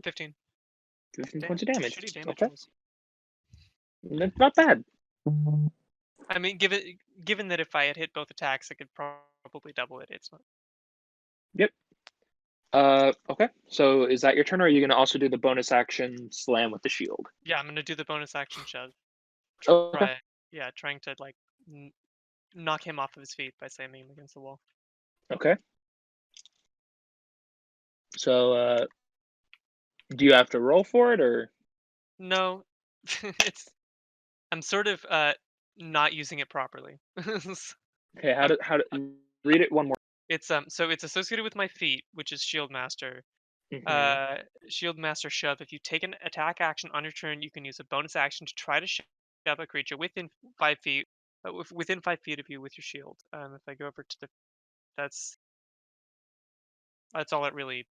[SPEAKER 3] $15.
[SPEAKER 1] 15 points of damage.
[SPEAKER 3] Shitty damage
[SPEAKER 1] Okay.
[SPEAKER 3] rolls.
[SPEAKER 1] That's not bad.
[SPEAKER 3] I mean, given that if I had hit both attacks, I could probably double it. It's not.
[SPEAKER 1] Yep. Okay. So is that your turn, or are you going to also do the bonus action slam with the shield?
[SPEAKER 3] Yeah, I'm gonna do the bonus action shove.
[SPEAKER 1] Okay.
[SPEAKER 3] Trying to like knock him off of his feet by slamming him against the wall.
[SPEAKER 1] Okay. So, do you have to roll for it, or?
[SPEAKER 3] No, I'm sort of not using it properly.
[SPEAKER 1] Okay. How to read it one more?
[SPEAKER 3] It's so it's associated with my feat, which is Shield Master.
[SPEAKER 1] Mhm.
[SPEAKER 3] Shield Master shove. If you take an attack action on your turn, you can use a bonus action to try to shove a creature within 5 feet, within 5 feet of you with your shield. If I go over to that's all it really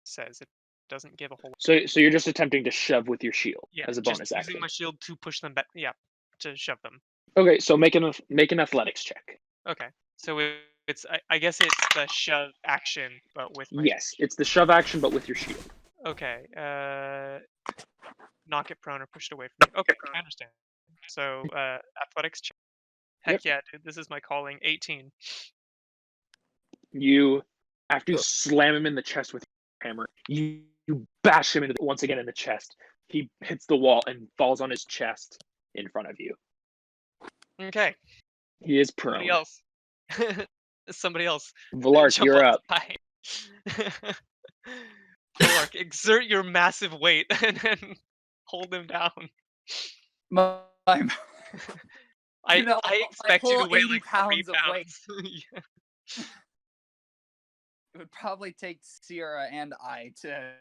[SPEAKER 3] says. It doesn't give a whole.
[SPEAKER 1] So you're just attempting to shove with your shield as a bonus
[SPEAKER 3] just
[SPEAKER 1] action.
[SPEAKER 3] using my shield to push them back. Yeah, to shove them.
[SPEAKER 1] Okay. So make an athletics check.
[SPEAKER 3] Okay, so it's I guess it's the shove action, but with my.
[SPEAKER 1] Yes, it's the shove action, but with your shield.
[SPEAKER 3] Okay. Knock it prone or push it away from me. Okay, I understand. So athletics check. Heck yeah, dude, this is my calling. 18.
[SPEAKER 1] You, after you slam him in the chest with your hammer, you bash him once again in the chest. He hits the wall and falls on his chest in front of you.
[SPEAKER 3] Okay.
[SPEAKER 1] He is prone.
[SPEAKER 3] Somebody else. Somebody else.
[SPEAKER 1] Valark,
[SPEAKER 3] Jump
[SPEAKER 1] you're
[SPEAKER 3] on
[SPEAKER 1] up.
[SPEAKER 3] Valark, exert your massive weight and then hold him down. I expect you to weigh like 3 pounds.
[SPEAKER 6] Yeah. It would probably take Sierra and I to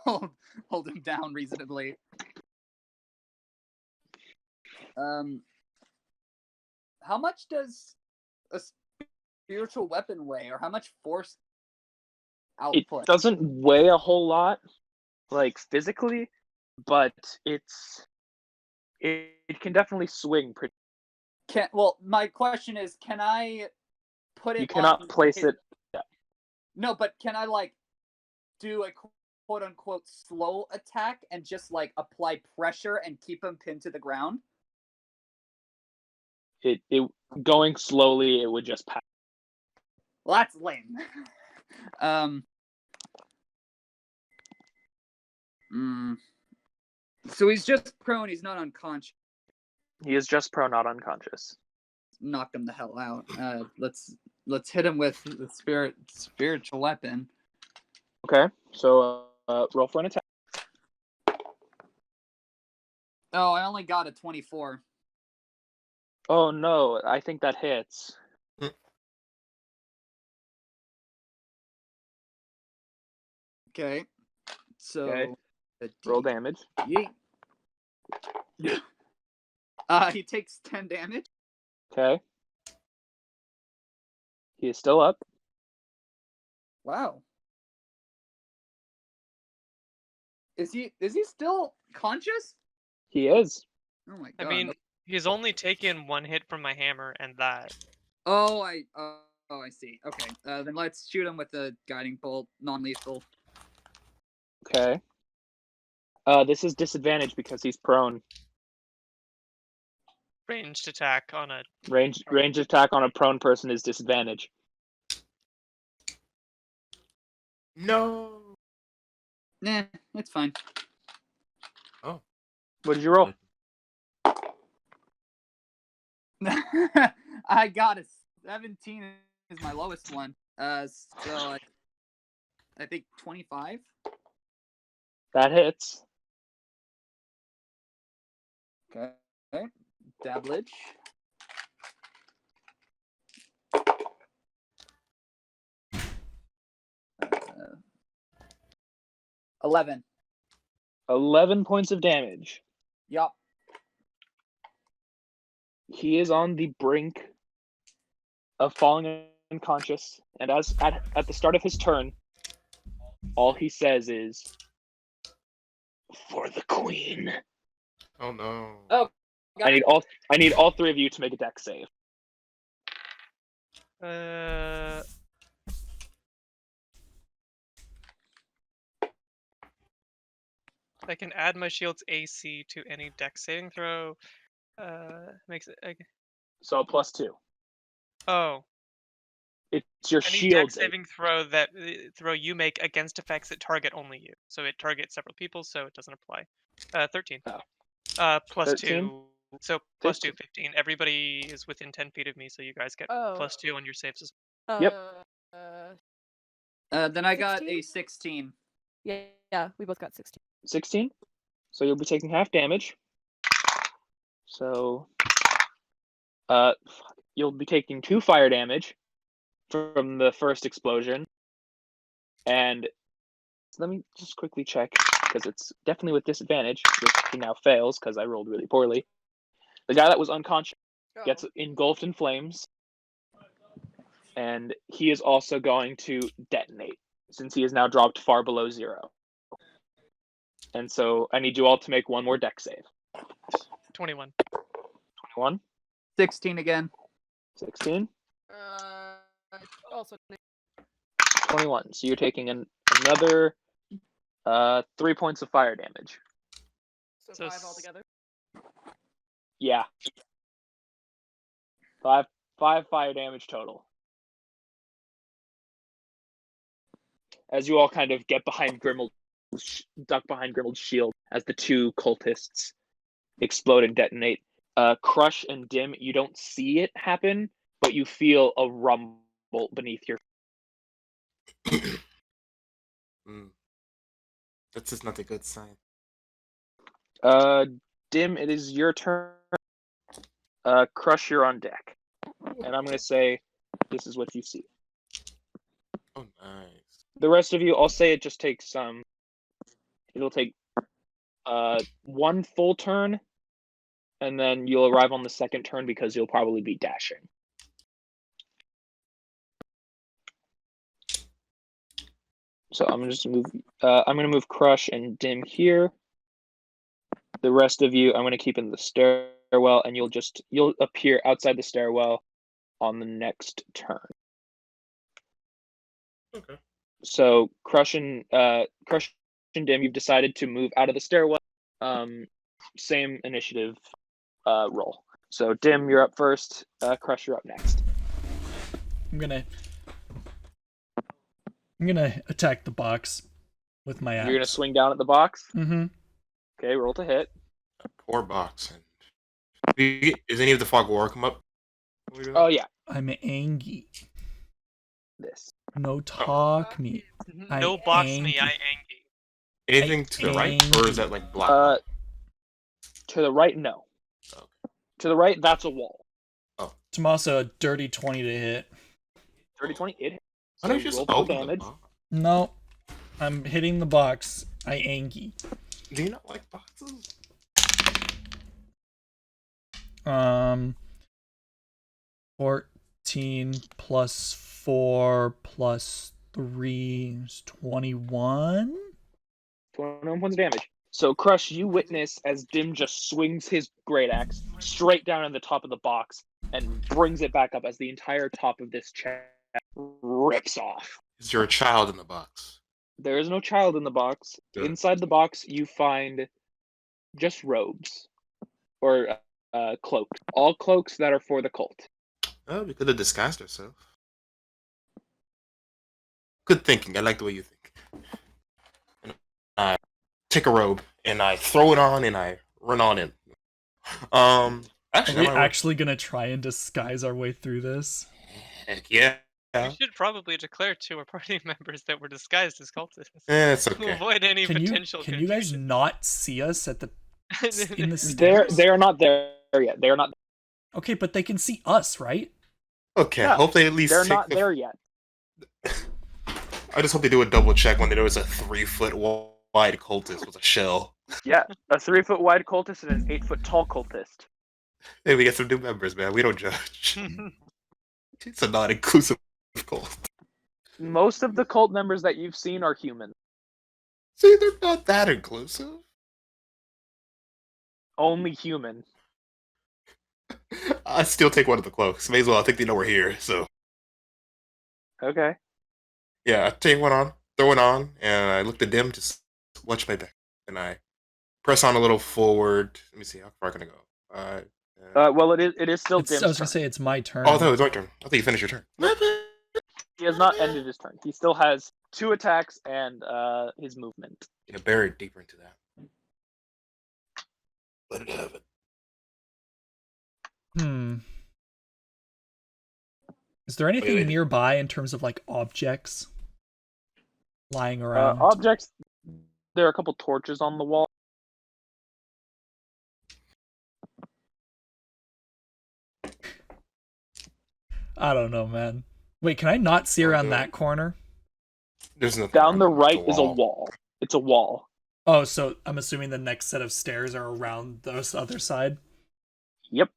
[SPEAKER 6] hold him down reasonably. How much does a spiritual weapon weigh, or how much force output?
[SPEAKER 1] It doesn't weigh a whole lot, like physically, but it can definitely swing pretty.
[SPEAKER 6] Well, my question is, can I put it?
[SPEAKER 1] You cannot place it. Yeah.
[SPEAKER 6] No, but can I like do a quote unquote slow attack and just like apply pressure and keep him pinned to the ground?
[SPEAKER 1] It going slowly, it would just pass.
[SPEAKER 6] Well, that's lame. So he's just prone. He's not unconscious.
[SPEAKER 1] He is just prone, not unconscious.
[SPEAKER 6] Knock him the hell out. Let's hit him with the spiritual weapon.
[SPEAKER 1] Okay, so roll for an attack.
[SPEAKER 6] Oh, I only got a 24.
[SPEAKER 1] Oh no, I think that hits.
[SPEAKER 6] Okay, so
[SPEAKER 1] Okay. Roll damage.
[SPEAKER 6] Yeet. He takes 10 damage.
[SPEAKER 1] Okay. He is still up.
[SPEAKER 6] Wow. Is he still conscious?
[SPEAKER 1] He is.
[SPEAKER 6] Oh my
[SPEAKER 3] I
[SPEAKER 6] god.
[SPEAKER 3] mean, he's only taken 1 hit from my hammer and that.
[SPEAKER 6] Oh, I see. Okay, then let's shoot him with the guiding bolt, non-lethal.
[SPEAKER 1] Okay. This is disadvantage because he's prone.
[SPEAKER 3] Ranged attack on a.
[SPEAKER 1] Range attack on a prone person is disadvantage.
[SPEAKER 2] No.
[SPEAKER 6] Nah, it's fine.
[SPEAKER 2] Oh.
[SPEAKER 1] What did you roll?
[SPEAKER 6] I got a 17 is my lowest one. So I think 25.
[SPEAKER 1] That hits.
[SPEAKER 6] Okay. Dablage. Uh, 11.
[SPEAKER 1] 11 points of damage.
[SPEAKER 6] Yup.
[SPEAKER 1] He is on the brink of falling unconscious, and at the start of his turn, all he says is, "For the queen."
[SPEAKER 2] Oh no.
[SPEAKER 6] Oh, got
[SPEAKER 1] I need all 3 of you to make a dex save.
[SPEAKER 3] I can add my shield's AC to any dex saving throw. Makes it.
[SPEAKER 1] So a +2.
[SPEAKER 3] Oh,
[SPEAKER 1] It's your
[SPEAKER 3] any
[SPEAKER 1] shield.
[SPEAKER 3] dex saving throw you make against effects that target only you. So it targets several people, so it doesn't apply. 13.
[SPEAKER 1] Oh.
[SPEAKER 3] Plus
[SPEAKER 1] 13?
[SPEAKER 3] 2. So plus 2, 15. Everybody is within 10 feet of me, so you guys get
[SPEAKER 5] Oh.
[SPEAKER 3] plus 2 on your saves as
[SPEAKER 1] Yep.
[SPEAKER 6] Then I got
[SPEAKER 5] 16?
[SPEAKER 6] a 16.
[SPEAKER 5] Yeah, we both got 16.
[SPEAKER 1] 16. So you'll be taking half damage. So, you'll be taking 2 fire damage from the first explosion. And let me just quickly check, because it's definitely with disadvantage, which he now fails because I rolled really poorly. The guy that was unconscious gets engulfed in flames, and he is also going to detonate, since he is now dropped far below 0. And so I need you all to make one more dex save.
[SPEAKER 3] 21.
[SPEAKER 1] 21,
[SPEAKER 6] 16 again.
[SPEAKER 1] 16,
[SPEAKER 5] Also
[SPEAKER 1] 21. So you're taking another 3 points of fire damage.
[SPEAKER 3] So
[SPEAKER 5] 5 altogether.
[SPEAKER 1] Yeah. 5 fire damage total. As you all kind of get behind Grimuld, duck behind Grimmuld's shield as the 2 cultists explode and detonate. Crush and Dimm, you don't see it happen, but you feel a rumble beneath your.
[SPEAKER 2] That's just not a good sign.
[SPEAKER 1] Dimm, it is your turn. Crush, you're on deck, and I'm gonna say, this is what you see.
[SPEAKER 2] Oh, nice.
[SPEAKER 1] The rest of you, I'll say it just takes it'll take 1 full turn, and then you'll arrive on the second turn because you'll probably be dashing. So I'm gonna move Crush and Dimm here. The rest of you, I'm gonna keep in the stairwell, and you'll appear outside the stairwell on the next turn.
[SPEAKER 2] Okay.
[SPEAKER 1] So Crush and Dimm, you've decided to move out of the stairwell. Same initiative roll. So Dimm, you're up first. Crush, you're up next.
[SPEAKER 4] I'm gonna attack the box with my axe.
[SPEAKER 1] You're gonna swing down at the box.
[SPEAKER 4] Mm-hmm.
[SPEAKER 1] Okay, roll to hit.
[SPEAKER 2] Poor box. Is any of the fog war come up?
[SPEAKER 1] Oh yeah,
[SPEAKER 4] I'm angry.
[SPEAKER 1] this.
[SPEAKER 4] No talk me.
[SPEAKER 3] No box me, I angry.
[SPEAKER 2] Anything to the right, or is that like block?
[SPEAKER 1] To the right, no.
[SPEAKER 2] Okay.
[SPEAKER 1] To the right, that's a wall.
[SPEAKER 4] It's also a dirty 20 to hit.
[SPEAKER 1] 30-20, it hits.
[SPEAKER 2] Why don't you just
[SPEAKER 1] roll for
[SPEAKER 2] open
[SPEAKER 1] damage.
[SPEAKER 2] the box?
[SPEAKER 4] No, I'm hitting the box. I angry.
[SPEAKER 2] Do you not like boxes?
[SPEAKER 4] 14 plus 4 plus 3 is 21.
[SPEAKER 1] 21 points of damage. So, Crush, you witness as Dimm just swings his great axe straight down in the top of the box and brings it back up as the entire top of this chest rips off.
[SPEAKER 2] Is there a child in the box?
[SPEAKER 1] There is no child in the box.
[SPEAKER 2] Good.
[SPEAKER 1] Inside the box, you find just robes or cloaks. All cloaks that are for the cult.
[SPEAKER 2] Oh, we could have disguised ourselves. Good thinking. I like the way you think. And I take a robe and I throw it on and I run on in.
[SPEAKER 4] Are
[SPEAKER 2] Actually,
[SPEAKER 4] we
[SPEAKER 2] that might work.
[SPEAKER 4] actually gonna try and disguise our way through this?
[SPEAKER 2] Heck yeah.
[SPEAKER 3] We should probably declare to our party members that we're disguised as cultists
[SPEAKER 2] It's
[SPEAKER 3] to
[SPEAKER 2] okay.
[SPEAKER 3] avoid any
[SPEAKER 4] Can you
[SPEAKER 3] potential
[SPEAKER 4] you guys
[SPEAKER 3] confusion.
[SPEAKER 4] not see us at the in the
[SPEAKER 1] They
[SPEAKER 4] stairs?
[SPEAKER 1] are not there yet. They are not.
[SPEAKER 4] Okay, but they can see us, right?
[SPEAKER 2] Okay,
[SPEAKER 1] No,
[SPEAKER 2] hope they at least
[SPEAKER 1] They're
[SPEAKER 2] take
[SPEAKER 1] not
[SPEAKER 2] the...
[SPEAKER 1] there yet.
[SPEAKER 2] I just hope they do a double check when there was a 3-foot wide cultist with a shell.
[SPEAKER 1] Yeah, a 3-foot wide cultist and an 8-foot tall cultist.
[SPEAKER 2] Hey, we get some new members, man. We don't judge. It's a non-inclusive cult.
[SPEAKER 1] Most of the cult members that you've seen are human.
[SPEAKER 2] See, they're not that inclusive.
[SPEAKER 1] Only human.
[SPEAKER 2] I still take one of the cloaks. May as well. I think they know we're here, so...
[SPEAKER 1] Okay.
[SPEAKER 2] Yeah, I take one on, throw it on, and I look to Dimm, just watch my back. And I press on a little forward. Let me see, how far can I go?
[SPEAKER 1] Well, it is still Dimm's
[SPEAKER 4] I was
[SPEAKER 1] turn.
[SPEAKER 4] gonna say it's my turn.
[SPEAKER 2] Oh, that was my turn. I thought you finished your turn.
[SPEAKER 1] He has not ended his turn. He still has 2 attacks and his movement.
[SPEAKER 2] Yeah, buried deeper into that. Let it have it.
[SPEAKER 4] Is there anything
[SPEAKER 2] wait.
[SPEAKER 4] nearby in terms of like objects lying around?
[SPEAKER 1] Objects. There are a couple torches on the wall.
[SPEAKER 4] I don't know, man. Wait, can I not see around that corner?
[SPEAKER 2] There's nothing
[SPEAKER 1] Down the
[SPEAKER 2] around
[SPEAKER 1] right is a wall. It's a wall.
[SPEAKER 4] Oh, so I'm assuming the next set of stairs are around this other side?
[SPEAKER 1] Yep.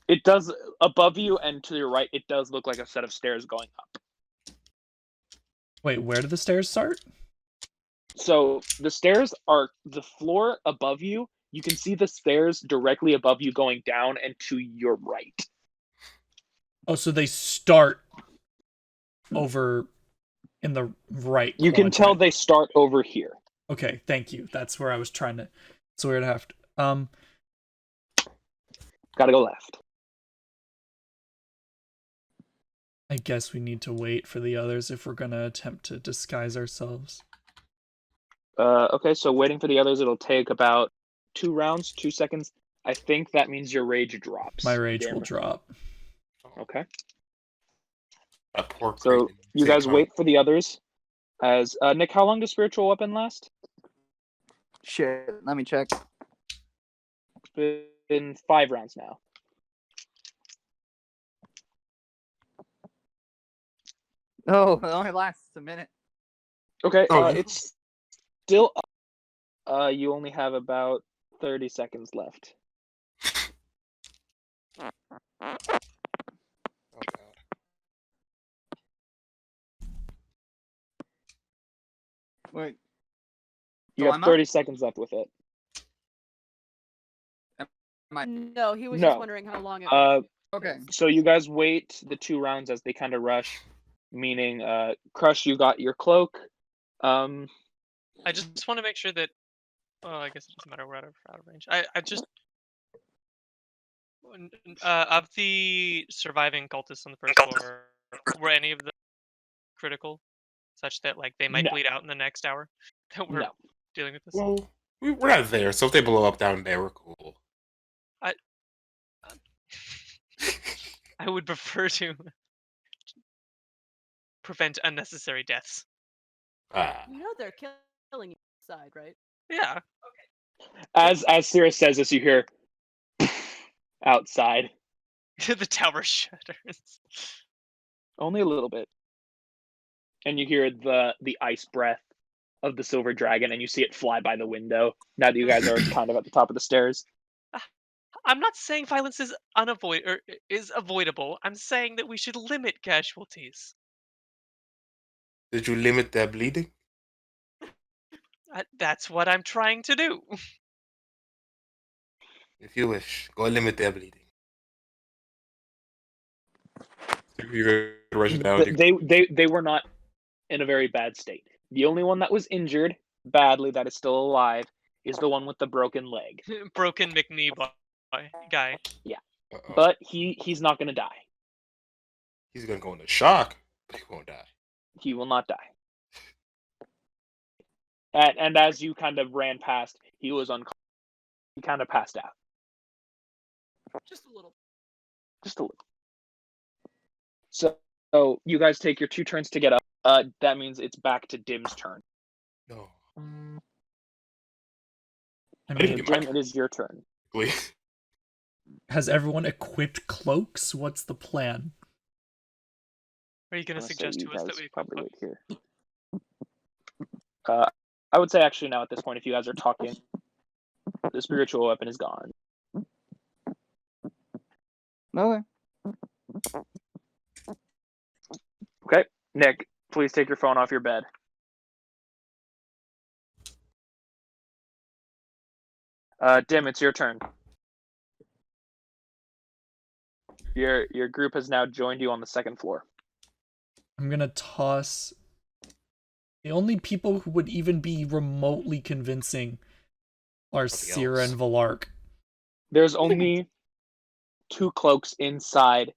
[SPEAKER 1] It does, above you and to your right, it does look like a set of stairs going up.
[SPEAKER 4] Wait, where do the stairs start?
[SPEAKER 1] So the stairs are the floor above you. You can see the stairs directly above you going down and to your right.
[SPEAKER 4] Oh, so they start over in the right
[SPEAKER 1] You can tell
[SPEAKER 4] quadrant.
[SPEAKER 1] they start over here.
[SPEAKER 4] Okay, thank you. That's where I was trying to... It's weird to have to...
[SPEAKER 1] Gotta go left.
[SPEAKER 4] I guess we need to wait for the others if we're gonna attempt to disguise ourselves.
[SPEAKER 1] Okay, so waiting for the others, it'll take about 2 rounds, 2 seconds. I think that means your rage drops.
[SPEAKER 4] My rage
[SPEAKER 1] Dimm.
[SPEAKER 4] will drop.
[SPEAKER 1] Okay.
[SPEAKER 2] A poor
[SPEAKER 1] So
[SPEAKER 2] crate
[SPEAKER 1] you
[SPEAKER 2] didn't
[SPEAKER 1] guys
[SPEAKER 2] come.
[SPEAKER 1] wait for the others. As Nick, how long does spiritual weapon last?
[SPEAKER 6] Shit, let me check.
[SPEAKER 1] It's been 5 rounds now.
[SPEAKER 6] Oh, it only lasts a minute.
[SPEAKER 1] Okay,
[SPEAKER 2] Oh,
[SPEAKER 1] it's still up. You only have about 30 seconds left.
[SPEAKER 2] Oh, God.
[SPEAKER 6] Wait.
[SPEAKER 1] You
[SPEAKER 6] So
[SPEAKER 1] have
[SPEAKER 6] I'm up?
[SPEAKER 1] 30 seconds left with it.
[SPEAKER 5] No, he was
[SPEAKER 1] No.
[SPEAKER 5] just wondering how long it was.
[SPEAKER 6] Okay.
[SPEAKER 1] So you guys wait the 2 rounds as they kind of rush, meaning Crush, you got your cloak.
[SPEAKER 3] I just want to make sure that. Well, I guess it doesn't matter. We're out of range. I just. Of the surviving cultists on the first floor, were any of them critical, such that like they might
[SPEAKER 1] No.
[SPEAKER 3] bleed out in the next hour that we're
[SPEAKER 1] No.
[SPEAKER 3] dealing with this?
[SPEAKER 2] Well, we're not there, so if they blow up down there, we're cool.
[SPEAKER 3] I would prefer to prevent unnecessary deaths.
[SPEAKER 2] Ah.
[SPEAKER 5] You know they're killing you inside, right?
[SPEAKER 3] Yeah.
[SPEAKER 1] As Cirrus says this, you hear outside.
[SPEAKER 3] The tower shudders.
[SPEAKER 1] Only a little bit. And you hear the ice breath of the silver dragon, and you see it fly by the window. Now that you guys are kind of at the top of the stairs.
[SPEAKER 3] I'm not saying violence is avoidable. I'm saying that we should limit casualties.
[SPEAKER 2] Did you limit their bleeding?
[SPEAKER 3] That's what I'm trying to do.
[SPEAKER 2] If you wish, go limit their bleeding. If you're gonna rush it down,
[SPEAKER 1] They were not in a very bad state. The only one that was injured badly that is still alive is the one with the broken leg.
[SPEAKER 3] Broken McKnee guy.
[SPEAKER 2] Uh-oh.
[SPEAKER 1] But he's not gonna die.
[SPEAKER 2] He's gonna go into shock, but he won't die.
[SPEAKER 1] He will not die. And as you kind of ran past, he was unconscious. He kind of passed out.
[SPEAKER 5] Just a little.
[SPEAKER 1] Just a little. So you guys take your 2 turns to get up. That means it's back to Dimm's turn.
[SPEAKER 2] No.
[SPEAKER 4] I
[SPEAKER 2] didn't
[SPEAKER 4] mean,
[SPEAKER 2] get my
[SPEAKER 1] Dim, it is your turn.
[SPEAKER 2] Please.
[SPEAKER 4] has everyone equipped cloaks? What's the plan?
[SPEAKER 3] Are you going to
[SPEAKER 1] I'm gonna say
[SPEAKER 3] suggest
[SPEAKER 1] you
[SPEAKER 3] to us that
[SPEAKER 1] guys
[SPEAKER 3] we
[SPEAKER 1] probably
[SPEAKER 3] equip
[SPEAKER 1] wait here. I would say actually now at this point, if you guys are talking, the spiritual weapon is gone.
[SPEAKER 6] Okay.
[SPEAKER 1] Okay, Nick, please take your phone off your bed. Dim, it's your turn. Your group has now joined you on the 2nd floor.
[SPEAKER 4] I'm gonna toss. The only people who would even be remotely convincing are Sierra
[SPEAKER 2] else.
[SPEAKER 4] and Valark.
[SPEAKER 1] There's only 2 cloaks inside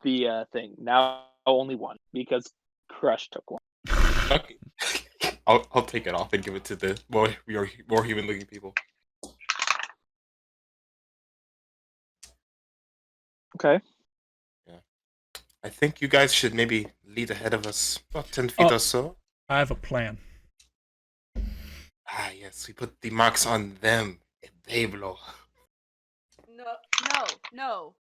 [SPEAKER 1] the thing. Now only 1 because Crush took one.
[SPEAKER 2] Okay. I'll take it off and give it to the more human looking people.
[SPEAKER 1] Okay.
[SPEAKER 2] Yeah. I think you guys should maybe lead ahead of us about 10 feet
[SPEAKER 4] Oh.
[SPEAKER 2] or so.
[SPEAKER 4] I have a plan.
[SPEAKER 2] Ah, yes, we put the marks on them. And they blow.
[SPEAKER 5] No.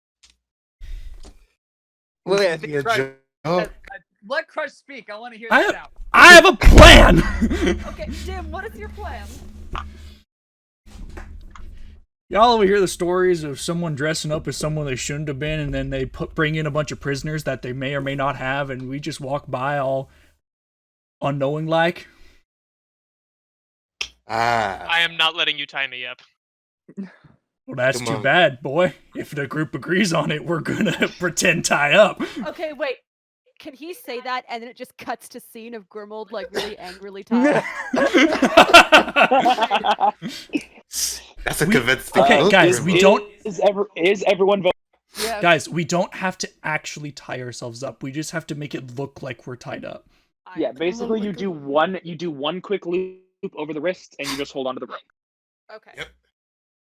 [SPEAKER 6] Wait, I
[SPEAKER 2] This
[SPEAKER 6] think
[SPEAKER 2] is a
[SPEAKER 6] Crush,
[SPEAKER 2] joke.
[SPEAKER 6] let Crush speak. I want to hear
[SPEAKER 4] I
[SPEAKER 6] this
[SPEAKER 4] have-
[SPEAKER 6] out.
[SPEAKER 4] I have a plan!
[SPEAKER 5] Okay, Dim, what is your plan?
[SPEAKER 4] Y'all ever hear the stories of someone dressing up as someone they shouldn't have been, and then they bring in a bunch of prisoners that they may or may not have, and we just walk by all unknowing like?
[SPEAKER 2] Ah,
[SPEAKER 3] I am not letting you tie me up.
[SPEAKER 4] Well, that's
[SPEAKER 2] Come
[SPEAKER 4] too
[SPEAKER 2] on.
[SPEAKER 4] bad, boy. If the group agrees on it, we're gonna pretend tie up.
[SPEAKER 5] Okay, wait. Can he say that and then it just cuts to scene of Grimuld like really angrily tied?
[SPEAKER 2] that's a
[SPEAKER 4] We-
[SPEAKER 2] convincing
[SPEAKER 4] okay,
[SPEAKER 2] look,
[SPEAKER 4] guys, we don't-
[SPEAKER 1] Is everyone voting?
[SPEAKER 5] Yeah.
[SPEAKER 4] Guys, we don't have to actually tie ourselves up. We just have to make it look like we're tied up.
[SPEAKER 1] Yeah, basically you do one quick loop over the wrist and you just hold onto the rope.
[SPEAKER 5] Okay.
[SPEAKER 2] Yep.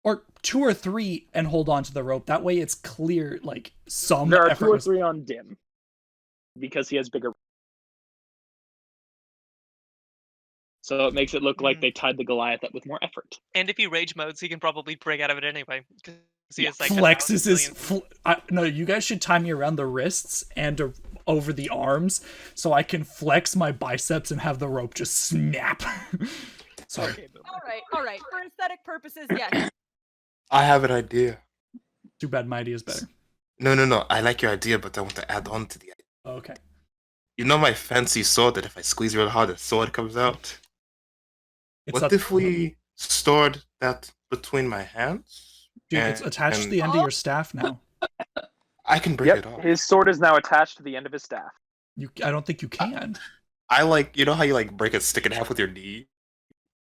[SPEAKER 4] Or 2 or 3 and hold on to the rope. That way it's clear, like, some
[SPEAKER 1] There are
[SPEAKER 4] effort
[SPEAKER 1] 2 or
[SPEAKER 4] was-
[SPEAKER 1] 3 on Dim because he has bigger. So it makes it look like they tied the Goliath up with more effort.
[SPEAKER 3] And if he rage modes, he can probably break out of it anyway. Because he
[SPEAKER 1] Yeah,
[SPEAKER 3] has like
[SPEAKER 4] flexes his
[SPEAKER 3] 1,000,000,000.
[SPEAKER 4] no, you guys should tie me around the wrists and over the arms so I can flex my biceps and have the rope just snap. Sorry.
[SPEAKER 3] Okay, boomer.
[SPEAKER 5] All right. For aesthetic purposes, yes.
[SPEAKER 2] I have an idea.
[SPEAKER 4] Too bad my idea is better.
[SPEAKER 2] No. I like your idea, but I want to add on to the idea.
[SPEAKER 4] Okay.
[SPEAKER 2] You know my fancy sword that if I squeeze real hard, the sword comes out?
[SPEAKER 4] It's
[SPEAKER 2] What
[SPEAKER 4] not-
[SPEAKER 2] if we stored that between my hands?
[SPEAKER 4] Dude, it's attached to
[SPEAKER 2] and
[SPEAKER 4] the end of your staff now.
[SPEAKER 2] I can break it off.
[SPEAKER 1] His sword is now attached to the end of his staff.
[SPEAKER 4] I don't think you can.
[SPEAKER 2] I like, you know how you like break a stick in half with your knee?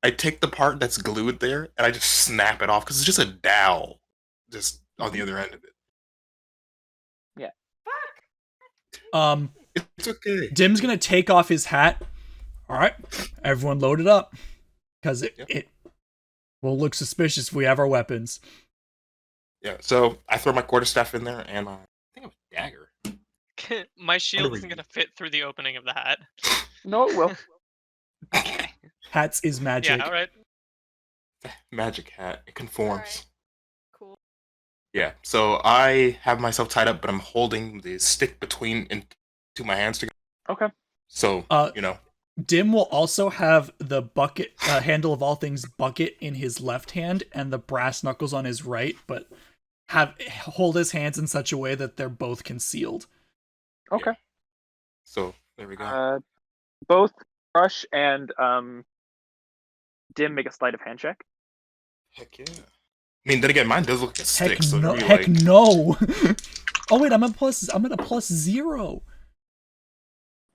[SPEAKER 2] I take the part that's glued there and I just snap it off because it's just a dowel just on the other end of it. It's okay.
[SPEAKER 4] Dim's gonna take off his hat. All right, everyone load it up, because it will look suspicious if we have our weapons.
[SPEAKER 2] Yeah, so I throw my quarterstaff in there and I think of a dagger.
[SPEAKER 3] My shield
[SPEAKER 2] Whatever
[SPEAKER 3] isn't
[SPEAKER 2] you-
[SPEAKER 3] gonna fit through the opening of the hat.
[SPEAKER 1] No, it will.
[SPEAKER 3] Okay.
[SPEAKER 4] Hats is magic.
[SPEAKER 3] Yeah, alright.
[SPEAKER 2] Magic hat. It conforms.
[SPEAKER 5] Alright. Cool.
[SPEAKER 2] Yeah, so I have myself tied up, but I'm holding the stick between into my hands together.
[SPEAKER 1] Okay.
[SPEAKER 2] So, you know.
[SPEAKER 4] Dim will also have the bucket handle of all things bucket in his left hand and the brass knuckles on his right, but hold his hands in such a way that they're both concealed.
[SPEAKER 1] Okay.
[SPEAKER 2] So, there we go.
[SPEAKER 1] Both Crush and Dim, make a sleight of hand check.
[SPEAKER 2] Heck yeah. I mean, then again, mine does look like a stick,
[SPEAKER 4] Heck
[SPEAKER 2] so
[SPEAKER 4] no!
[SPEAKER 2] it'd be
[SPEAKER 4] Heck
[SPEAKER 2] like,
[SPEAKER 4] no! Oh wait, I'm at a +0.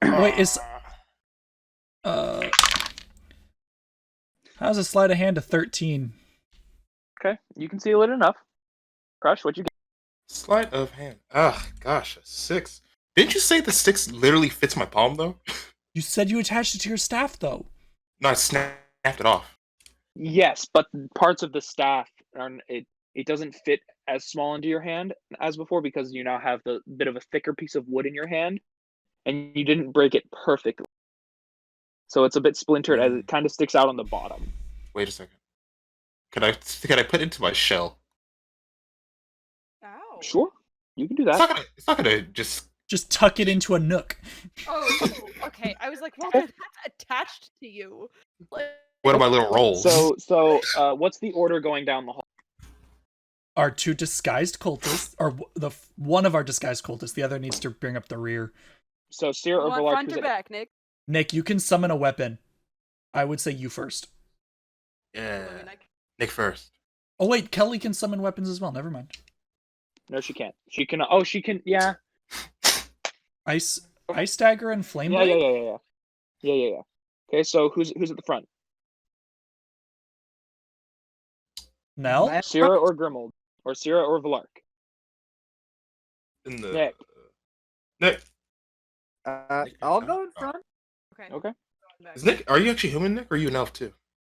[SPEAKER 4] Wait, is how's a sleight of hand to 13?
[SPEAKER 1] Okay, you can seal it enough. Crush, what'd you get?
[SPEAKER 2] sleight of hand. Ah, gosh, a 6. Didn't you say the sticks literally fits my palm though?
[SPEAKER 4] You said you attached it to your staff though.
[SPEAKER 2] No, I snapped it off.
[SPEAKER 1] Yes, but parts of the staff it doesn't fit as small into your hand as before because you now have the bit of a thicker piece of wood in your hand, and you didn't break it perfectly. So it's a bit splintered as it kind of sticks out on the bottom.
[SPEAKER 2] Wait a second. Can I put it into my shell?
[SPEAKER 5] Ow.
[SPEAKER 1] Sure, you can do
[SPEAKER 2] It's
[SPEAKER 1] that.
[SPEAKER 2] not gonna just
[SPEAKER 4] tuck it into a nook.
[SPEAKER 5] Oh, okay. I was like, well, that's attached to you. Like,
[SPEAKER 2] What are my little rolls?
[SPEAKER 1] So what's the order going down the hall?
[SPEAKER 4] Our 2 disguised cultists, or one of our disguised cultists. The other needs to bring up the rear.
[SPEAKER 1] So Seer or
[SPEAKER 5] you want
[SPEAKER 1] Valark,
[SPEAKER 5] front
[SPEAKER 1] who's
[SPEAKER 5] or
[SPEAKER 1] it?
[SPEAKER 5] back, Nick?
[SPEAKER 4] Nick, you can summon a weapon. I would say you first.
[SPEAKER 2] Yeah.
[SPEAKER 5] Maybe Nick.
[SPEAKER 2] Nick first.
[SPEAKER 4] Oh wait, Kelly can summon weapons as well. Never mind.
[SPEAKER 1] No, she can't. She can. Oh, she can. Yeah.
[SPEAKER 4] Ice dagger and flame
[SPEAKER 1] Yeah.
[SPEAKER 4] blade.
[SPEAKER 1] Yeah. Okay, so who's at the front?
[SPEAKER 4] Nell.
[SPEAKER 1] Sierra or Grimuld, or Sierra or Valark?
[SPEAKER 2] In the
[SPEAKER 1] Nick.
[SPEAKER 2] Nick.
[SPEAKER 6] I'll go in front.
[SPEAKER 5] Okay.
[SPEAKER 1] Okay.
[SPEAKER 2] Is Nick? Are you actually human, Nick, or are you an elf too?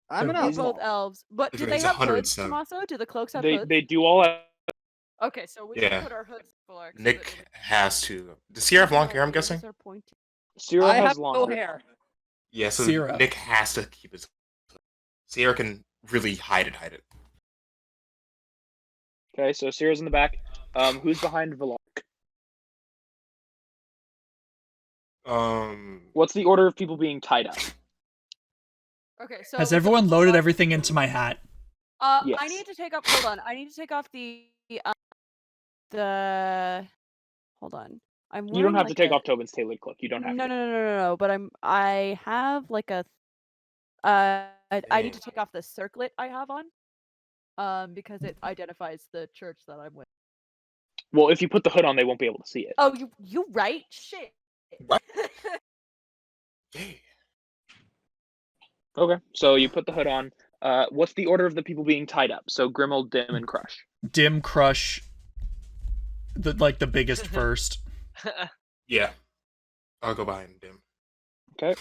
[SPEAKER 6] I'm an
[SPEAKER 4] They're
[SPEAKER 5] We're
[SPEAKER 6] elf.
[SPEAKER 5] both elves. But do
[SPEAKER 2] Okay,
[SPEAKER 5] they
[SPEAKER 2] he's
[SPEAKER 5] have hoods,
[SPEAKER 2] 107.
[SPEAKER 5] Tommaso? Do the cloaks have
[SPEAKER 1] They
[SPEAKER 5] hoods?
[SPEAKER 1] they do all.
[SPEAKER 5] Okay, so we
[SPEAKER 2] Yeah.
[SPEAKER 5] can put our hoods for
[SPEAKER 2] Nick has to. Does Sierra have long hair? I'm guessing.
[SPEAKER 1] Sierra
[SPEAKER 6] I
[SPEAKER 1] has
[SPEAKER 6] have
[SPEAKER 1] long
[SPEAKER 6] no
[SPEAKER 1] hair.
[SPEAKER 6] hair.
[SPEAKER 2] Yeah, so
[SPEAKER 4] Sierra.
[SPEAKER 2] Nick has to keep his. Sierra can really hide it.
[SPEAKER 1] Okay, so Sierra's in the back. Who's behind Valark? What's the order of people being tied up?
[SPEAKER 5] Okay, so
[SPEAKER 4] Has everyone loaded everything into my hat?
[SPEAKER 1] Yes.
[SPEAKER 5] I need to take off. Hold on. I need to take off the. Hold on. I'm.
[SPEAKER 1] You don't
[SPEAKER 5] wearing,
[SPEAKER 1] have to
[SPEAKER 5] like,
[SPEAKER 1] take
[SPEAKER 5] a-
[SPEAKER 1] off Tobin's tailored cloak. You don't have to.
[SPEAKER 5] No. But I have like a. I need to take off the circlet I have on. Because it identifies the church that I'm with.
[SPEAKER 1] Well, if you put the hood on, they won't be able to see it.
[SPEAKER 5] Oh, you right? Shit.
[SPEAKER 2] What? Yeah.
[SPEAKER 1] Okay, so you put the hood on. What's the order of the people being tied up? So Grimald, Dim, and Crush.
[SPEAKER 4] Dim, Crush, the biggest first.
[SPEAKER 2] Yeah. I'll go behind him.
[SPEAKER 1] Okay.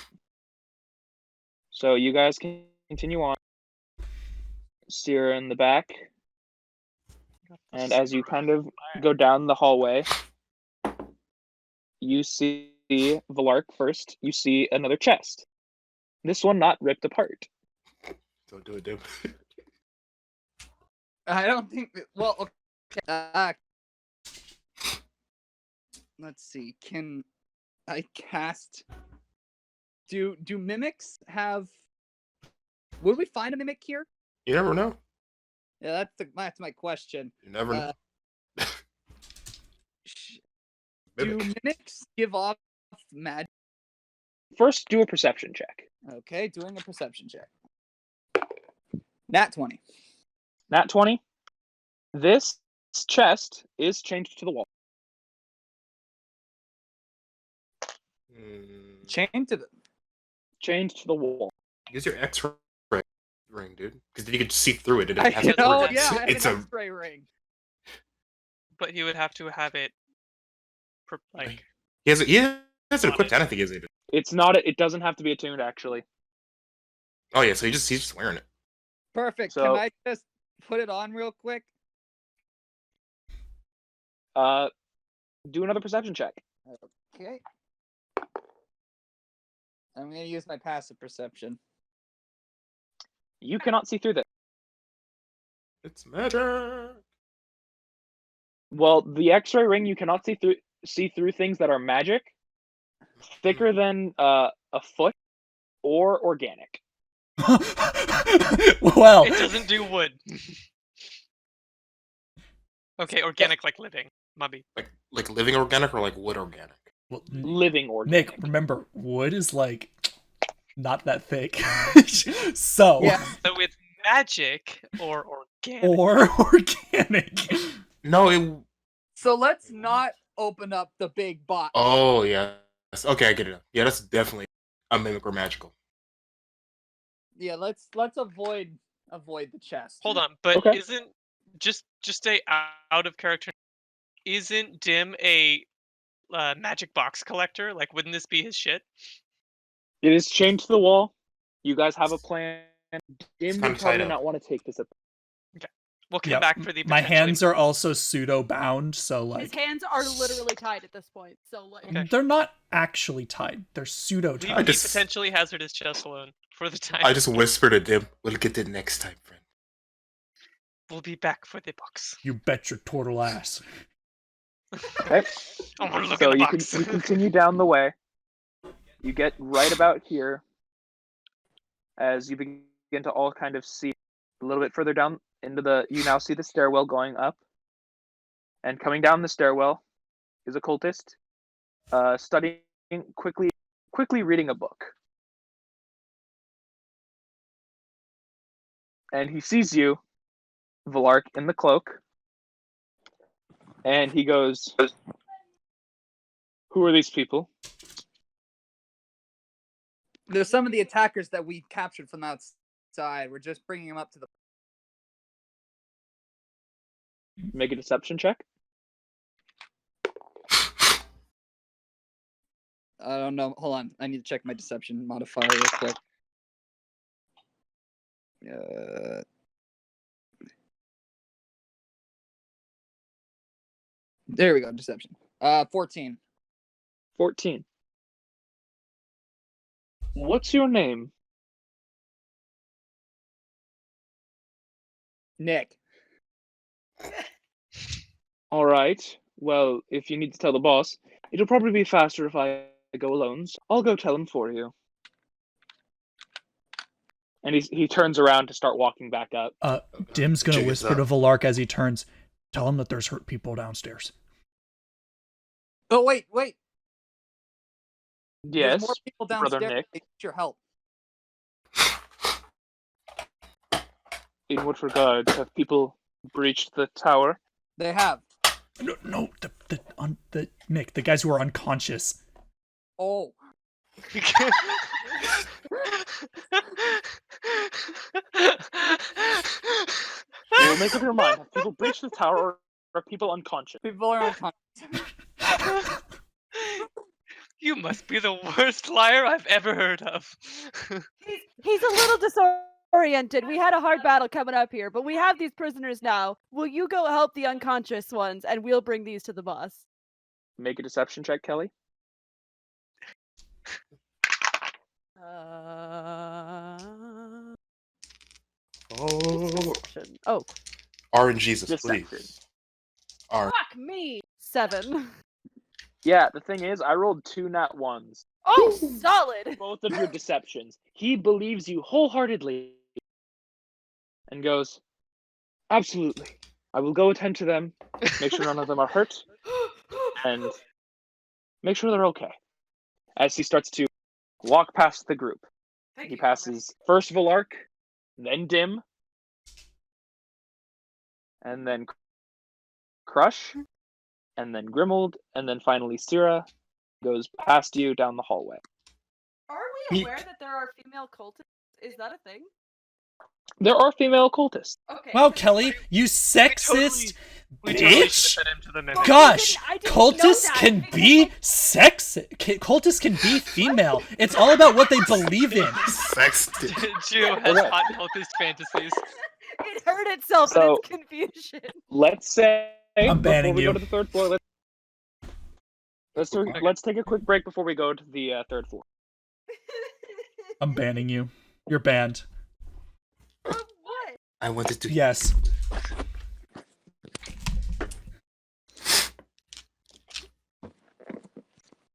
[SPEAKER 1] So you guys can continue on. Sierra in the back. And as you kind of go down the hallway, you see Valark first. You see another chest. This one not ripped apart.
[SPEAKER 2] Don't do it, dude.
[SPEAKER 6] I don't think. Well, okay. Let's see. Can I cast? Do mimics have? Would we find a mimic here?
[SPEAKER 2] You never know.
[SPEAKER 6] Yeah, that's my question.
[SPEAKER 2] You never know.
[SPEAKER 6] Do
[SPEAKER 2] Mimic.
[SPEAKER 6] mimics give off magic?
[SPEAKER 1] First, do a perception check.
[SPEAKER 6] Okay, doing a perception check. Nat 20.
[SPEAKER 1] Nat 20. This chest is chained to the wall.
[SPEAKER 6] Chained to the.
[SPEAKER 1] Chained to the wall.
[SPEAKER 2] Use your X-ray ring, dude. Because then you can see through it. And
[SPEAKER 6] I
[SPEAKER 2] it has
[SPEAKER 6] know,
[SPEAKER 2] organs.
[SPEAKER 6] yeah, I have
[SPEAKER 2] It's
[SPEAKER 6] an
[SPEAKER 2] a.
[SPEAKER 6] X-ray ring.
[SPEAKER 3] But he would have to have it, like.
[SPEAKER 2] He has it equipped. I don't think he has it.
[SPEAKER 1] It's not. It doesn't have to be attuned, actually.
[SPEAKER 2] Oh yeah, so he's just wearing it.
[SPEAKER 6] Perfect.
[SPEAKER 1] So-
[SPEAKER 6] Can I just put it on real quick?
[SPEAKER 1] Do another perception check.
[SPEAKER 6] Okay. I'm gonna use my passive perception.
[SPEAKER 1] You cannot see through this.
[SPEAKER 2] It's magic.
[SPEAKER 1] Well, the X-ray ring, you cannot see through things that are magic, thicker than a foot, or organic.
[SPEAKER 4] Well,
[SPEAKER 3] It doesn't do wood. Okay, organic like living. Mubby.
[SPEAKER 2] Like living organic or like wood organic?
[SPEAKER 4] well,
[SPEAKER 1] Living organic.
[SPEAKER 4] Nick, remember, wood is like not that thick. So
[SPEAKER 6] Yeah.
[SPEAKER 3] So it's magic or organic.
[SPEAKER 4] or organic.
[SPEAKER 2] No, it.
[SPEAKER 6] So let's not open up the big box.
[SPEAKER 2] Oh yeah. Okay, I get it. Now. Yeah, that's definitely a mimic or magical.
[SPEAKER 6] Yeah, let's avoid the chest.
[SPEAKER 3] Hold on, but
[SPEAKER 1] Okay.
[SPEAKER 3] isn't just stay out of character? Isn't Dimm a magic box collector? Like, wouldn't this be his shit?
[SPEAKER 1] It is chained to the wall. You guys have a plan. Dim
[SPEAKER 2] kinda
[SPEAKER 1] would probably
[SPEAKER 2] tied up.
[SPEAKER 1] not want to take this up.
[SPEAKER 3] We'll come
[SPEAKER 4] Yeah,
[SPEAKER 3] back for the.
[SPEAKER 4] my
[SPEAKER 3] potentially-
[SPEAKER 4] hands are also pseudo bound, so
[SPEAKER 5] His
[SPEAKER 4] like
[SPEAKER 5] hands are literally tied at this point. So like,
[SPEAKER 3] Okay.
[SPEAKER 4] they're not actually tied. They're pseudo
[SPEAKER 3] Leave
[SPEAKER 4] tied.
[SPEAKER 3] the
[SPEAKER 2] just-
[SPEAKER 3] potentially hazardous chest alone for the time.
[SPEAKER 2] I just whispered to Dim, "We'll get it next time, friend."
[SPEAKER 3] We'll be back for the box.
[SPEAKER 4] You bet your turtle ass.
[SPEAKER 1] Okay.
[SPEAKER 3] I want to look
[SPEAKER 1] So
[SPEAKER 3] at the
[SPEAKER 1] you
[SPEAKER 3] box.
[SPEAKER 1] you continue down the way. You get right about here, as you begin to all kind of see a little bit further down into the. You now see the stairwell going up, and coming down the stairwell is a cultist, studying quickly reading a book, and he sees you, Valark, in the cloak, and he goes, "Who are these people?"
[SPEAKER 6] There's some of the attackers that we captured from outside. We're just bringing them up to the.
[SPEAKER 1] Make a deception check.
[SPEAKER 6] I don't know. Hold on. I need to check my deception modifier real quick. There we go. Deception. 14.
[SPEAKER 1] 14. What's your name?
[SPEAKER 6] Nick.
[SPEAKER 1] All right. Well, if you need to tell the boss, it'll probably be faster if I go alone. So I'll go tell him for you. And he turns around to start walking back up.
[SPEAKER 4] Dim's gonna
[SPEAKER 2] Jig is
[SPEAKER 4] whisper to
[SPEAKER 2] up.
[SPEAKER 4] Valark as he turns. Tell him that there's hurt people downstairs.
[SPEAKER 6] Oh wait.
[SPEAKER 1] Yes,
[SPEAKER 6] There's more people
[SPEAKER 1] Brother
[SPEAKER 6] downstairs.
[SPEAKER 1] Nick.
[SPEAKER 6] They need your help.
[SPEAKER 1] In what regard have people breached the tower?
[SPEAKER 6] They have.
[SPEAKER 4] No, the Nick, the guys who are unconscious.
[SPEAKER 6] Oh.
[SPEAKER 1] Well, make up your mind. Have people breached the tower or are people unconscious?
[SPEAKER 6] People are unconscious.
[SPEAKER 3] You must be the worst liar I've ever heard of.
[SPEAKER 5] he's a little disoriented. We had a hard battle coming up here, but we have these prisoners now. Will you go help the unconscious ones, and we'll bring these to the boss?
[SPEAKER 1] Make a deception check, Kelly.
[SPEAKER 2] Oh,
[SPEAKER 5] Oh,
[SPEAKER 2] RNGesus,
[SPEAKER 1] Deception.
[SPEAKER 2] please. R.
[SPEAKER 5] fuck me. 7.
[SPEAKER 1] Yeah, the thing is, I rolled 2 nat 1s.
[SPEAKER 5] Oh, solid.
[SPEAKER 1] Both of your deceptions. He believes you wholeheartedly and goes, absolutely. I will go attend to them, make sure none of them are hurt, and make sure they're okay. As he starts to walk past the group, he passes first Valark, then Dimm, and then Crush, and then Grimuld, and then finally Syrah goes past you down the hallway.
[SPEAKER 5] Are we aware that there are female cultists? Is that a thing?
[SPEAKER 1] There are female cultists.
[SPEAKER 5] Okay.
[SPEAKER 4] Wow,
[SPEAKER 5] 'cause
[SPEAKER 4] Kelly, you sexist
[SPEAKER 3] We totally should
[SPEAKER 4] bitch!
[SPEAKER 3] have fed him to the mimic.
[SPEAKER 4] Gosh,
[SPEAKER 5] I didn't know
[SPEAKER 4] cultists
[SPEAKER 5] that.
[SPEAKER 4] can be cultists can be female. It's all about what they believe in.
[SPEAKER 2] Sexted.
[SPEAKER 3] Jew has
[SPEAKER 1] Okay.
[SPEAKER 3] hot cultist fantasies.
[SPEAKER 5] It hurt itself
[SPEAKER 1] So-
[SPEAKER 5] in its confusion.
[SPEAKER 1] Let's say
[SPEAKER 4] I'm banning
[SPEAKER 1] before we
[SPEAKER 4] you.
[SPEAKER 1] go to the third floor. Let's take a quick break before we go to the third floor.
[SPEAKER 4] I'm banning you. You're banned.
[SPEAKER 5] From what?
[SPEAKER 2] I wanted to.
[SPEAKER 4] Yes.